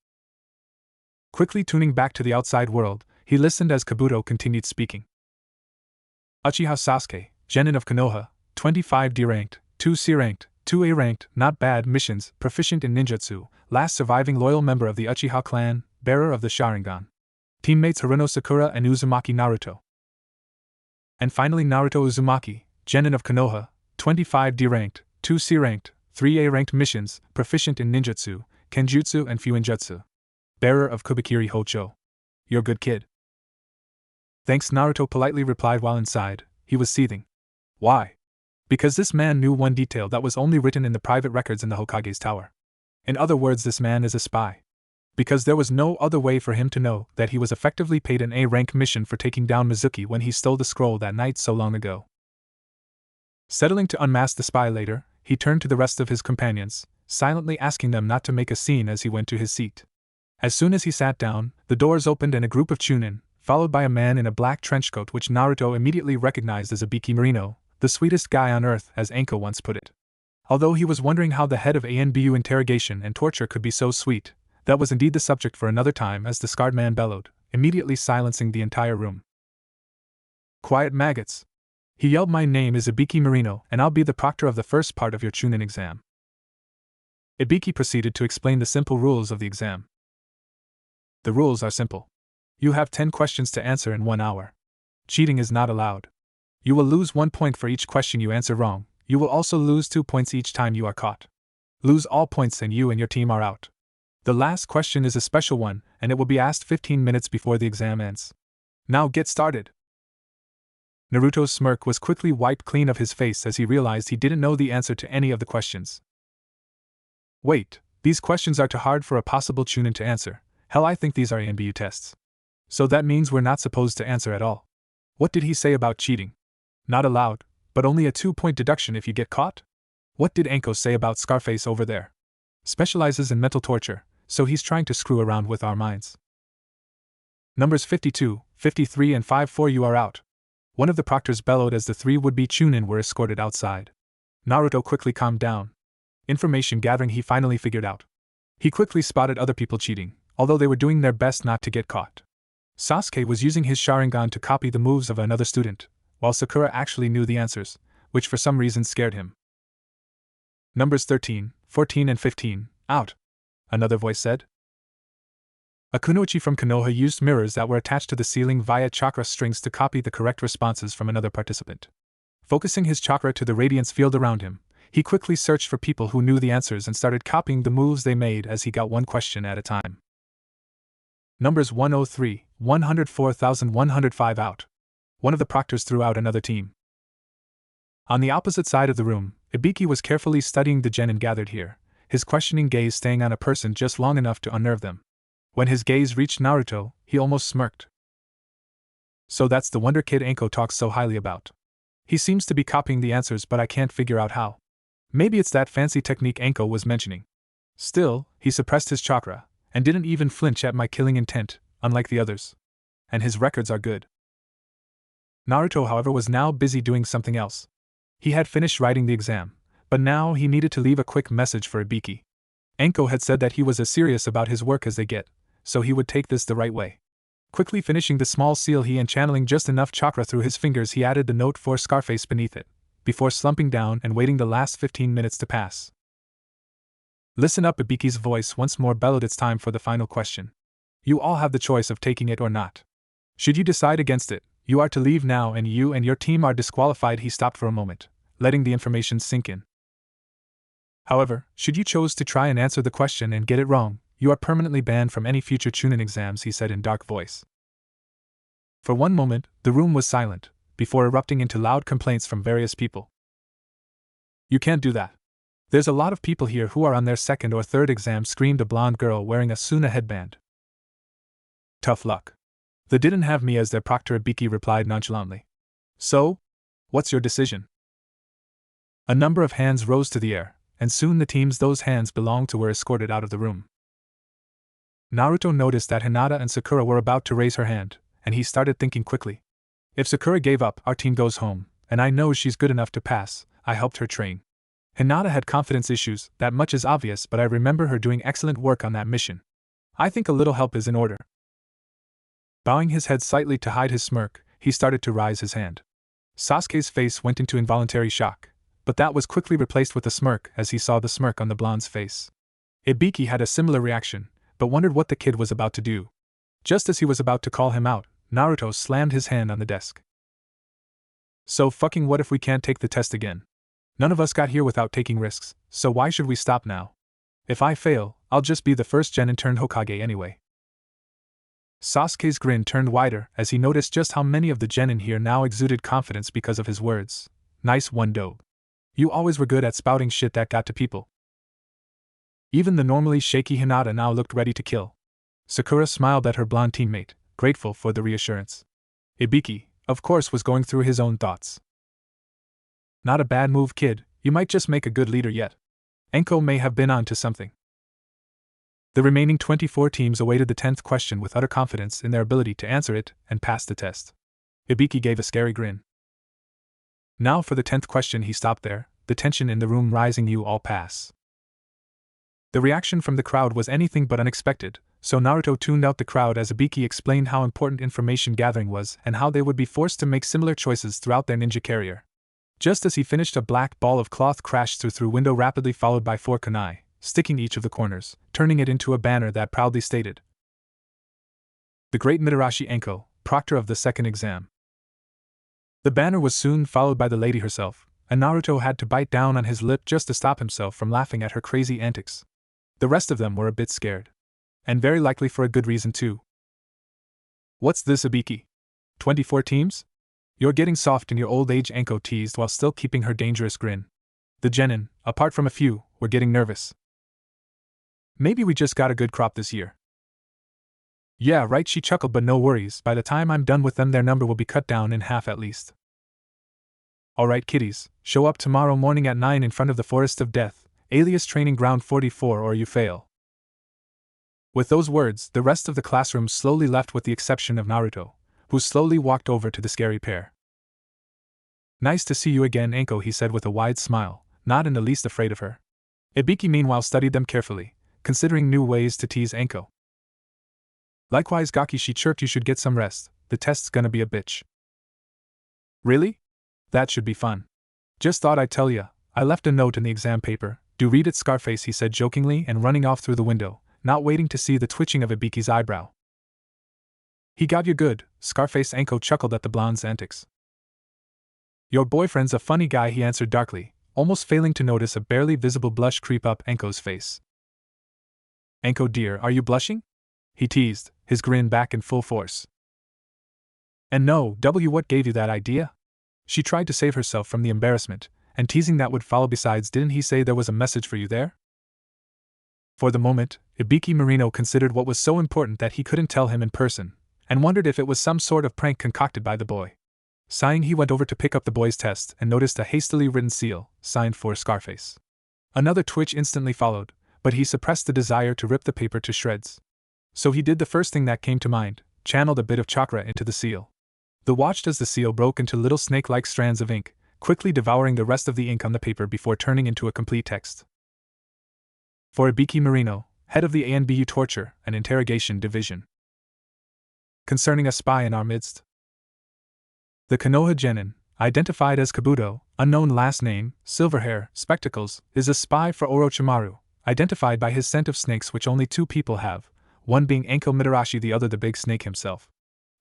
Speaker 1: Quickly tuning back to the outside world, he listened as Kabuto continued speaking. "Uchiha Sasuke, Genin of Konoha, 25 D ranked, 2 C ranked, 2 A ranked, not bad missions, proficient in ninjutsu, last surviving loyal member of the Uchiha clan, bearer of the Sharingan. Teammates Haruno Sakura and Uzumaki Naruto. And finally Naruto Uzumaki, Genin of Konoha, 25 D ranked, 2 C ranked, 3 A ranked missions, proficient in ninjutsu, kenjutsu and fuinjutsu. Bearer of Kubikiri Hocho. You're good kid." "Thanks," Naruto politely replied while inside. He was seething. Why? Because this man knew one detail that was only written in the private records in the Hokage's tower. In other words, this man is a spy. Because there was no other way for him to know that he was effectively paid an A-rank mission for taking down Mizuki when he stole the scroll that night so long ago. Settling to unmask the spy later, he turned to the rest of his companions, silently asking them not to make a scene as he went to his seat. As soon as he sat down, the doors opened and a group of Chunin, followed by a man in a black trenchcoat which Naruto immediately recognized as Ibiki Marino, the sweetest guy on earth, as Anko once put it. Although he was wondering how the head of ANBU interrogation and torture could be so sweet, that was indeed the subject for another time as the scarred man bellowed, immediately silencing the entire room. "Quiet maggots!" he yelled. "My name is Ibiki Marino, and I'll be the proctor of the first part of your Chunin exam." Ibiki proceeded to explain the simple rules of the exam. The rules are simple. You have 10 questions to answer in 1 hour. Cheating is not allowed. You will lose 1 point for each question you answer wrong. You will also lose 2 points each time you are caught. Lose all points and you and your team are out. The last question is a special one, and it will be asked 15 minutes before the exam ends. Now get started. Naruto's smirk was quickly wiped clean of his face as he realized he didn't know the answer to any of the questions. Wait, these questions are too hard for a possible Chunin to answer. Hell, I think these are ANBU tests. So that means we're not supposed to answer at all. What did he say about cheating? Not allowed, but only a 2-point deduction if you get caught? What did Anko say about Scarface over there? Specializes in mental torture, so he's trying to screw around with our minds. Numbers 52, 53 and 54, you are out. One of the proctors bellowed as the 3 would-be Chunin were escorted outside. Naruto quickly calmed down. Information gathering he finally figured out. He quickly spotted other people cheating, although they were doing their best not to get caught. Sasuke was using his Sharingan to copy the moves of another student, while Sakura actually knew the answers, which for some reason scared him. Numbers 13, 14 and 15, out. Another voice said. A kunoichi from Konoha used mirrors that were attached to the ceiling via chakra strings to copy the correct responses from another participant. Focusing his chakra to the radiance field around him, he quickly searched for people who knew the answers and started copying the moves they made as he got one question at a time. Numbers 103, 104,105 out. One of the proctors threw out another team. On the opposite side of the room, Ibiki was carefully studying the genin gathered here, his questioning gaze staying on a person just long enough to unnerve them. When his gaze reached Naruto, he almost smirked. So that's the wonder kid Anko talks so highly about. He seems to be copying the answers, but I can't figure out how. Maybe it's that fancy technique Anko was mentioning. Still, he suppressed his chakra, and didn't even flinch at my killing intent, unlike the others. And his records are good. Naruto, however, was now busy doing something else. He had finished writing the exam, but now he needed to leave a quick message for Ibiki. Anko had said that he was as serious about his work as they get, so he would take this the right way. Quickly finishing the small seal and channeling just enough chakra through his fingers, he added the note for Scarface beneath it, before slumping down and waiting the last 15 minutes to pass. Listen up, Ibiki's voice once more bellowed. It's time for the final question. You all have the choice of taking it or not. Should you decide against it, you are to leave now and you and your team are disqualified. He stopped for a moment, letting the information sink in. However, should you choose to try and answer the question and get it wrong, you are permanently banned from any future Chunin exams, he said in dark voice. For one moment, the room was silent, before erupting into loud complaints from various people. You can't do that. There's a lot of people here who are on their second or third exam, screamed a blonde girl wearing a Suna headband. Tough luck. They didn't have me as their proctor, Ibiki replied nonchalantly. So? What's your decision? A number of hands rose to the air, and soon the teams those hands belonged to were escorted out of the room. Naruto noticed that Hinata and Sakura were about to raise her hand, and he started thinking quickly. If Sakura gave up, our team goes home, and I know she's good enough to pass. I helped her train. Hinata had confidence issues, that much is obvious, but I remember her doing excellent work on that mission. I think a little help is in order. Bowing his head slightly to hide his smirk, he started to raise his hand. Sasuke's face went into involuntary shock, but that was quickly replaced with a smirk as he saw the smirk on the blonde's face. Ibiki had a similar reaction, but wondered what the kid was about to do. Just as he was about to call him out, Naruto slammed his hand on the desk. So fucking what if we can't take the test again? None of us got here without taking risks, so why should we stop now? If I fail, I'll just be the first genin turned Hokage anyway. Sasuke's grin turned wider as he noticed just how many of the genin here now exuded confidence because of his words. Nice one, dope. You always were good at spouting shit that got to people. Even the normally shaky Hinata now looked ready to kill. Sakura smiled at her blonde teammate, grateful for the reassurance. Ibiki, of course, was going through his own thoughts. Not a bad move, kid, you might just make a good leader yet. Anko may have been on to something. The remaining 24 teams awaited the 10th question with utter confidence in their ability to answer it and pass the test. Ibiki gave a scary grin. Now for the 10th question. He stopped there, the tension in the room rising. You all pass. The reaction from the crowd was anything but unexpected, so Naruto tuned out the crowd as Ibiki explained how important information gathering was and how they would be forced to make similar choices throughout their ninja career. Just as he finished, a black ball of cloth crashed through window rapidly, followed by 4 kunai, sticking each of the corners, turning it into a banner that proudly stated, "The Great Mitarashi Enko, Proctor of the Second Exam." The banner was soon followed by the lady herself, and Naruto had to bite down on his lip just to stop himself from laughing at her crazy antics. The rest of them were a bit scared. And very likely for a good reason too. "What's this, Ibiki? 24 teams? You're getting soft in your old age," Enko teased while still keeping her dangerous grin. The genin, apart from a few, were getting nervous. "Maybe we just got a good crop this year." "Yeah, right," she chuckled, "but no worries, by the time I'm done with them their number will be cut down in half at least." "Alright kiddies, show up tomorrow morning at 9 in front of the Forest of Death, alias Training Ground 44, or you fail." With those words, the rest of the classroom slowly left with the exception of Naruto, who slowly walked over to the scary pair. "Nice to see you again, Enko," he said with a wide smile, not in the least afraid of her. Ibiki meanwhile studied them carefully, considering new ways to tease Enko. "Likewise, Gaki," she chirped, "you should get some rest, the test's gonna be a bitch." "Really? That should be fun. Just thought I'd tell ya, I left a note in the exam paper, do read it, Scarface," he said jokingly and running off through the window, not waiting to see the twitching of Ibiki's eyebrow. "He got you good," Scarface. Enko chuckled at the blonde's antics. "Your boyfriend's a funny guy," he answered darkly, almost failing to notice a barely visible blush creep up Enko's face. "Enko dear, are you blushing?" he teased, his grin back in full force. "And no, what gave you that idea?" She tried to save herself from the embarrassment and teasing that would follow. "Besides, didn't he say there was a message for you there?" For the moment, Ibiki Marino considered what was so important that he couldn't tell him in person, and wondered if it was some sort of prank concocted by the boy. Sighing, he went over to pick up the boy's test and noticed a hastily written seal, signed for Scarface. Another twitch instantly followed, but he suppressed the desire to rip the paper to shreds. So he did the first thing that came to mind, channeled a bit of chakra into the seal. The watched as the seal broke into little snake-like strands of ink, quickly devouring the rest of the ink on the paper before turning into a complete text. For Ibiki Marino, head of the ANBU Torture and Interrogation Division. Concerning a spy in our midst. The Konoha genin, identified as Kabuto, unknown last name, silver hair, spectacles, is a spy for Orochimaru, identified by his scent of snakes which only two people have, one being Enko Mitarashi, the other the big snake himself.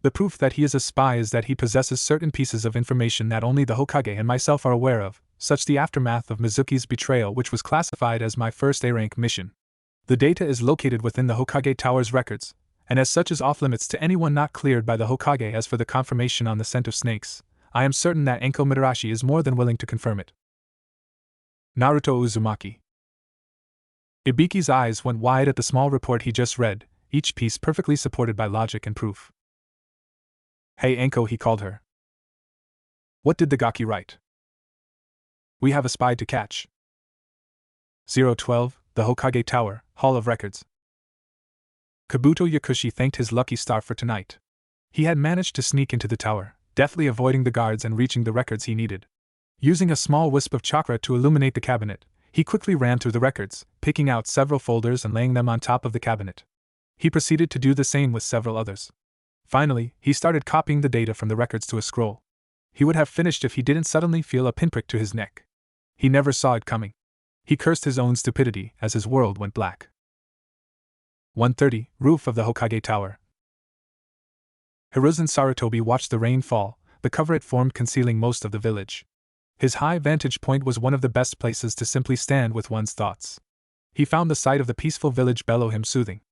Speaker 1: The proof that he is a spy is that he possesses certain pieces of information that only the Hokage and myself are aware of, such the aftermath of Mizuki's betrayal, which was classified as my first A-rank mission. The data is located within the Hokage Tower's records, and as such is off-limits to anyone not cleared by the Hokage. As for the confirmation on the scent of snakes, I am certain that Enko Mitarashi is more than willing to confirm it. Naruto Uzumaki. Ibiki's eyes went wide at the small report he just read, each piece perfectly supported by logic and proof. "Hey Enko," he called her. "What did the Gaki write?" "We have a spy to catch." 012, the Hokage Tower, Hall of Records. Kabuto Yakushi thanked his lucky star for tonight. He had managed to sneak into the tower, deftly avoiding the guards and reaching the records he needed. Using a small wisp of chakra to illuminate the cabinet, he quickly ran through the records, picking out several folders and laying them on top of the cabinet. He proceeded to do the same with several others. Finally, he started copying the data from the records to a scroll. He would have finished if he didn't suddenly feel a pinprick to his neck. He never saw it coming. He cursed his own stupidity as his world went black. 130, roof of the Hokage Tower. Hiruzen Sarutobi watched the rain fall, the cover it formed concealing most of the village. His high vantage point was one of the best places to simply stand with one's thoughts. He found the sight of the peaceful village below him soothing.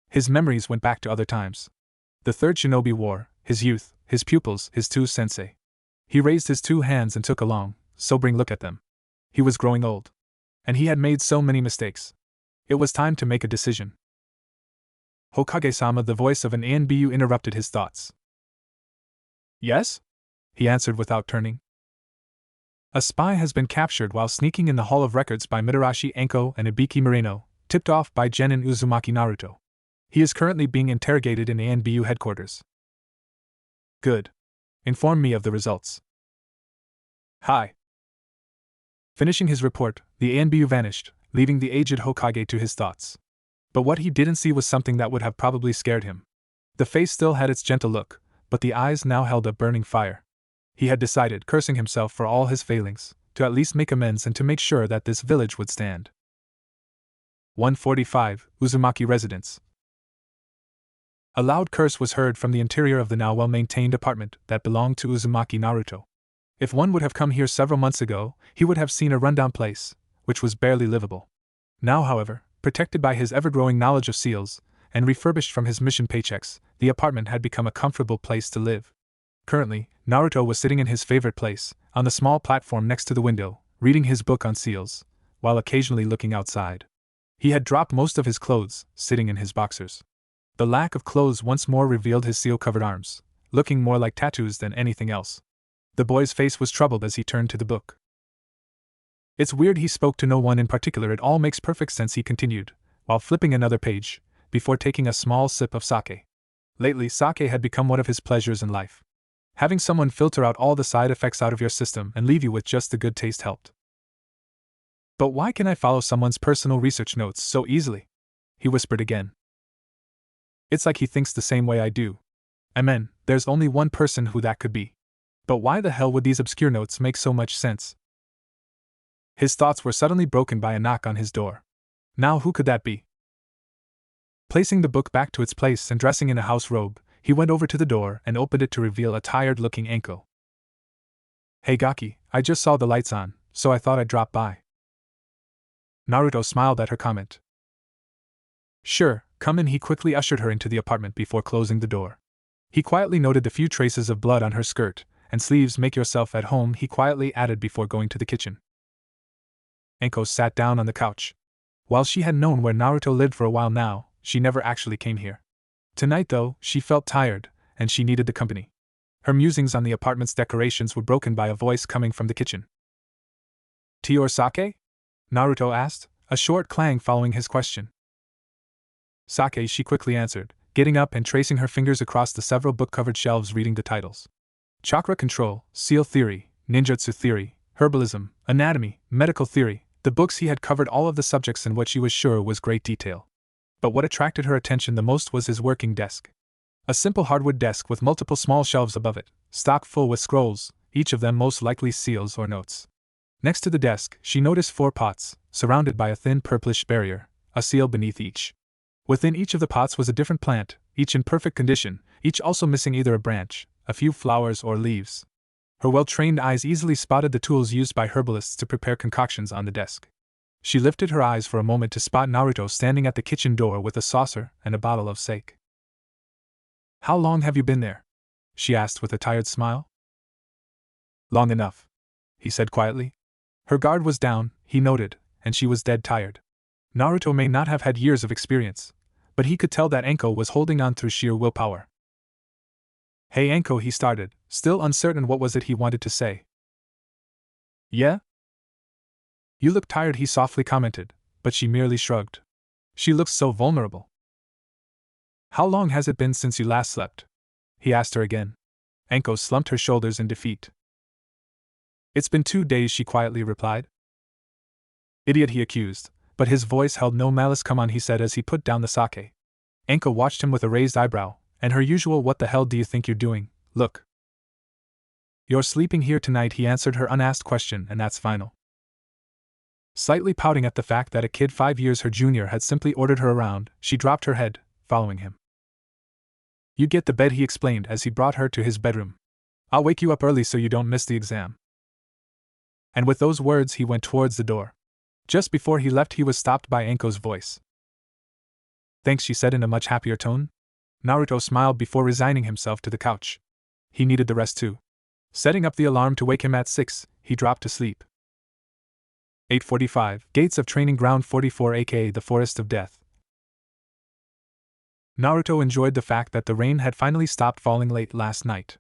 Speaker 1: His memories went back to other times. The third shinobi war, his youth, his pupils, his two sensei. He raised his two hands and took a long, sobering look at them. He was growing old. And he had made so many mistakes. It was time to make a decision. "Hokage-sama," the voice of an ANBU interrupted his thoughts. "Yes?" he answered without turning. "A spy has been captured while sneaking in the Hall of Records by Mitarashi Enko and Ibiki Marino, tipped off by genin Uzumaki Naruto. He is currently being interrogated in ANBU headquarters." "Good. Inform me of the results." "Hi." Finishing his report, the ANBU vanished, leaving the aged Hokage to his thoughts. But what he didn't see was something that would have probably scared him. The face still had its gentle look, but the eyes now held a burning fire. He had decided, cursing himself for all his failings, to at least make amends and to make sure that this village would stand. 145, Uzumaki Residence. A loud curse was heard from the interior of the now well-maintained apartment that belonged to Uzumaki Naruto. If one would have come here several months ago, he would have seen a rundown place, which was barely livable. Now, however, protected by his ever-growing knowledge of seals, and refurbished from his mission paychecks, the apartment had become a comfortable place to live. Currently, Naruto was sitting in his favorite place, on the small platform next to the window, reading his book on seals, while occasionally looking outside. He had dropped most of his clothes, sitting in his boxers. The lack of clothes once more revealed his seal-covered arms, looking more like tattoos than anything else. The boy's face was troubled as he turned to the book. It's weird he spoke to no one in particular. It all makes perfect sense, he continued, while flipping another page, before taking a small sip of sake. Lately, sake had become one of his pleasures in life. Having someone filter out all the side effects out of your system and leave you with just the good taste helped. But why can I follow someone's personal research notes so easily? He whispered again. It's like he thinks the same way I do. Amen, there's only one person who that could be. But why the hell would these obscure notes make so much sense? His thoughts were suddenly broken by a knock on his door. Now who could that be? Placing the book back to its place and dressing in a house robe, he went over to the door and opened it to reveal a tired-looking Anko. Hey Gaki, I just saw the lights on, so I thought I'd drop by. Naruto smiled at her comment. Sure, come in. He quickly ushered her into the apartment before closing the door. He quietly noted the few traces of blood on her skirt and sleeves. Make yourself at home, he quietly added before going to the kitchen. Anko sat down on the couch. While she had known where Naruto lived for a while now, she never actually came here. Tonight, though, she felt tired, and she needed the company. Her musings on the apartment's decorations were broken by a voice coming from the kitchen. Tea or sake? Naruto asked, a short clang following his question. Sake, she quickly answered, getting up and tracing her fingers across the several book-covered shelves reading the titles. Chakra control, seal theory, ninjutsu theory, herbalism, anatomy, medical theory. The books he had covered all of the subjects in what she was sure was great detail. But what attracted her attention the most was his working desk. A simple hardwood desk with multiple small shelves above it, stocked full with scrolls, each of them most likely seals or notes. Next to the desk, she noticed 4 pots, surrounded by a thin purplish barrier, a seal beneath each. Within each of the pots was a different plant, each in perfect condition, each also missing either a branch, a few flowers, or leaves. Her well-trained eyes easily spotted the tools used by herbalists to prepare concoctions on the desk. She lifted her eyes for a moment to spot Naruto standing at the kitchen door with a saucer and a bottle of sake. How long have you been there? She asked with a tired smile. Long enough, he said quietly. Her guard was down, he noted, and she was dead tired. Naruto may not have had years of experience, but he could tell that Anko was holding on through sheer willpower. Hey Anko, he started, still uncertain what was it he wanted to say. Yeah? You look tired, he softly commented, but she merely shrugged. She looks so vulnerable. How long has it been since you last slept? He asked her again. Anko slumped her shoulders in defeat. It's been 2 days, she quietly replied. Idiot, he accused, but his voice held no malice. Come on, he said as he put down the sake. Anko watched him with a raised eyebrow, and her usual what the hell do you think you're doing, look. You're sleeping here tonight, he answered her unasked question, and that's final. Slightly pouting at the fact that a kid 5 years her junior had simply ordered her around, she dropped her head, following him. You get the bed, he explained as he brought her to his bedroom. I'll wake you up early so you don't miss the exam. And with those words he went towards the door. Just before he left he was stopped by Anko's voice. Thanks, she said in a much happier tone. Naruto smiled before resigning himself to the couch. He needed the rest too. Setting up the alarm to wake him at 6, he dropped to sleep. 8:45, Gates of Training Ground 44 aka the Forest of Death. Naruto enjoyed the fact that the rain had finally stopped falling late last night.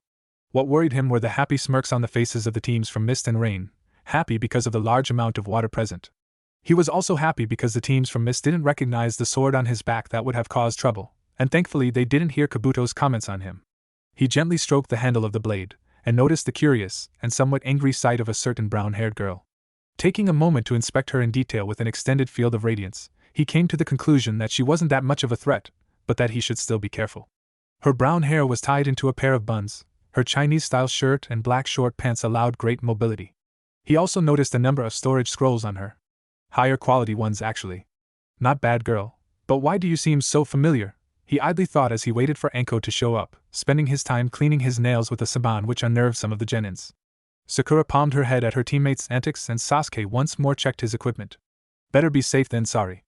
Speaker 1: What worried him were the happy smirks on the faces of the teams from Mist and Rain, happy because of the large amount of water present. He was also happy because the teams from Mist didn't recognize the sword on his back that would have caused trouble, and thankfully they didn't hear Kabuto's comments on him. He gently stroked the handle of the blade, and noticed the curious and somewhat angry sight of a certain brown-haired girl. Taking a moment to inspect her in detail with an extended field of radiance, he came to the conclusion that she wasn't that much of a threat, but that he should still be careful. Her brown hair was tied into a pair of buns, her Chinese-style shirt and black short pants allowed great mobility. He also noticed a number of storage scrolls on her. Higher quality ones, actually. Not bad, girl. But why do you seem so familiar? He idly thought as he waited for Anko to show up, spending his time cleaning his nails with a saban which unnerved some of the genins. Sakura palmed her head at her teammates' antics and Sasuke once more checked his equipment. Better be safe than sorry.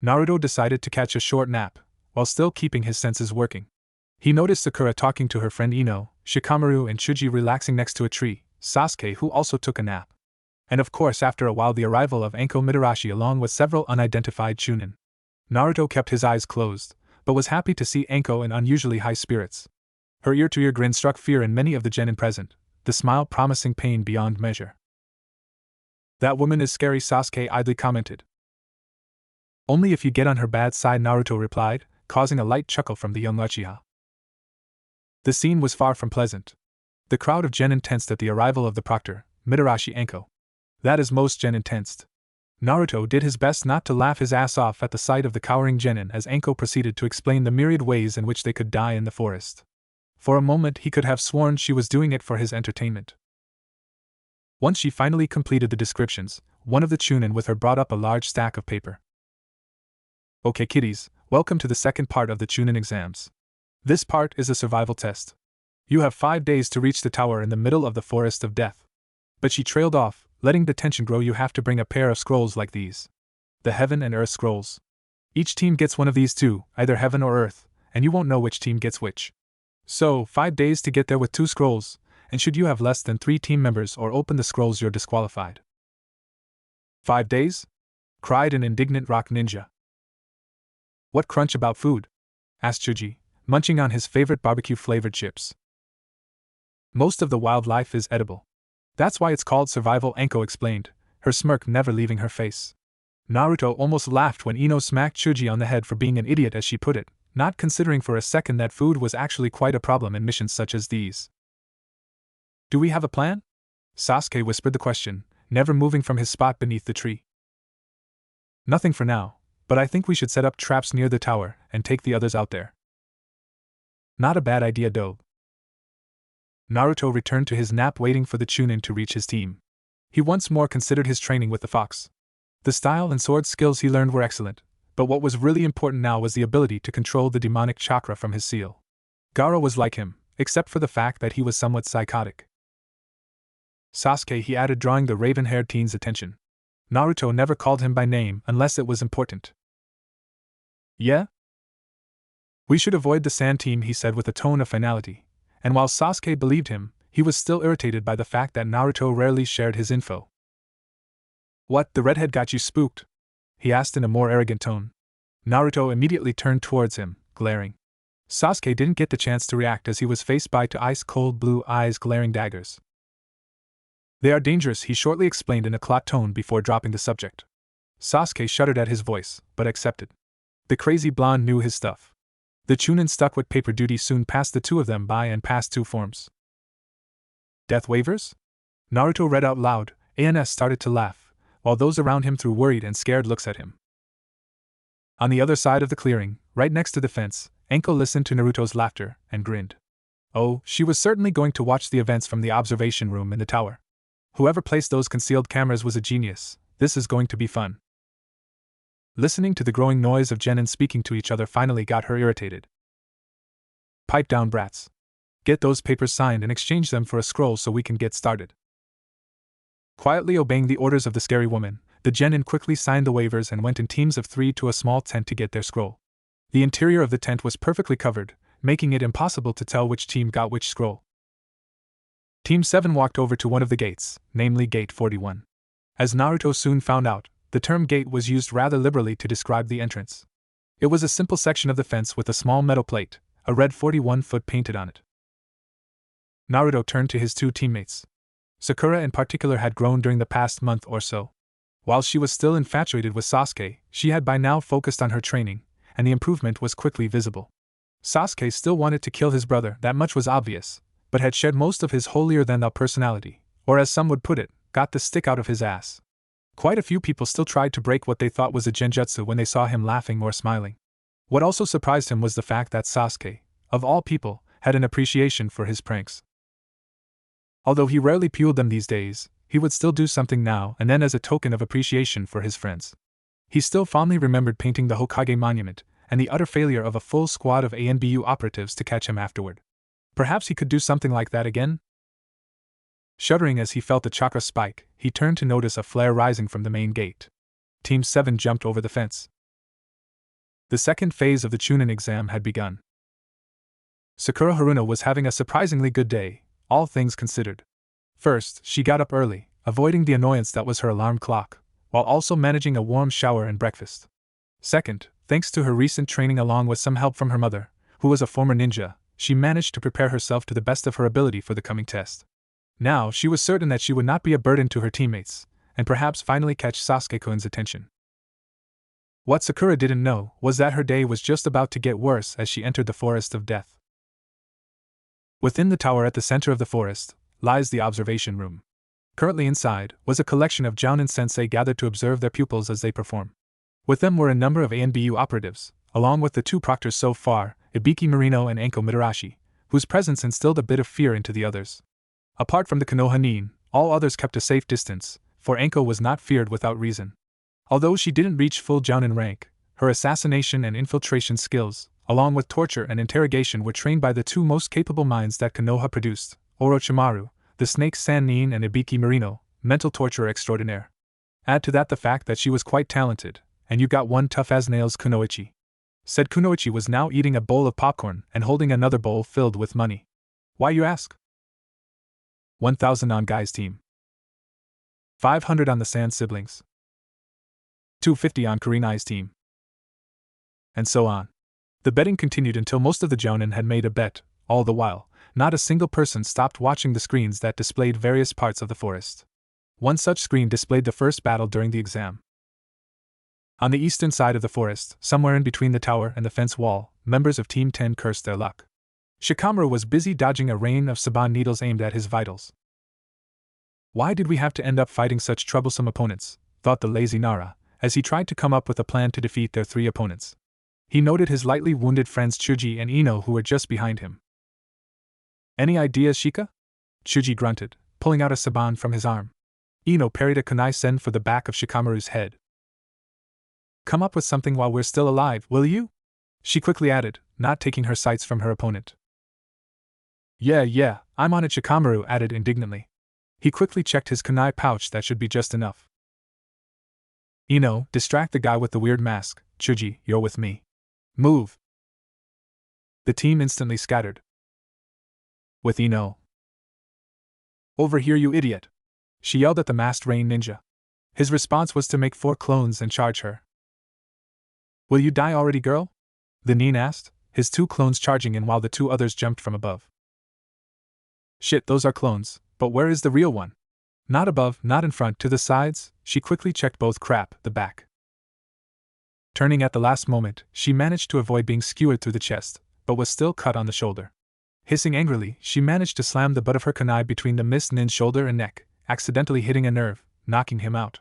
Speaker 1: Naruto decided to catch a short nap, while still keeping his senses working. He noticed Sakura talking to her friend Ino, Shikamaru and Chuji relaxing next to a tree, Sasuke who also took a nap. And of course after a while the arrival of Anko Mitarashi along with several unidentified chunin. Naruto kept his eyes closed, but was happy to see Anko in unusually high spirits. Her ear-to-ear grin struck fear in many of the genin present, the smile promising pain beyond measure. That woman is scary, Sasuke idly commented. Only if you get on her bad side, Naruto replied, causing a light chuckle from the young Uchiha. The scene was far from pleasant. The crowd of genin tensed at the arrival of the proctor, Mitarashi Anko. That is most genin tensed. Naruto did his best not to laugh his ass off at the sight of the cowering genin as Anko proceeded to explain the myriad ways in which they could die in the forest. For a moment he could have sworn she was doing it for his entertainment. Once she finally completed the descriptions, one of the chunin with her brought up a large stack of paper. Okay kiddies, welcome to the second part of the chunin exams. This part is a survival test. You have 5 days to reach the tower in the middle of the forest of death. But she trailed off, letting the tension grow. You have to bring a pair of scrolls like these. The Heaven and Earth scrolls. Each team gets one of these too, either Heaven or Earth, and you won't know which team gets which. So, 5 days to get there with 2 scrolls, and should you have less than 3 team members or open the scrolls you're disqualified. 5 days? Cried an indignant rock ninja. What crunch about food? Asked Chuji, munching on his favorite barbecue-flavored chips. Most of the wildlife is edible. That's why it's called survival, Anko explained, her smirk never leaving her face. Naruto almost laughed when Ino smacked Chuji on the head for being an idiot, as she put it, not considering for a second that food was actually quite a problem in missions such as these. Do we have a plan? Sasuke whispered the question, never moving from his spot beneath the tree. Nothing for now, but I think we should set up traps near the tower and take the others out there. Not a bad idea, though. Naruto returned to his nap, waiting for the chunin to reach his team. He once more considered his training with the fox. The style and sword skills he learned were excellent, but what was really important now was the ability to control the demonic chakra from his seal. Gaara was like him, except for the fact that he was somewhat psychotic. Sasuke, he added, drawing the raven-haired teen's attention. Naruto never called him by name unless it was important. Yeah? We should avoid the sand team, he said with a tone of finality. And while Sasuke believed him, he was still irritated by the fact that Naruto rarely shared his info. What, the redhead got you spooked? He asked in a more arrogant tone. Naruto immediately turned towards him, glaring. Sasuke didn't get the chance to react as he was faced by 2 ice-cold blue eyes glaring daggers. They are dangerous, he shortly explained in a clot tone before dropping the subject. Sasuke shuddered at his voice, but accepted. The crazy blonde knew his stuff. The chunin stuck with paper duty soon passed the 2 of them by and passed 2 forms. Death waivers? Naruto read out loud. ANS started to laugh, while those around him threw worried and scared looks at him. On the other side of the clearing, right next to the fence, Anko listened to Naruto's laughter and grinned. Oh, she was certainly going to watch the events from the observation room in the tower. Whoever placed those concealed cameras was a genius. This is going to be fun. Listening to the growing noise of genin speaking to each other finally got her irritated. Pipe down, brats. Get those papers signed and exchange them for a scroll so we can get started. Quietly obeying the orders of the scary woman, the genin quickly signed the waivers and went in teams of 3 to a small tent to get their scroll. The interior of the tent was perfectly covered, making it impossible to tell which team got which scroll. Team 7 walked over to one of the gates, namely Gate 41. As Naruto soon found out, the term gate was used rather liberally to describe the entrance. It was a simple section of the fence with a small metal plate, a red 41-foot painted on it. Naruto turned to his 2 teammates. Sakura in particular had grown during the past month or so. While she was still infatuated with Sasuke, she had by now focused on her training, and the improvement was quickly visible. Sasuke still wanted to kill his brother, that much was obvious, but had shed most of his holier-than-thou personality, or as some would put it, got the stick out of his ass. Quite a few people still tried to break what they thought was a genjutsu when they saw him laughing or smiling. What also surprised him was the fact that Sasuke, of all people, had an appreciation for his pranks. Although he rarely pulled them these days, he would still do something now and then as a token of appreciation for his friends. He still fondly remembered painting the Hokage monument, and the utter failure of a full squad of ANBU operatives to catch him afterward. Perhaps he could do something like that again? Shuddering as he felt the chakra spike, he turned to notice a flare rising from the main gate. Team 7 jumped over the fence. The second phase of the Chunin exam had begun. Sakura Haruna was having a surprisingly good day, all things considered. First, she got up early, avoiding the annoyance that was her alarm clock, while also managing a warm shower and breakfast. Second, thanks to her recent training along with some help from her mother, who was a former ninja, she managed to prepare herself to the best of her ability for the coming test. Now she was certain that she would not be a burden to her teammates, and perhaps finally catch Sasuke-kun's attention. What Sakura didn't know was that her day was just about to get worse as she entered the Forest of Death. Within the tower at the center of the forest lies the observation room. Currently inside was a collection of Jounin sensei gathered to observe their pupils as they perform. With them were a number of ANBU operatives, along with the two proctors so far, Ibiki Marino and Anko Mitarashi, whose presence instilled a bit of fear into the others. Apart from the Konoha nin, all others kept a safe distance, for Anko was not feared without reason. Although she didn't reach full Jounin rank, her assassination and infiltration skills, along with torture and interrogation, were trained by the two most capable minds that Konoha produced, Orochimaru, the Snake San Nin, and Ibiki Marino, mental torturer extraordinaire. Add to that the fact that she was quite talented, and you got one tough as nails. Kunoichi said. Kunoichi was now eating a bowl of popcorn and holding another bowl filled with money. Why, you ask? 1,000 on Guy's team. 500 on the Sand siblings. 250 on Kurenai's team. And so on. The betting continued until most of the Jounin had made a bet. All the while, not a single person stopped watching the screens that displayed various parts of the forest. One such screen displayed the first battle during the exam. On the eastern side of the forest, somewhere in between the tower and the fence wall, members of Team 10 cursed their luck. Shikamaru was busy dodging a rain of Saban needles aimed at his vitals. Why did we have to end up fighting such troublesome opponents, thought the lazy Nara, as he tried to come up with a plan to defeat their three opponents. He noted his lightly wounded friends Chuji and Ino, who were just behind him. Any ideas, Shika? Chuji grunted, pulling out a Saban from his arm. Ino parried a kunai sen for the back of Shikamaru's head. Come up with something while we're still alive, will you? She quickly added, not taking her sights from her opponent. Yeah, I'm on it, Shikamaru added indignantly. He quickly checked his kunai pouch. That should be just enough. Ino, distract the guy with the weird mask. Chuji, you're with me. Move. The team instantly scattered. With Ino. Over here, you idiot! She yelled at the masked rain ninja. His response was to make 4 clones and charge her. Will you die already, girl? The nin asked, his 2 clones charging in while the 2 others jumped from above. Shit, those are clones, but where is the real one? Not above, not in front, to the sides. She quickly checked both. Crap, the back. Turning at the last moment, she managed to avoid being skewered through the chest, but was still cut on the shoulder. Hissing angrily, she managed to slam the butt of her kunai between the missed nin's shoulder and neck, accidentally hitting a nerve, knocking him out.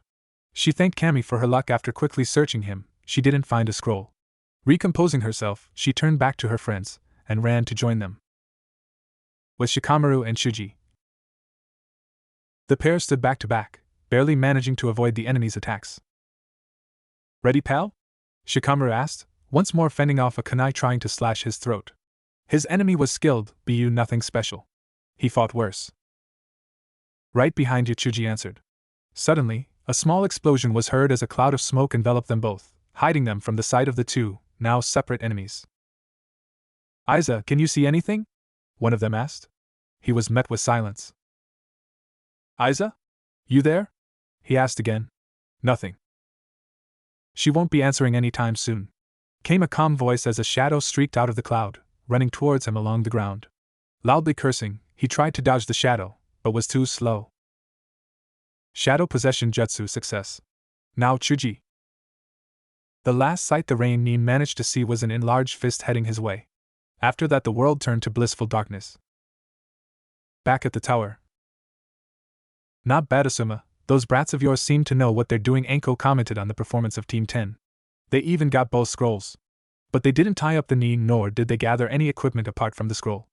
Speaker 1: She thanked Kami for her luck. After quickly searching him, she didn't find a scroll. Recomposing herself, she turned back to her friends, and ran to join them. With Shikamaru and Chuji. The pair stood back to back, barely managing to avoid the enemy's attacks. Ready, pal? Shikamaru asked, once more fending off a kunai trying to slash his throat. His enemy was skilled, but nothing special. He fought worse. Right behind you, Chuji answered. Suddenly, a small explosion was heard as a cloud of smoke enveloped them both, hiding them from the sight of the 2, now separate enemies. Aiza, can you see anything? One of them asked. He was met with silence. Aiza? You there? He asked again. Nothing. She won't be answering any time soon. Came a calm voice as a shadow streaked out of the cloud, running towards him along the ground. Loudly cursing, he tried to dodge the shadow, but was too slow. Shadow possession jutsu success. Now Chuji. The last sight the rain nin managed to see was an enlarged fist heading his way. After that the world turned to blissful darkness. Back at the tower. Not bad, Asuma. Those brats of yours seem to know what they're doing, Anko commented on the performance of Team 10. They even got both scrolls. But they didn't tie up the nin, nor did they gather any equipment apart from the scroll.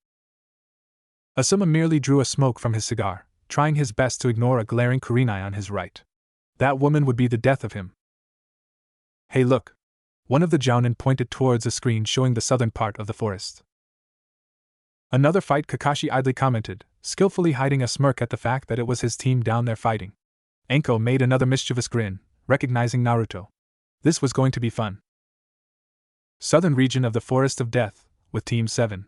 Speaker 1: Asuma merely drew a smoke from his cigar, trying his best to ignore a glaring Kurenai on his right. That woman would be the death of him. Hey look! One of the Jounin pointed towards a screen showing the southern part of the forest. Another fight, Kakashi idly commented, skillfully hiding a smirk at the fact that it was his team down there fighting. Anko made another mischievous grin, recognizing Naruto. This was going to be fun. Southern region of the Forest of Death, with Team 7.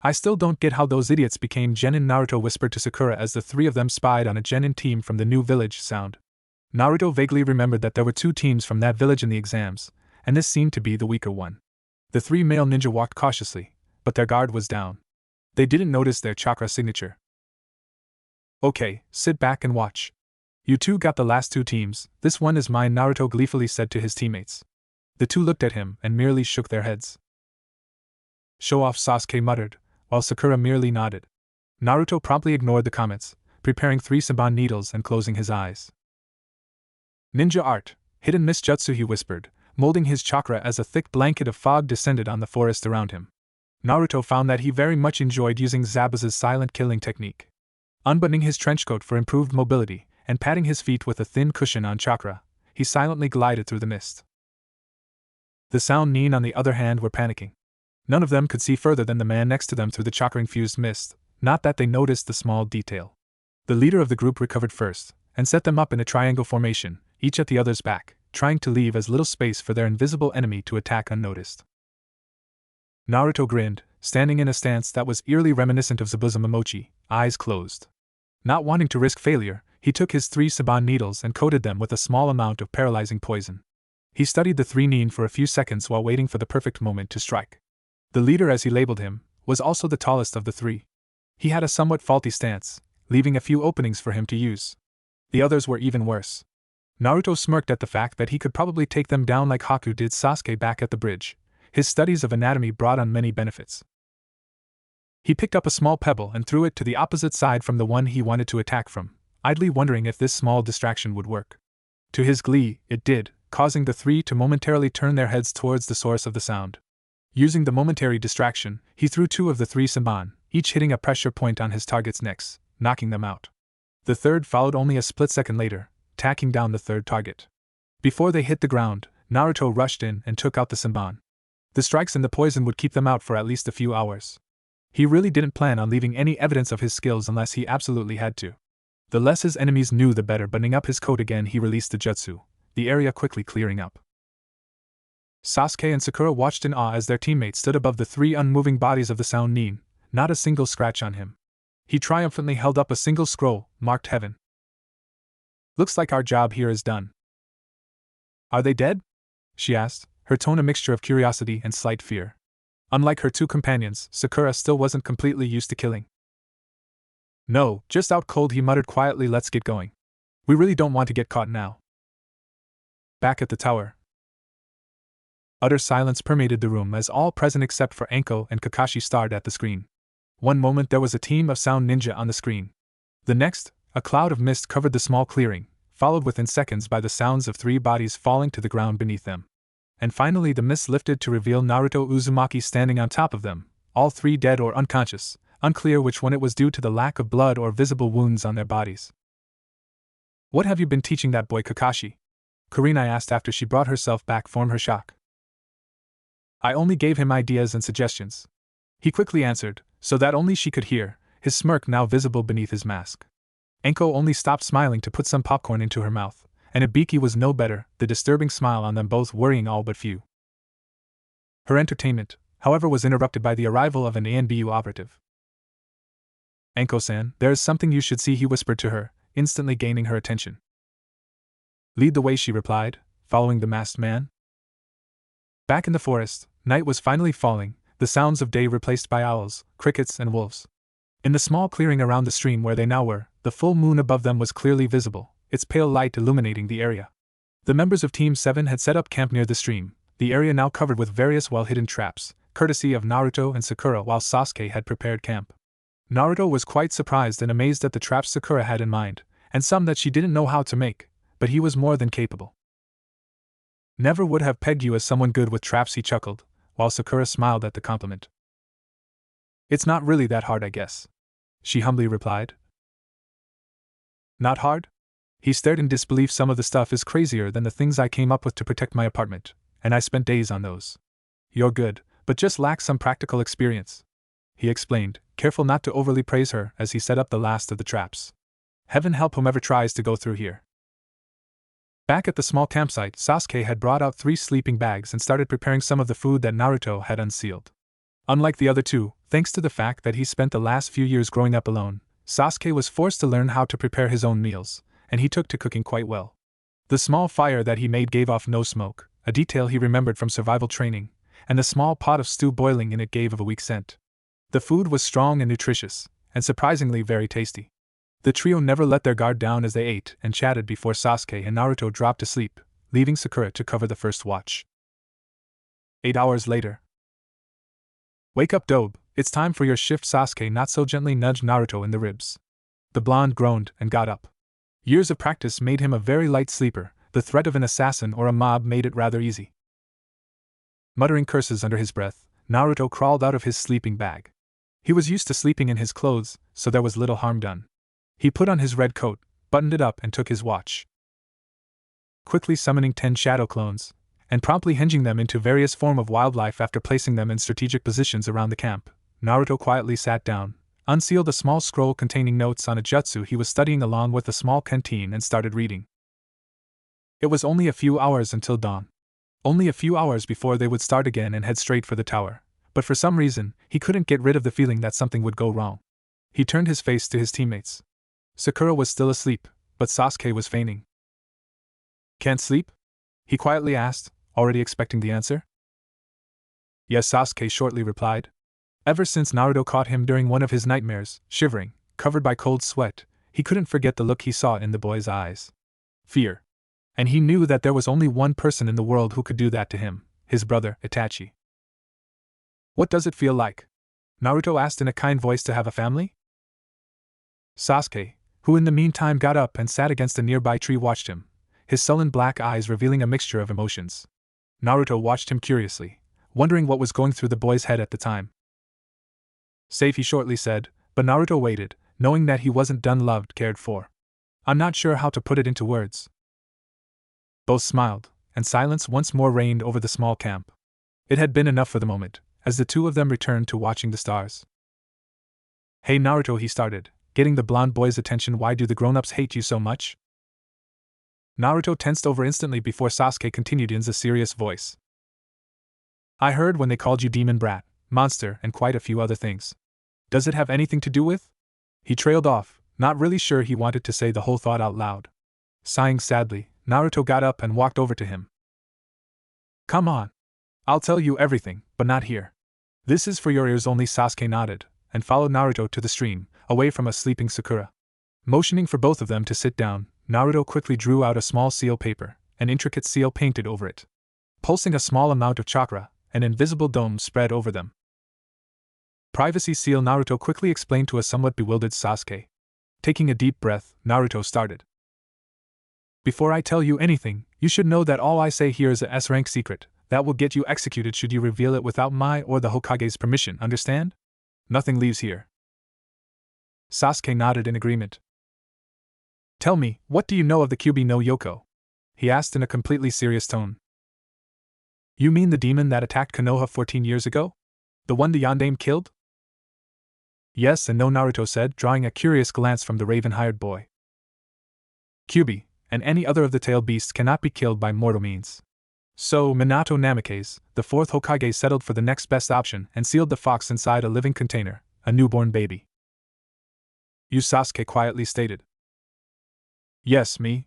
Speaker 1: I still don't get how those idiots became genin, Naruto whispered to Sakura as the three of them spied on a genin team from the new village sound. Naruto vaguely remembered that there were 2 teams from that village in the exams, and this seemed to be the weaker one. The 3 male ninja walked cautiously, but their guard was down. They didn't notice their chakra signature. Okay, sit back and watch. You two got the last 2 teams, this one is mine, Naruto gleefully said to his teammates. The 2 looked at him and merely shook their heads. Show off, Sasuke muttered, while Sakura merely nodded. Naruto promptly ignored the comments, preparing 3 Saban needles and closing his eyes. Ninja art, hidden misjutsu, he whispered, molding his chakra as a thick blanket of fog descended on the forest around him. Naruto found that he very much enjoyed using Zabuza's silent killing technique. Unbuttoning his trenchcoat for improved mobility, and patting his feet with a thin cushion on chakra, he silently glided through the mist. The Sound Nin, on the other hand, were panicking. None of them could see further than the man next to them through the chakra-infused mist, not that they noticed the small detail. The leader of the group recovered first, and set them up in a triangle formation, each at the other's back, trying to leave as little space for their invisible enemy to attack unnoticed. Naruto grinned, standing in a stance that was eerily reminiscent of Zabuza Momochi, eyes closed. Not wanting to risk failure, he took his 3 Saban needles and coated them with a small amount of paralyzing poison. He studied the 3 Nin for a few seconds while waiting for the perfect moment to strike. The leader, as he labeled him, was also the tallest of the 3. He had a somewhat faulty stance, leaving a few openings for him to use. The others were even worse. Naruto smirked at the fact that he could probably take them down like Haku did Sasuke back at the bridge. His studies of anatomy brought on many benefits. He picked up a small pebble and threw it to the opposite side from the one he wanted to attack from, idly wondering if this small distraction would work. To his glee, it did, causing the 3 to momentarily turn their heads towards the source of the sound. Using the momentary distraction, he threw 2 of the 3 Saban, each hitting a pressure point on his target's necks, knocking them out. The third followed only a split second later, tacking down the third target. Before they hit the ground, Naruto rushed in and took out the Saban. The strikes and the poison would keep them out for at least a few hours. He really didn't plan on leaving any evidence of his skills unless he absolutely had to. The less his enemies knew, the better. Buttoning up his coat again, he released the jutsu, the area quickly clearing up. Sasuke and Sakura watched in awe as their teammate stood above the 3 unmoving bodies of the Sound Nin, not a single scratch on him. He triumphantly held up a single scroll, marked Heaven. Looks like our job here is done. Are they dead? She asked, her tone a mixture of curiosity and slight fear. Unlike her 2 companions, Sakura still wasn't completely used to killing. No, just out cold, he muttered quietly. Let's get going. We really don't want to get caught now. Back at the tower. Utter silence permeated the room as all present except for Anko and Kakashi stared at the screen. One moment there was a team of Sound Ninja on the screen. The next, a cloud of mist covered the small clearing, followed within seconds by the sounds of 3 bodies falling to the ground beneath them. And finally the mist lifted to reveal Naruto Uzumaki standing on top of them, all 3 dead or unconscious, unclear which one it was due to the lack of blood or visible wounds on their bodies. What have you been teaching that boy, Kakashi? Kurenai asked after she brought herself back from her shock. I only gave him ideas and suggestions. He quickly answered, so that only she could hear, his smirk now visible beneath his mask. Anko only stopped smiling to put some popcorn into her mouth, and Ibiki was no better, the disturbing smile on them both worrying all but few. Her entertainment, however, was interrupted by the arrival of an ANBU operative. Anko-san, there is something you should see, he whispered to her, instantly gaining her attention. Lead the way, she replied, following the masked man. Back in the forest, night was finally falling, the sounds of day replaced by owls, crickets, and wolves. In the small clearing around the stream where they now were, the full moon above them was clearly visible, its pale light illuminating the area. The members of Team 7 had set up camp near the stream, the area now covered with various well-hidden traps, courtesy of Naruto and Sakura, while Sasuke had prepared camp. Naruto was quite surprised and amazed at the traps Sakura had in mind, and some that she didn't know how to make, but he was more than capable. Never would have pegged you as someone good with traps, he chuckled, while Sakura smiled at the compliment. It's not really that hard, I guess, she humbly replied. Not hard? He stared in disbelief. Some of the stuff is crazier than the things I came up with to protect my apartment, and I spent days on those. You're good, but just lack some practical experience, he explained, careful not to overly praise her as he set up the last of the traps. Heaven help whomever tries to go through here. Back at the small campsite, Sasuke had brought out 3 sleeping bags and started preparing some of the food that Naruto had unsealed. Unlike the other two, thanks to the fact that he spent the last few years growing up alone, Sasuke was forced to learn how to prepare his own meals, and he took to cooking quite well. The small fire that he made gave off no smoke, a detail he remembered from survival training, and the small pot of stew boiling in it gave of a weak scent. The food was strong and nutritious, and surprisingly very tasty. The trio never let their guard down as they ate and chatted before Sasuke and Naruto dropped to sleep, leaving Sakura to cover the first watch. 8 hours later. Wake up, Dobe, it's time for your shift. Sasuke not so gently nudged Naruto in the ribs. The blonde groaned and got up. Years of practice made him a very light sleeper, the threat of an assassin or a mob made it rather easy. Muttering curses under his breath, Naruto crawled out of his sleeping bag. He was used to sleeping in his clothes, so there was little harm done. He put on his red coat, buttoned it up and took his watch. Quickly summoning 10 shadow clones, and promptly hinging them into various forms of wildlife after placing them in strategic positions around the camp, Naruto quietly sat down, unsealed a small scroll containing notes on a jutsu he was studying along with a small canteen and started reading. It was only a few hours until dawn. Only a few hours before they would start again and head straight for the tower, but for some reason, he couldn't get rid of the feeling that something would go wrong. He turned his face to his teammates. Sakura was still asleep, but Sasuke was feigning. Can't sleep? He quietly asked, already expecting the answer. Yes, Sasuke shortly replied. Ever since Naruto caught him during one of his nightmares, shivering, covered by cold sweat, he couldn't forget the look he saw in the boy's eyes. Fear. And he knew that there was only one person in the world who could do that to him, his brother, Itachi. What does it feel like? Naruto asked in a kind voice. To have a family? Sasuke, who in the meantime got up and sat against a nearby tree, watched him, his sullen black eyes revealing a mixture of emotions. Naruto watched him curiously, wondering what was going through the boy's head at the time. Safe, he shortly said, but Naruto waited, knowing that he wasn't done loved, cared for. I'm not sure how to put it into words. Both smiled, and silence once more reigned over the small camp. It had been enough for the moment, as the two of them returned to watching the stars. Hey Naruto, he started, getting the blonde boy's attention. Why do the grown-ups hate you so much? Naruto tensed over instantly before Sasuke continued in a serious voice. I heard when they called you demon brat, monster, and quite a few other things. Does it have anything to do with? He trailed off, not really sure he wanted to say the whole thought out loud. Sighing sadly, Naruto got up and walked over to him. Come on. I'll tell you everything, but not here. This is for your ears only. Sasuke nodded, and followed Naruto to the stream, away from a sleeping Sakura. Motioning for both of them to sit down, Naruto quickly drew out a small seal paper, an intricate seal painted over it. Pulsing a small amount of chakra, an invisible dome spread over them. Privacy seal, Naruto quickly explained to a somewhat bewildered Sasuke. Taking a deep breath, Naruto started. Before I tell you anything, you should know that all I say here is a S-rank secret that will get you executed should you reveal it without my or the Hokage's permission, understand? Nothing leaves here. Sasuke nodded in agreement. Tell me, what do you know of the Kyuubi no Yoko? He asked in a completely serious tone. You mean the demon that attacked Konoha 14 years ago? The one the Yondaime killed? Yes and no, Naruto said, drawing a curious glance from the raven-hired boy. Kyuubi, and any other of the tailed beasts, cannot be killed by mortal means. So Minato Namikaze, the fourth Hokage, settled for the next best option and sealed the fox inside a living container, a newborn baby. You, Sasuke quietly stated. Yes, me.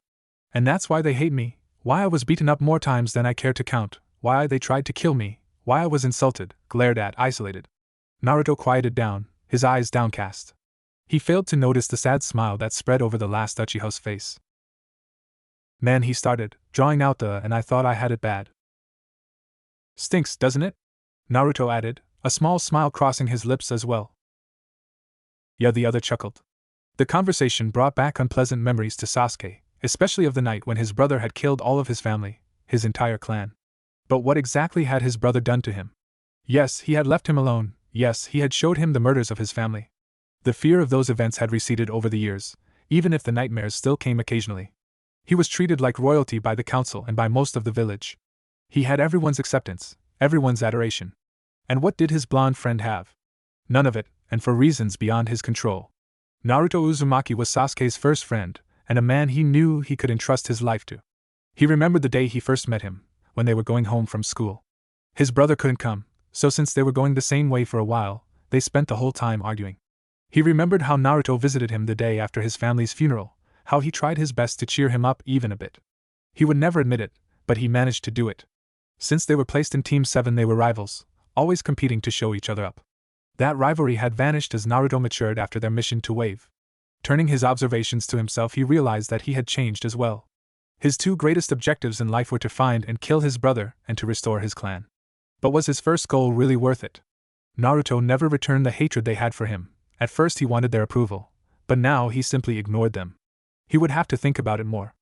Speaker 1: And that's why they hate me, why I was beaten up more times than I care to count, why they tried to kill me, why I was insulted, glared at, isolated. Naruto quieted down, his eyes downcast. He failed to notice the sad smile that spread over the last Uchiha's face. Man, he started, drawing out and I thought I had it bad. Stinks, doesn't it? Naruto added, a small smile crossing his lips as well. Yeah, the other chuckled. The conversation brought back unpleasant memories to Sasuke, especially of the night when his brother had killed all of his family, his entire clan. But what exactly had his brother done to him? Yes, he had left him alone, yes, he had showed him the murders of his family. The fear of those events had receded over the years, even if the nightmares still came occasionally. He was treated like royalty by the council and by most of the village. He had everyone's acceptance, everyone's adoration. And what did his blonde friend have? None of it, and for reasons beyond his control. Naruto Uzumaki was Sasuke's first friend, and a man he knew he could entrust his life to. He remembered the day he first met him, when they were going home from school. His brother couldn't come, so since they were going the same way for a while, they spent the whole time arguing. He remembered how Naruto visited him the day after his family's funeral, how he tried his best to cheer him up even a bit. He would never admit it, but he managed to do it. Since they were placed in Team 7, they were rivals, always competing to show each other up. That rivalry had vanished as Naruto matured after their mission to Wave. Turning his observations to himself, he realized that he had changed as well. His two greatest objectives in life were to find and kill his brother and to restore his clan. But was his first goal really worth it? Naruto never returned the hatred they had for him. At first he wanted their approval, but now he simply ignored them. He would have to think about it more.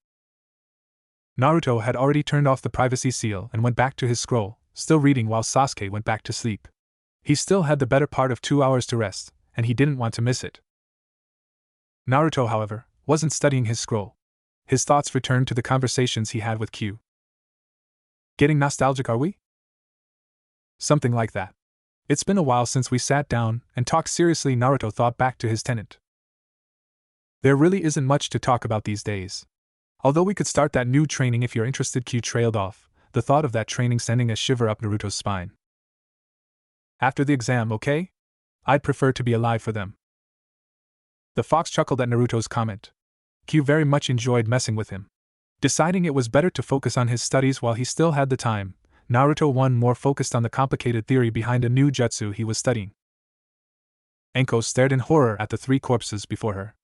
Speaker 1: Naruto had already turned off the privacy seal and went back to his scroll, still reading while Sasuke went back to sleep. He still had the better part of 2 hours to rest, and he didn't want to miss it. Naruto, however, wasn't studying his scroll. His thoughts returned to the conversations he had with Q. Getting nostalgic, are we? Something like that. It's been a while since we sat down and talked seriously. Naruto thought back to his tenant. There really isn't much to talk about these days. Although we could start that new training if you're interested. Q trailed off, the thought of that training sending a shiver up Naruto's spine. After the exam, okay? I'd prefer to be alive for them. The fox chuckled at Naruto's comment. Q very much enjoyed messing with him. Deciding it was better to focus on his studies while he still had the time, Naruto more focused on the complicated theory behind a new jutsu he was studying. Enko stared in horror at the 3 corpses before her.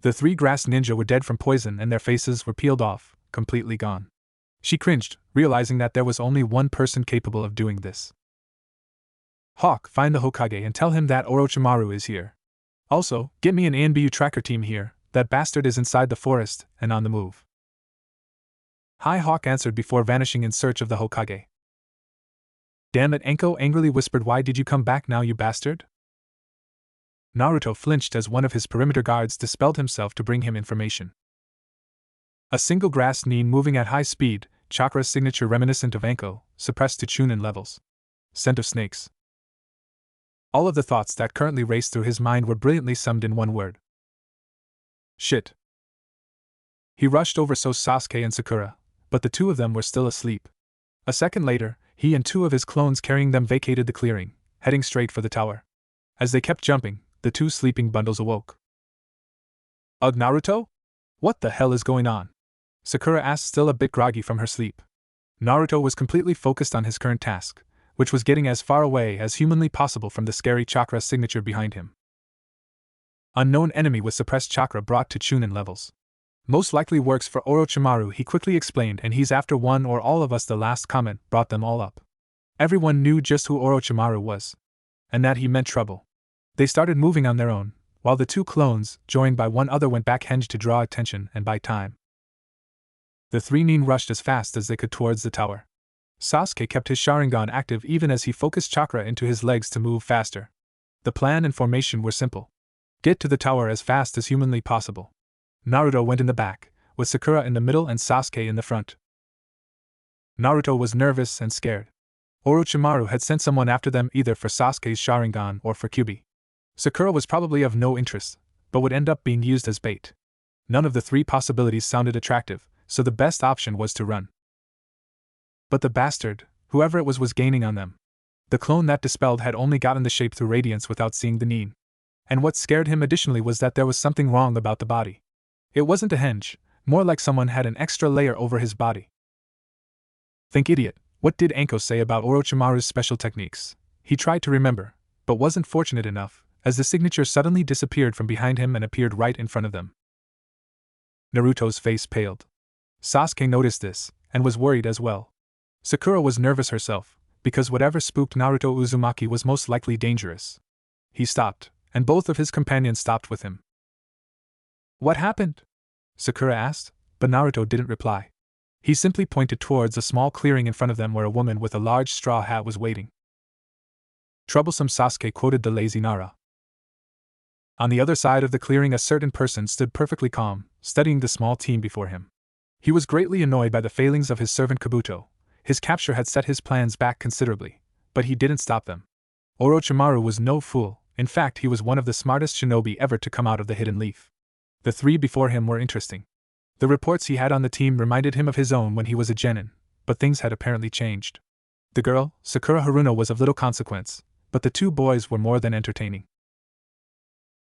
Speaker 1: The 3 grass ninja were dead from poison and their faces were peeled off, completely gone. She cringed, realizing that there was only one person capable of doing this. Hawk, find the Hokage and tell him that Orochimaru is here. Also, get me an ANBU tracker team here. That bastard is inside the forest and on the move. Hi, Hawk answered before vanishing in search of the Hokage. Damn it, Enko angrily whispered, why did you come back now, you bastard? Naruto flinched as one of his perimeter guards dispelled himself to bring him information. A single grass nin moving at high speed, chakra signature reminiscent of Enko, suppressed to Chunin levels. Scent of snakes. All of the thoughts that currently raced through his mind were brilliantly summed in one word. Shit. He rushed over so Sasuke and Sakura, but the 2 of them were still asleep. A second later, he and 2 of his clones carrying them vacated the clearing, heading straight for the tower. As they kept jumping, the 2 sleeping bundles awoke. Ugh, Naruto? What the hell is going on? Sakura asked, still a bit groggy from her sleep. Naruto was completely focused on his current task, which was getting as far away as humanly possible from the scary chakra signature behind him. Unknown enemy with suppressed chakra brought to Chunin levels. Most likely works for Orochimaru, he quickly explained, and he's after one or all of us. The last comment brought them all up. Everyone knew just who Orochimaru was, and that he meant trouble. They started moving on their own, while the 2 clones, joined by 1 other, went back henge to draw attention and buy time. The 3 nin rushed as fast as they could towards the tower. Sasuke kept his Sharingan active even as he focused chakra into his legs to move faster. The plan and formation were simple. Get to the tower as fast as humanly possible. Naruto went in the back, with Sakura in the middle and Sasuke in the front. Naruto was nervous and scared. Orochimaru had sent someone after them, either for Sasuke's Sharingan or for Kyuubi. Sakura was probably of no interest, but would end up being used as bait. None of the 3 possibilities sounded attractive, so the best option was to run. But the bastard, whoever it was gaining on them. The clone that dispelled had only gotten the shape through radiance without seeing the nin. And what scared him additionally was that there was something wrong about the body. It wasn't a henge, more like someone had an extra layer over his body. Think, idiot, what did Enko say about Orochimaru's special techniques? He tried to remember, but wasn't fortunate enough, as the signature suddenly disappeared from behind him and appeared right in front of them. Naruto's face paled. Sasuke noticed this, and was worried as well. Sakura was nervous herself, because whatever spooked Naruto Uzumaki was most likely dangerous. He stopped, and both of his companions stopped with him. What happened? Sakura asked, but Naruto didn't reply. He simply pointed towards a small clearing in front of them where a woman with a large straw hat was waiting. Troublesome, Sasuke quoted the lazy Nara. On the other side of the clearing, a certain person stood perfectly calm, studying the small team before him. He was greatly annoyed by the failings of his servant Kabuto. His capture had set his plans back considerably, but he didn't stop them. Orochimaru was no fool. In fact, he was one of the smartest shinobi ever to come out of the Hidden Leaf. The three before him were interesting. The reports he had on the team reminded him of his own when he was a genin, but things had apparently changed. The girl, Sakura Haruno, was of little consequence, but the two boys were more than entertaining.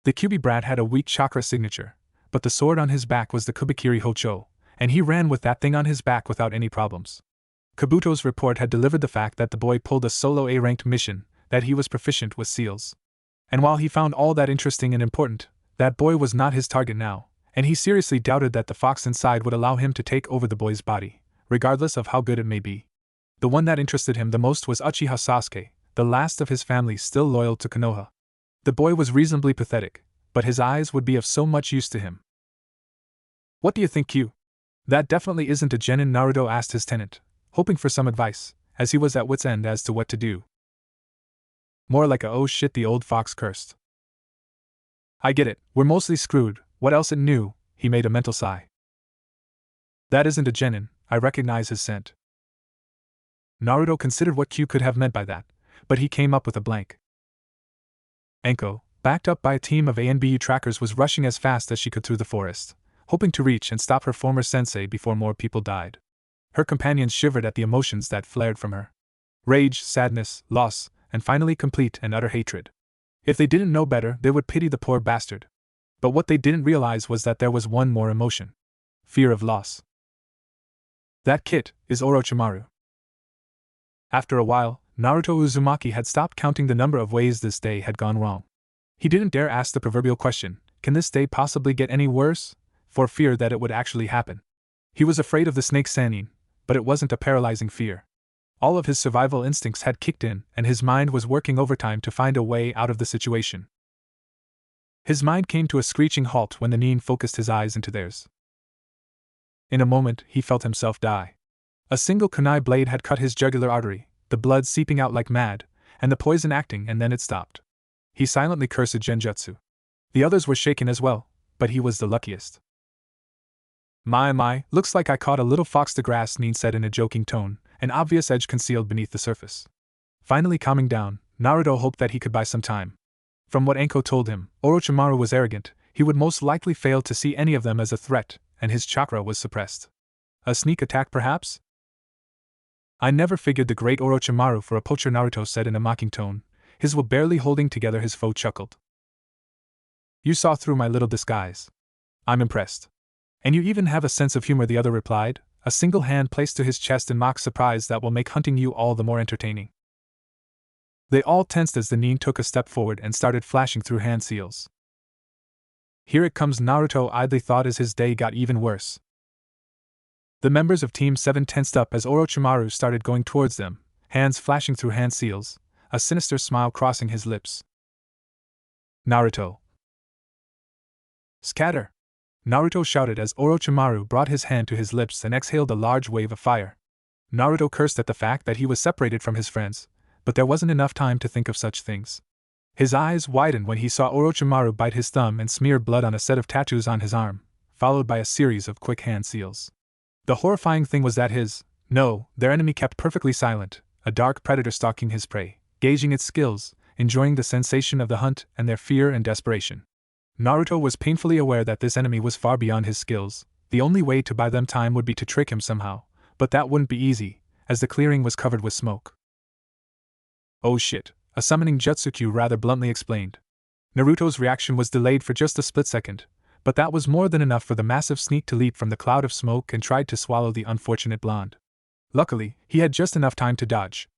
Speaker 1: The Kyuubi brat had a weak chakra signature, but the sword on his back was the Kubikiri Hocho, and he ran with that thing on his back without any problems. Kabuto's report had delivered the fact that the boy pulled a solo A-ranked mission, that he was proficient with seals. And while he found all that interesting and important, that boy was not his target now, and he seriously doubted that the fox inside would allow him to take over the boy's body, regardless of how good it may be. The one that interested him the most was Uchiha Sasuke, the last of his family still loyal to Konoha. The boy was reasonably pathetic, but his eyes would be of so much use to him. "What do you think, Q?" "That definitely isn't a genin," Naruto asked his tenant, hoping for some advice, as he was at wit's end as to what to do. "More like a oh shit," the old fox cursed. "I get it, we're mostly screwed, what else it knew," he made a mental sigh. "That isn't a genin, I recognize his scent." Naruto considered what Q could have meant by that, but he came up with a blank. Enko, backed up by a team of ANBU trackers, was rushing as fast as she could through the forest, hoping to reach and stop her former sensei before more people died. Her companions shivered at the emotions that flared from her. Rage, sadness, loss, and finally complete and utter hatred. If they didn't know better, they would pity the poor bastard. But what they didn't realize was that there was one more emotion. Fear of loss. That kid is Orochimaru. After a while, Naruto Uzumaki had stopped counting the number of ways this day had gone wrong. He didn't dare ask the proverbial question, "Can this day possibly get any worse?" for fear that it would actually happen. He was afraid of the snake Sannin, but it wasn't a paralyzing fear. All of his survival instincts had kicked in, and his mind was working overtime to find a way out of the situation. His mind came to a screeching halt when the Nin focused his eyes into theirs. In a moment, he felt himself die. A single kunai blade had cut his jugular artery, the blood seeping out like mad, and the poison acting, and then it stopped. He silently cursed genjutsu. The others were shaken as well, but he was the luckiest. My, looks like I caught a little fox," the grass Nin said in a joking tone, an obvious edge concealed beneath the surface. Finally calming down, Naruto hoped that he could buy some time. From what Enko told him, Orochimaru was arrogant, he would most likely fail to see any of them as a threat, and his chakra was suppressed. A sneak attack perhaps? "I never figured the great Orochimaru for a poacher," Naruto said in a mocking tone, his will barely holding together. His foe chuckled. "You saw through my little disguise. I'm impressed. And you even have a sense of humor," the other replied, a single hand placed to his chest in mock surprise. "That will make hunting you all the more entertaining." They all tensed as the Nin took a step forward and started flashing through hand seals. "Here it comes," Naruto idly thought as his day got even worse. The members of Team 7 tensed up as Orochimaru started going towards them, hands flashing through hand seals, a sinister smile crossing his lips. "Naruto!" "Scatter!" Naruto shouted as Orochimaru brought his hand to his lips and exhaled a large wave of fire. Naruto cursed at the fact that he was separated from his friends, but there wasn't enough time to think of such things. His eyes widened when he saw Orochimaru bite his thumb and smear blood on a set of tattoos on his arm, followed by a series of quick hand seals. The horrifying thing was that their enemy kept perfectly silent, a dark predator stalking his prey, gauging its skills, enjoying the sensation of the hunt and their fear and desperation. Naruto was painfully aware that this enemy was far beyond his skills. The only way to buy them time would be to trick him somehow, but that wouldn't be easy, as the clearing was covered with smoke. "Oh shit," a summoning Jutsu rather bluntly explained. Naruto's reaction was delayed for just a split second, but that was more than enough for the massive sneak to leap from the cloud of smoke and tried to swallow the unfortunate blonde. Luckily, he had just enough time to dodge.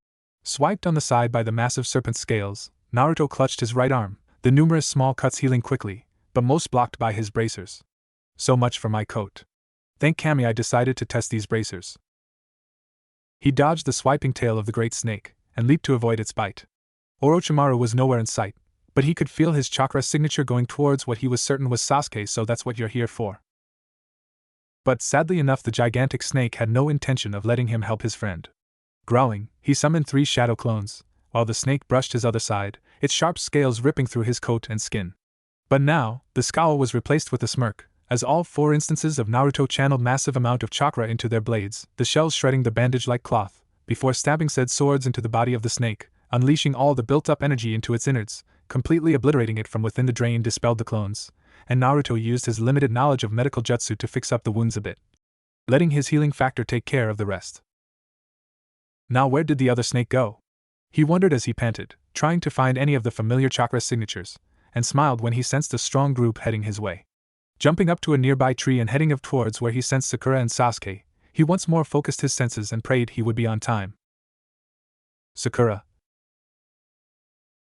Speaker 1: Swiped on the side by the massive serpent scales, Naruto clutched his right arm, the numerous small cuts healing quickly, but most blocked by his bracers. "So much for my coat. Thank Kami I decided to test these bracers." He dodged the swiping tail of the great snake, and leaped to avoid its bite. Orochimaru was nowhere in sight, but he could feel his chakra signature going towards what he was certain was Sasuke, so that's what you're here for. But sadly enough, the gigantic snake had no intention of letting him help his friend. Growling, he summoned 3 shadow clones, while the snake brushed his other side, its sharp scales ripping through his coat and skin. But now, the scowl was replaced with a smirk, as all 4 instances of Naruto channeled massive amount of chakra into their blades, the shells shredding the bandage like cloth, before stabbing said swords into the body of the snake, unleashing all the built-up energy into its innards, completely obliterating it from within. The drain dispelled the clones, and Naruto used his limited knowledge of medical jutsu to fix up the wounds a bit, letting his healing factor take care of the rest. Now where did the other snake go? He wondered as he panted, trying to find any of the familiar chakra signatures, and smiled when he sensed a strong group heading his way. Jumping up to a nearby tree and heading up towards where he sensed Sakura and Sasuke, he once more focused his senses and prayed he would be on time. Sakura.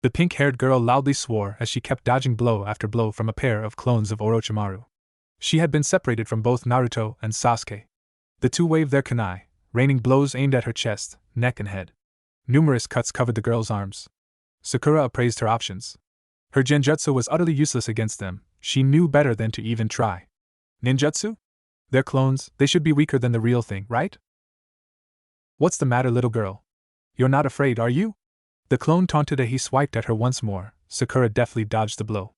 Speaker 1: The pink-haired girl loudly swore as she kept dodging blow after blow from a pair of clones of Orochimaru. She had been separated from both Naruto and Sasuke. The two waved their kunai, raining blows aimed at her chest, neck and head. Numerous cuts covered the girl's arms. Sakura appraised her options. Her genjutsu was utterly useless against them. She knew better than to even try. Ninjutsu? They're clones, they should be weaker than the real thing, right? What's the matter, little girl? You're not afraid, are you? The clone taunted as he swiped at her once more. Sakura deftly dodged the blow.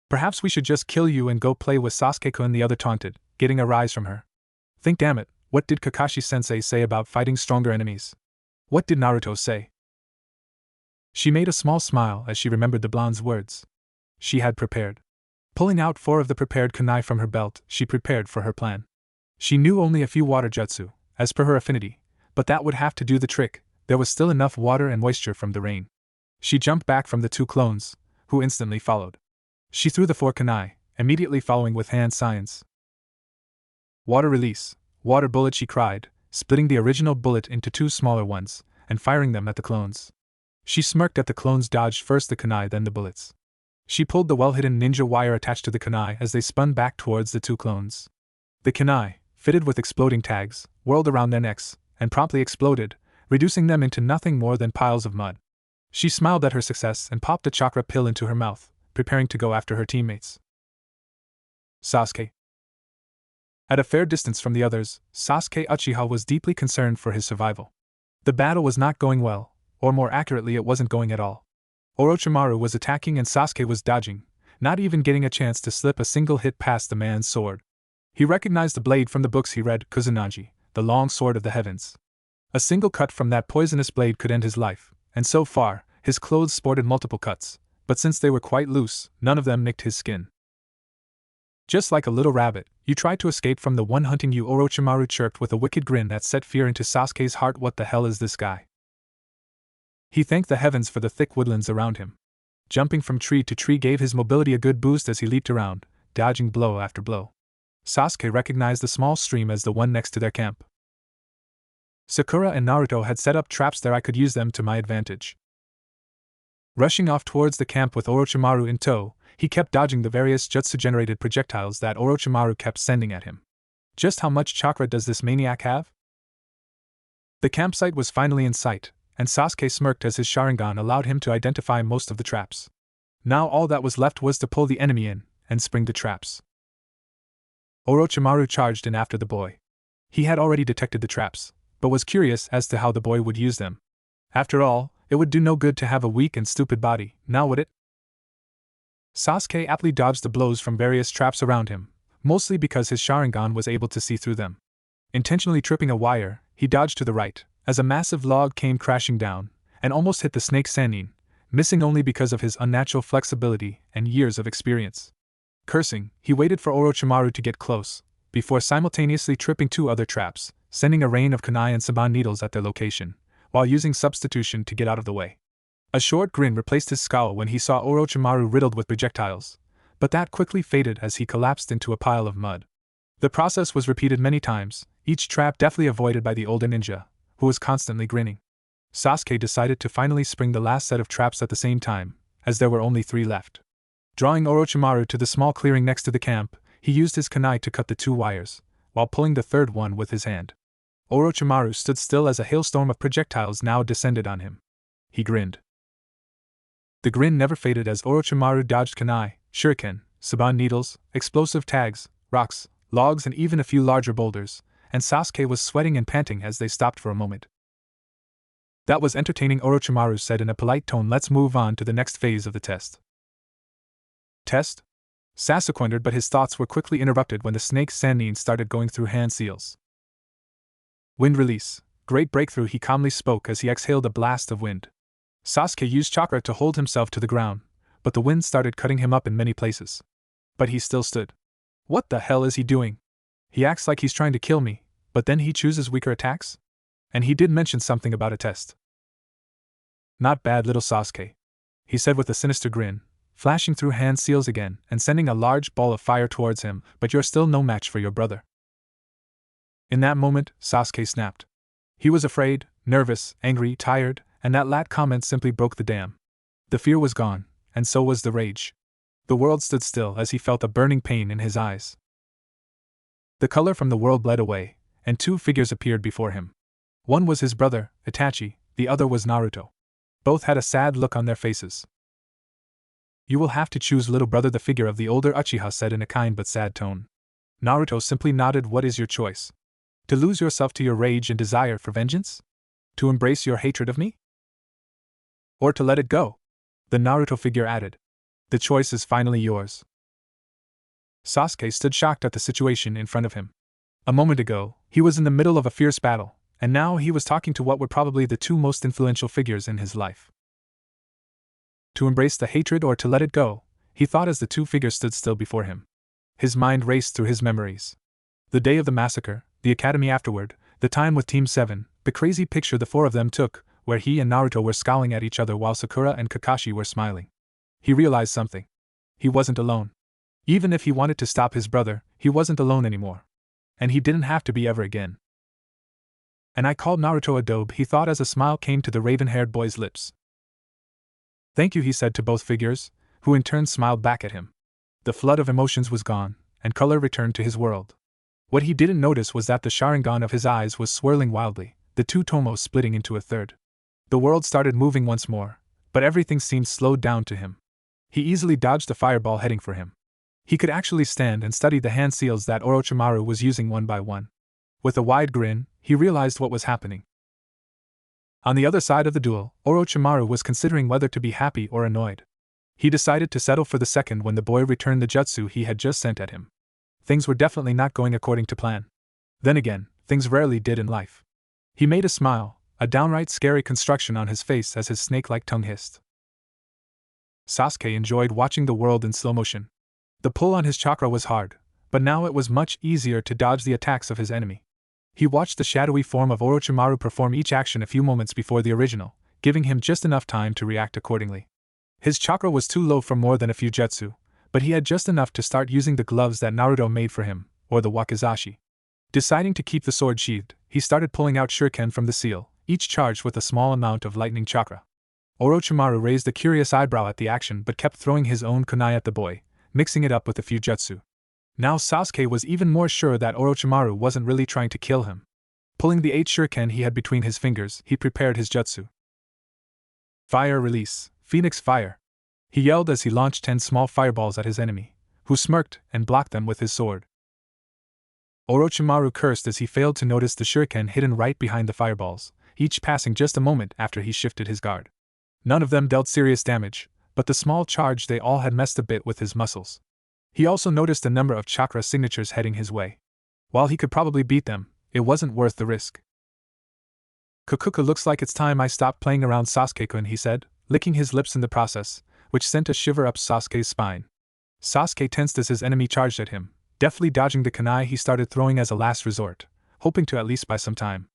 Speaker 1: Perhaps we should just kill you and go play with Sasuke-kun, the other taunted, getting a rise from her. Think, damn it, what did Kakashi-sensei say about fighting stronger enemies? What did Naruto say? She made a small smile as she remembered the blonde's words. She had prepared. Pulling out 4 of the prepared kunai from her belt, she prepared for her plan. She knew only a few water jutsu, as per her affinity, but that would have to do the trick. There was still enough water and moisture from the rain. She jumped back from the 2 clones, who instantly followed. She threw the 4 kunai, immediately following with hand signs. Water release, water bullet, she cried, splitting the original bullet into 2 smaller ones, and firing them at the clones. She smirked at the clones, dodged first the kunai, then the bullets. She pulled the well-hidden ninja wire attached to the kunai as they spun back towards the 2 clones. The kunai, fitted with exploding tags, whirled around their necks, and promptly exploded, reducing them into nothing more than piles of mud. She smiled at her success and popped a chakra pill into her mouth, preparing to go after her teammates. Sasuke. At a fair distance from the others, Sasuke Uchiha was deeply concerned for his survival. The battle was not going well, or more accurately, it wasn't going at all. Orochimaru was attacking and Sasuke was dodging, not even getting a chance to slip a single hit past the man's sword. He recognized the blade from the books he read, Kusanagi, the long sword of the heavens. A single cut from that poisonous blade could end his life, and so far, his clothes sported multiple cuts, but since they were quite loose, none of them nicked his skin. Just like a little rabbit, you tried to escape from the one hunting you, Orochimaru chirped with a wicked grin that set fear into Sasuke's heart. What the hell is this guy? He thanked the heavens for the thick woodlands around him. Jumping from tree to tree gave his mobility a good boost as he leaped around, dodging blow after blow. Sasuke recognized the small stream as the one next to their camp. Sakura and Naruto had set up traps there. I could use them to my advantage. Rushing off towards the camp with Orochimaru in tow, he kept dodging the various jutsu-generated projectiles that Orochimaru kept sending at him. Just how much chakra does this maniac have? The campsite was finally in sight, and Sasuke smirked as his Sharingan allowed him to identify most of the traps. Now all that was left was to pull the enemy in, and spring the traps. Orochimaru charged in after the boy. He had already detected the traps, but was curious as to how the boy would use them. After all, it would do no good to have a weak and stupid body, now would it? Sasuke aptly dodged the blows from various traps around him, mostly because his Sharingan was able to see through them. Intentionally tripping a wire, he dodged to the right, as a massive log came crashing down, and almost hit the snake Sannin, missing only because of his unnatural flexibility and years of experience. Cursing, he waited for Orochimaru to get close, before simultaneously tripping 2 other traps, sending a rain of kunai and saban needles at their location, while using substitution to get out of the way. A short grin replaced his scowl when he saw Orochimaru riddled with projectiles, but that quickly faded as he collapsed into a pile of mud. The process was repeated many times, each trap deftly avoided by the older ninja, who was constantly grinning. Sasuke decided to finally spring the last set of traps at the same time, as there were only 3 left. Drawing Orochimaru to the small clearing next to the camp, he used his kunai to cut the 2 wires, while pulling the 3rd one with his hand. Orochimaru stood still as a hailstorm of projectiles now descended on him. He grinned. The grin never faded as Orochimaru dodged kunai, shuriken, saban needles, explosive tags, rocks, logs and even a few larger boulders, and Sasuke was sweating and panting as they stopped for a moment. That was entertaining, Orochimaru said in a polite tone. Let's move on to the next phase of the test. Test? Sasuke wondered, but his thoughts were quickly interrupted when the snake's Sannin started going through hand seals. Wind release. Great breakthrough, he calmly spoke as he exhaled a blast of wind. Sasuke used chakra to hold himself to the ground, but the wind started cutting him up in many places. But he still stood. What the hell is he doing? He acts like he's trying to kill me, but then he chooses weaker attacks? And he did mention something about a test. Not bad, little Sasuke, he said with a sinister grin, flashing through hand seals again and sending a large ball of fire towards him, but you're still no match for your brother. In that moment, Sasuke snapped. He was afraid, nervous, angry, tired, and that last comment simply broke the dam. The fear was gone, and so was the rage. The world stood still as he felt a burning pain in his eyes. The color from the world bled away, and two figures appeared before him. One was his brother, Itachi, the other was Naruto. Both had a sad look on their faces. You will have to choose, little brother, the figure of the older Uchiha said in a kind but sad tone. Naruto simply nodded. What is your choice? To lose yourself to your rage and desire for vengeance? To embrace your hatred of me? Or to let it go? The Naruto figure added. The choice is finally yours. Sasuke stood shocked at the situation in front of him. A moment ago, he was in the middle of a fierce battle, and now he was talking to what were probably the two most influential figures in his life. To embrace the hatred or to let it go, he thought as the two figures stood still before him. His mind raced through his memories. The day of the massacre, the academy afterward, the time with Team 7, the crazy picture the four of them took, where he and Naruto were scowling at each other while Sakura and Kakashi were smiling. He realized something. He wasn't alone. Even if he wanted to stop his brother, he wasn't alone anymore. And he didn't have to be ever again. And I called Naruto a dope, he thought as a smile came to the raven-haired boy's lips. Thank you, he said to both figures, who in turn smiled back at him. The flood of emotions was gone, and color returned to his world. What he didn't notice was that the Sharingan of his eyes was swirling wildly, the two tomos splitting into a third. The world started moving once more, but everything seemed slowed down to him. He easily dodged a fireball heading for him. He could actually stand and study the hand seals that Orochimaru was using one by one. With a wide grin, he realized what was happening. On the other side of the duel, Orochimaru was considering whether to be happy or annoyed. He decided to settle for the second when the boy returned the jutsu he had just sent at him. Things were definitely not going according to plan. Then again, things rarely did in life. He made a smile, a downright scary construction on his face as his snake-like tongue hissed. Sasuke enjoyed watching the world in slow motion. The pull on his chakra was hard, but now it was much easier to dodge the attacks of his enemy. He watched the shadowy form of Orochimaru perform each action a few moments before the original, giving him just enough time to react accordingly. His chakra was too low for more than a few jutsu, but he had just enough to start using the gloves that Naruto made for him, or the wakizashi. Deciding to keep the sword sheathed, he started pulling out shuriken from the seal, each charged with a small amount of lightning chakra. Orochimaru raised a curious eyebrow at the action but kept throwing his own kunai at the boy, mixing it up with a few jutsu. Now Sasuke was even more sure that Orochimaru wasn't really trying to kill him. Pulling the 8 shuriken he had between his fingers, he prepared his jutsu. Fire release, Phoenix fire! He yelled as he launched 10 small fireballs at his enemy, who smirked and blocked them with his sword. Orochimaru cursed as he failed to notice the shuriken hidden right behind the fireballs, each passing just a moment after he shifted his guard. None of them dealt serious damage, but the small charge they all had messed a bit with his muscles. He also noticed a number of chakra signatures heading his way. While he could probably beat them, it wasn't worth the risk. Kukuka, looks like it's time I stopped playing around, Sasuke-kun, he said, licking his lips in the process, which sent a shiver up Sasuke's spine. Sasuke tensed as his enemy charged at him, deftly dodging the kunai he started throwing as a last resort, hoping to at least buy some time.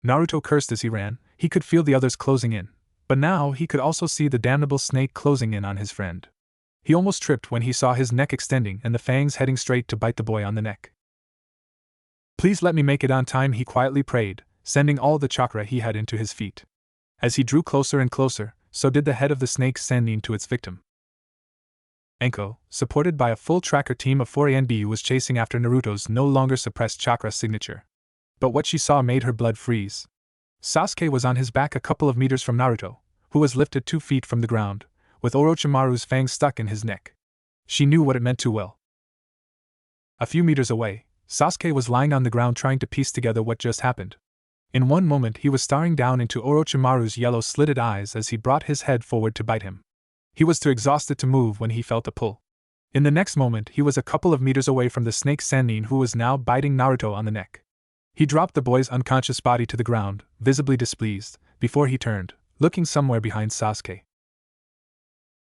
Speaker 1: Naruto cursed as he ran. He could feel the others closing in, but now he could also see the damnable snake closing in on his friend. He almost tripped when he saw his neck extending and the fangs heading straight to bite the boy on the neck. Please let me make it on time, he quietly prayed, sending all the chakra he had into his feet. As he drew closer and closer, so did the head of the snake sending to its victim. Enko, supported by a full tracker team of 4 ANBU, was chasing after Naruto's no longer suppressed chakra signature. But what she saw made her blood freeze. Sasuke was on his back a couple of meters from Naruto, who was lifted 2 feet from the ground, with Orochimaru's fangs stuck in his neck. She knew what it meant too well. A few meters away, Sasuke was lying on the ground trying to piece together what just happened. In one moment he was staring down into Orochimaru's yellow slitted eyes as he brought his head forward to bite him. He was too exhausted to move when he felt a pull. In the next moment, he was a couple of meters away from the snake Sannin, who was now biting Naruto on the neck. He dropped the boy's unconscious body to the ground, visibly displeased, before he turned, looking somewhere behind Sasuke.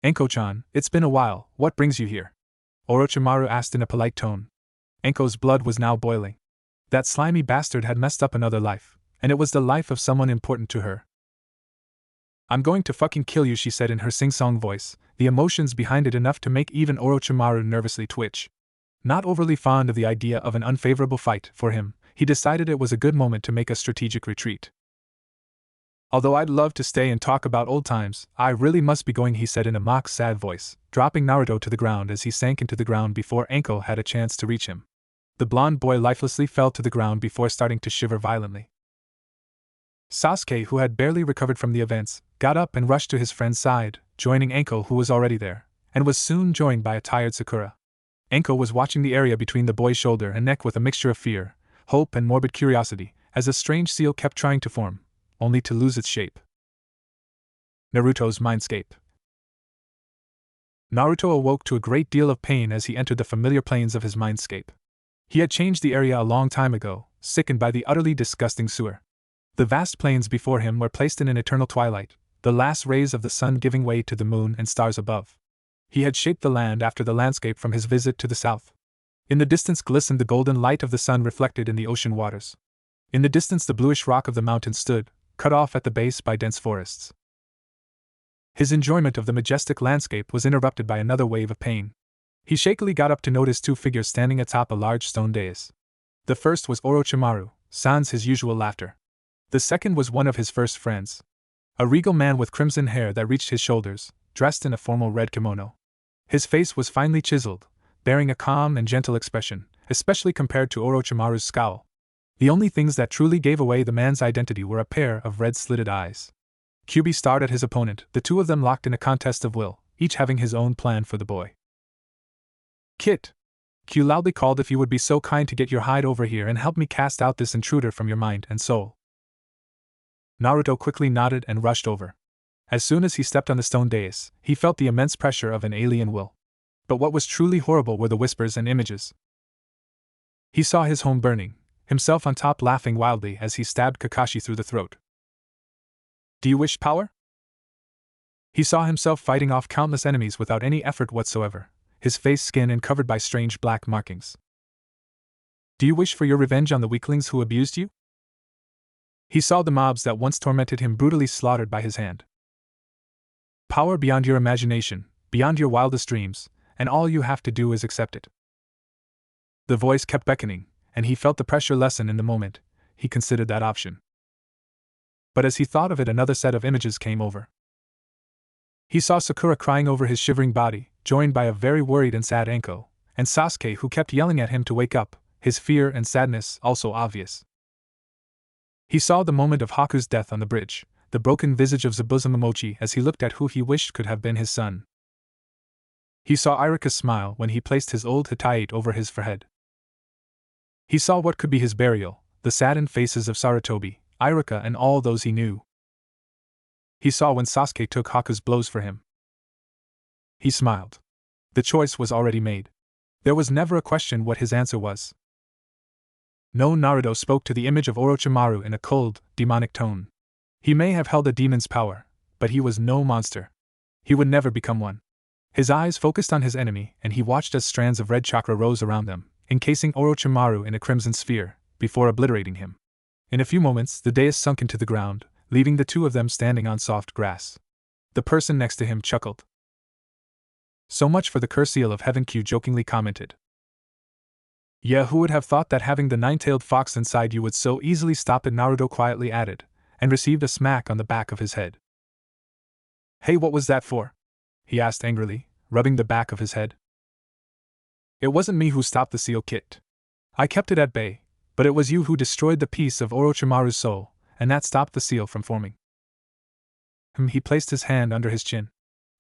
Speaker 1: "Enko-chan, it's been a while, what brings you here?" Orochimaru asked in a polite tone. Enko's blood was now boiling. That slimy bastard had messed up another life, and it was the life of someone important to her. "I'm going to fucking kill you," she said in her sing-song voice, the emotions behind it enough to make even Orochimaru nervously twitch. Not overly fond of the idea of an unfavorable fight for him, he decided it was a good moment to make a strategic retreat. "Although I'd love to stay and talk about old times, I really must be going," he said in a mock sad voice, dropping Naruto to the ground as he sank into the ground before Enko had a chance to reach him. The blonde boy lifelessly fell to the ground before starting to shiver violently. Sasuke, who had barely recovered from the events, got up and rushed to his friend's side, joining Enko, who was already there, and was soon joined by a tired Sakura. Enko was watching the area between the boy's shoulder and neck with a mixture of fear, hope and morbid curiosity, as a strange seal kept trying to form, only to lose its shape. Naruto's Mindscape. Naruto awoke to a great deal of pain as he entered the familiar planes of his mindscape. He had changed the area a long time ago, sickened by the utterly disgusting sewer. The vast plains before him were placed in an eternal twilight, the last rays of the sun giving way to the moon and stars above. He had shaped the land after the landscape from his visit to the south. In the distance glistened the golden light of the sun reflected in the ocean waters. In the distance the bluish rock of the mountain stood, cut off at the base by dense forests. His enjoyment of the majestic landscape was interrupted by another wave of pain. He shakily got up to notice two figures standing atop a large stone dais. The first was Orochimaru, sans his usual laughter. The second was one of his first friends. A regal man with crimson hair that reached his shoulders, dressed in a formal red kimono. His face was finely chiseled, bearing a calm and gentle expression, especially compared to Orochimaru's scowl. The only things that truly gave away the man's identity were a pair of red-slitted eyes. Kyuubi stared at his opponent, the two of them locked in a contest of will, each having his own plan for the boy. "Kit!" Q loudly called, "if you would be so kind to get your hide over here and help me cast out this intruder from your mind and soul." Naruto quickly nodded and rushed over. As soon as he stepped on the stone dais, he felt the immense pressure of an alien will. But what was truly horrible were the whispers and images. He saw his home burning, himself on top laughing wildly as he stabbed Kakashi through the throat. "Do you wish power?" He saw himself fighting off countless enemies without any effort whatsoever, his face skin and covered by strange black markings. "Do you wish for your revenge on the weaklings who abused you?" He saw the mobs that once tormented him brutally slaughtered by his hand. "Power beyond your imagination, beyond your wildest dreams, and all you have to do is accept it." The voice kept beckoning, and he felt the pressure lessen in the moment he considered that option. But as he thought of it, another set of images came over. He saw Sakura crying over his shivering body, joined by a very worried and sad Enko, and Sasuke, who kept yelling at him to wake up, his fear and sadness also obvious. He saw the moment of Haku's death on the bridge, the broken visage of Zabuzamomochi as he looked at who he wished could have been his son. He saw Iruka's smile when he placed his old Hitayate over his forehead. He saw what could be his burial, the saddened faces of Sarutobi, Iruka and all those he knew. He saw when Sasuke took Haku's blows for him. He smiled. The choice was already made. There was never a question what his answer was. No, Naruto spoke to the image of Orochimaru in a cold, demonic tone. He may have held a demon's power, but he was no monster. He would never become one. His eyes focused on his enemy, and he watched as strands of red chakra rose around them, encasing Orochimaru in a crimson sphere, before obliterating him. In a few moments, the dais sunk into the ground, leaving the two of them standing on soft grass. The person next to him chuckled. "So much for the curse seal of heaven," Q jokingly commented. "Yeah, who would have thought that having the nine-tailed fox inside you would so easily stop it," Naruto quietly added, and received a smack on the back of his head. "Hey, what was that for?" he asked angrily, rubbing the back of his head. "It wasn't me who stopped the seal, Kit. I kept it at bay, but it was you who destroyed the piece of Orochimaru's soul, and that stopped the seal from forming." He placed his hand under his chin.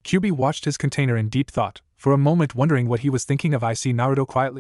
Speaker 1: Kyuubi watched his container in deep thought, for a moment wondering what he was thinking of. I see Naruto quietly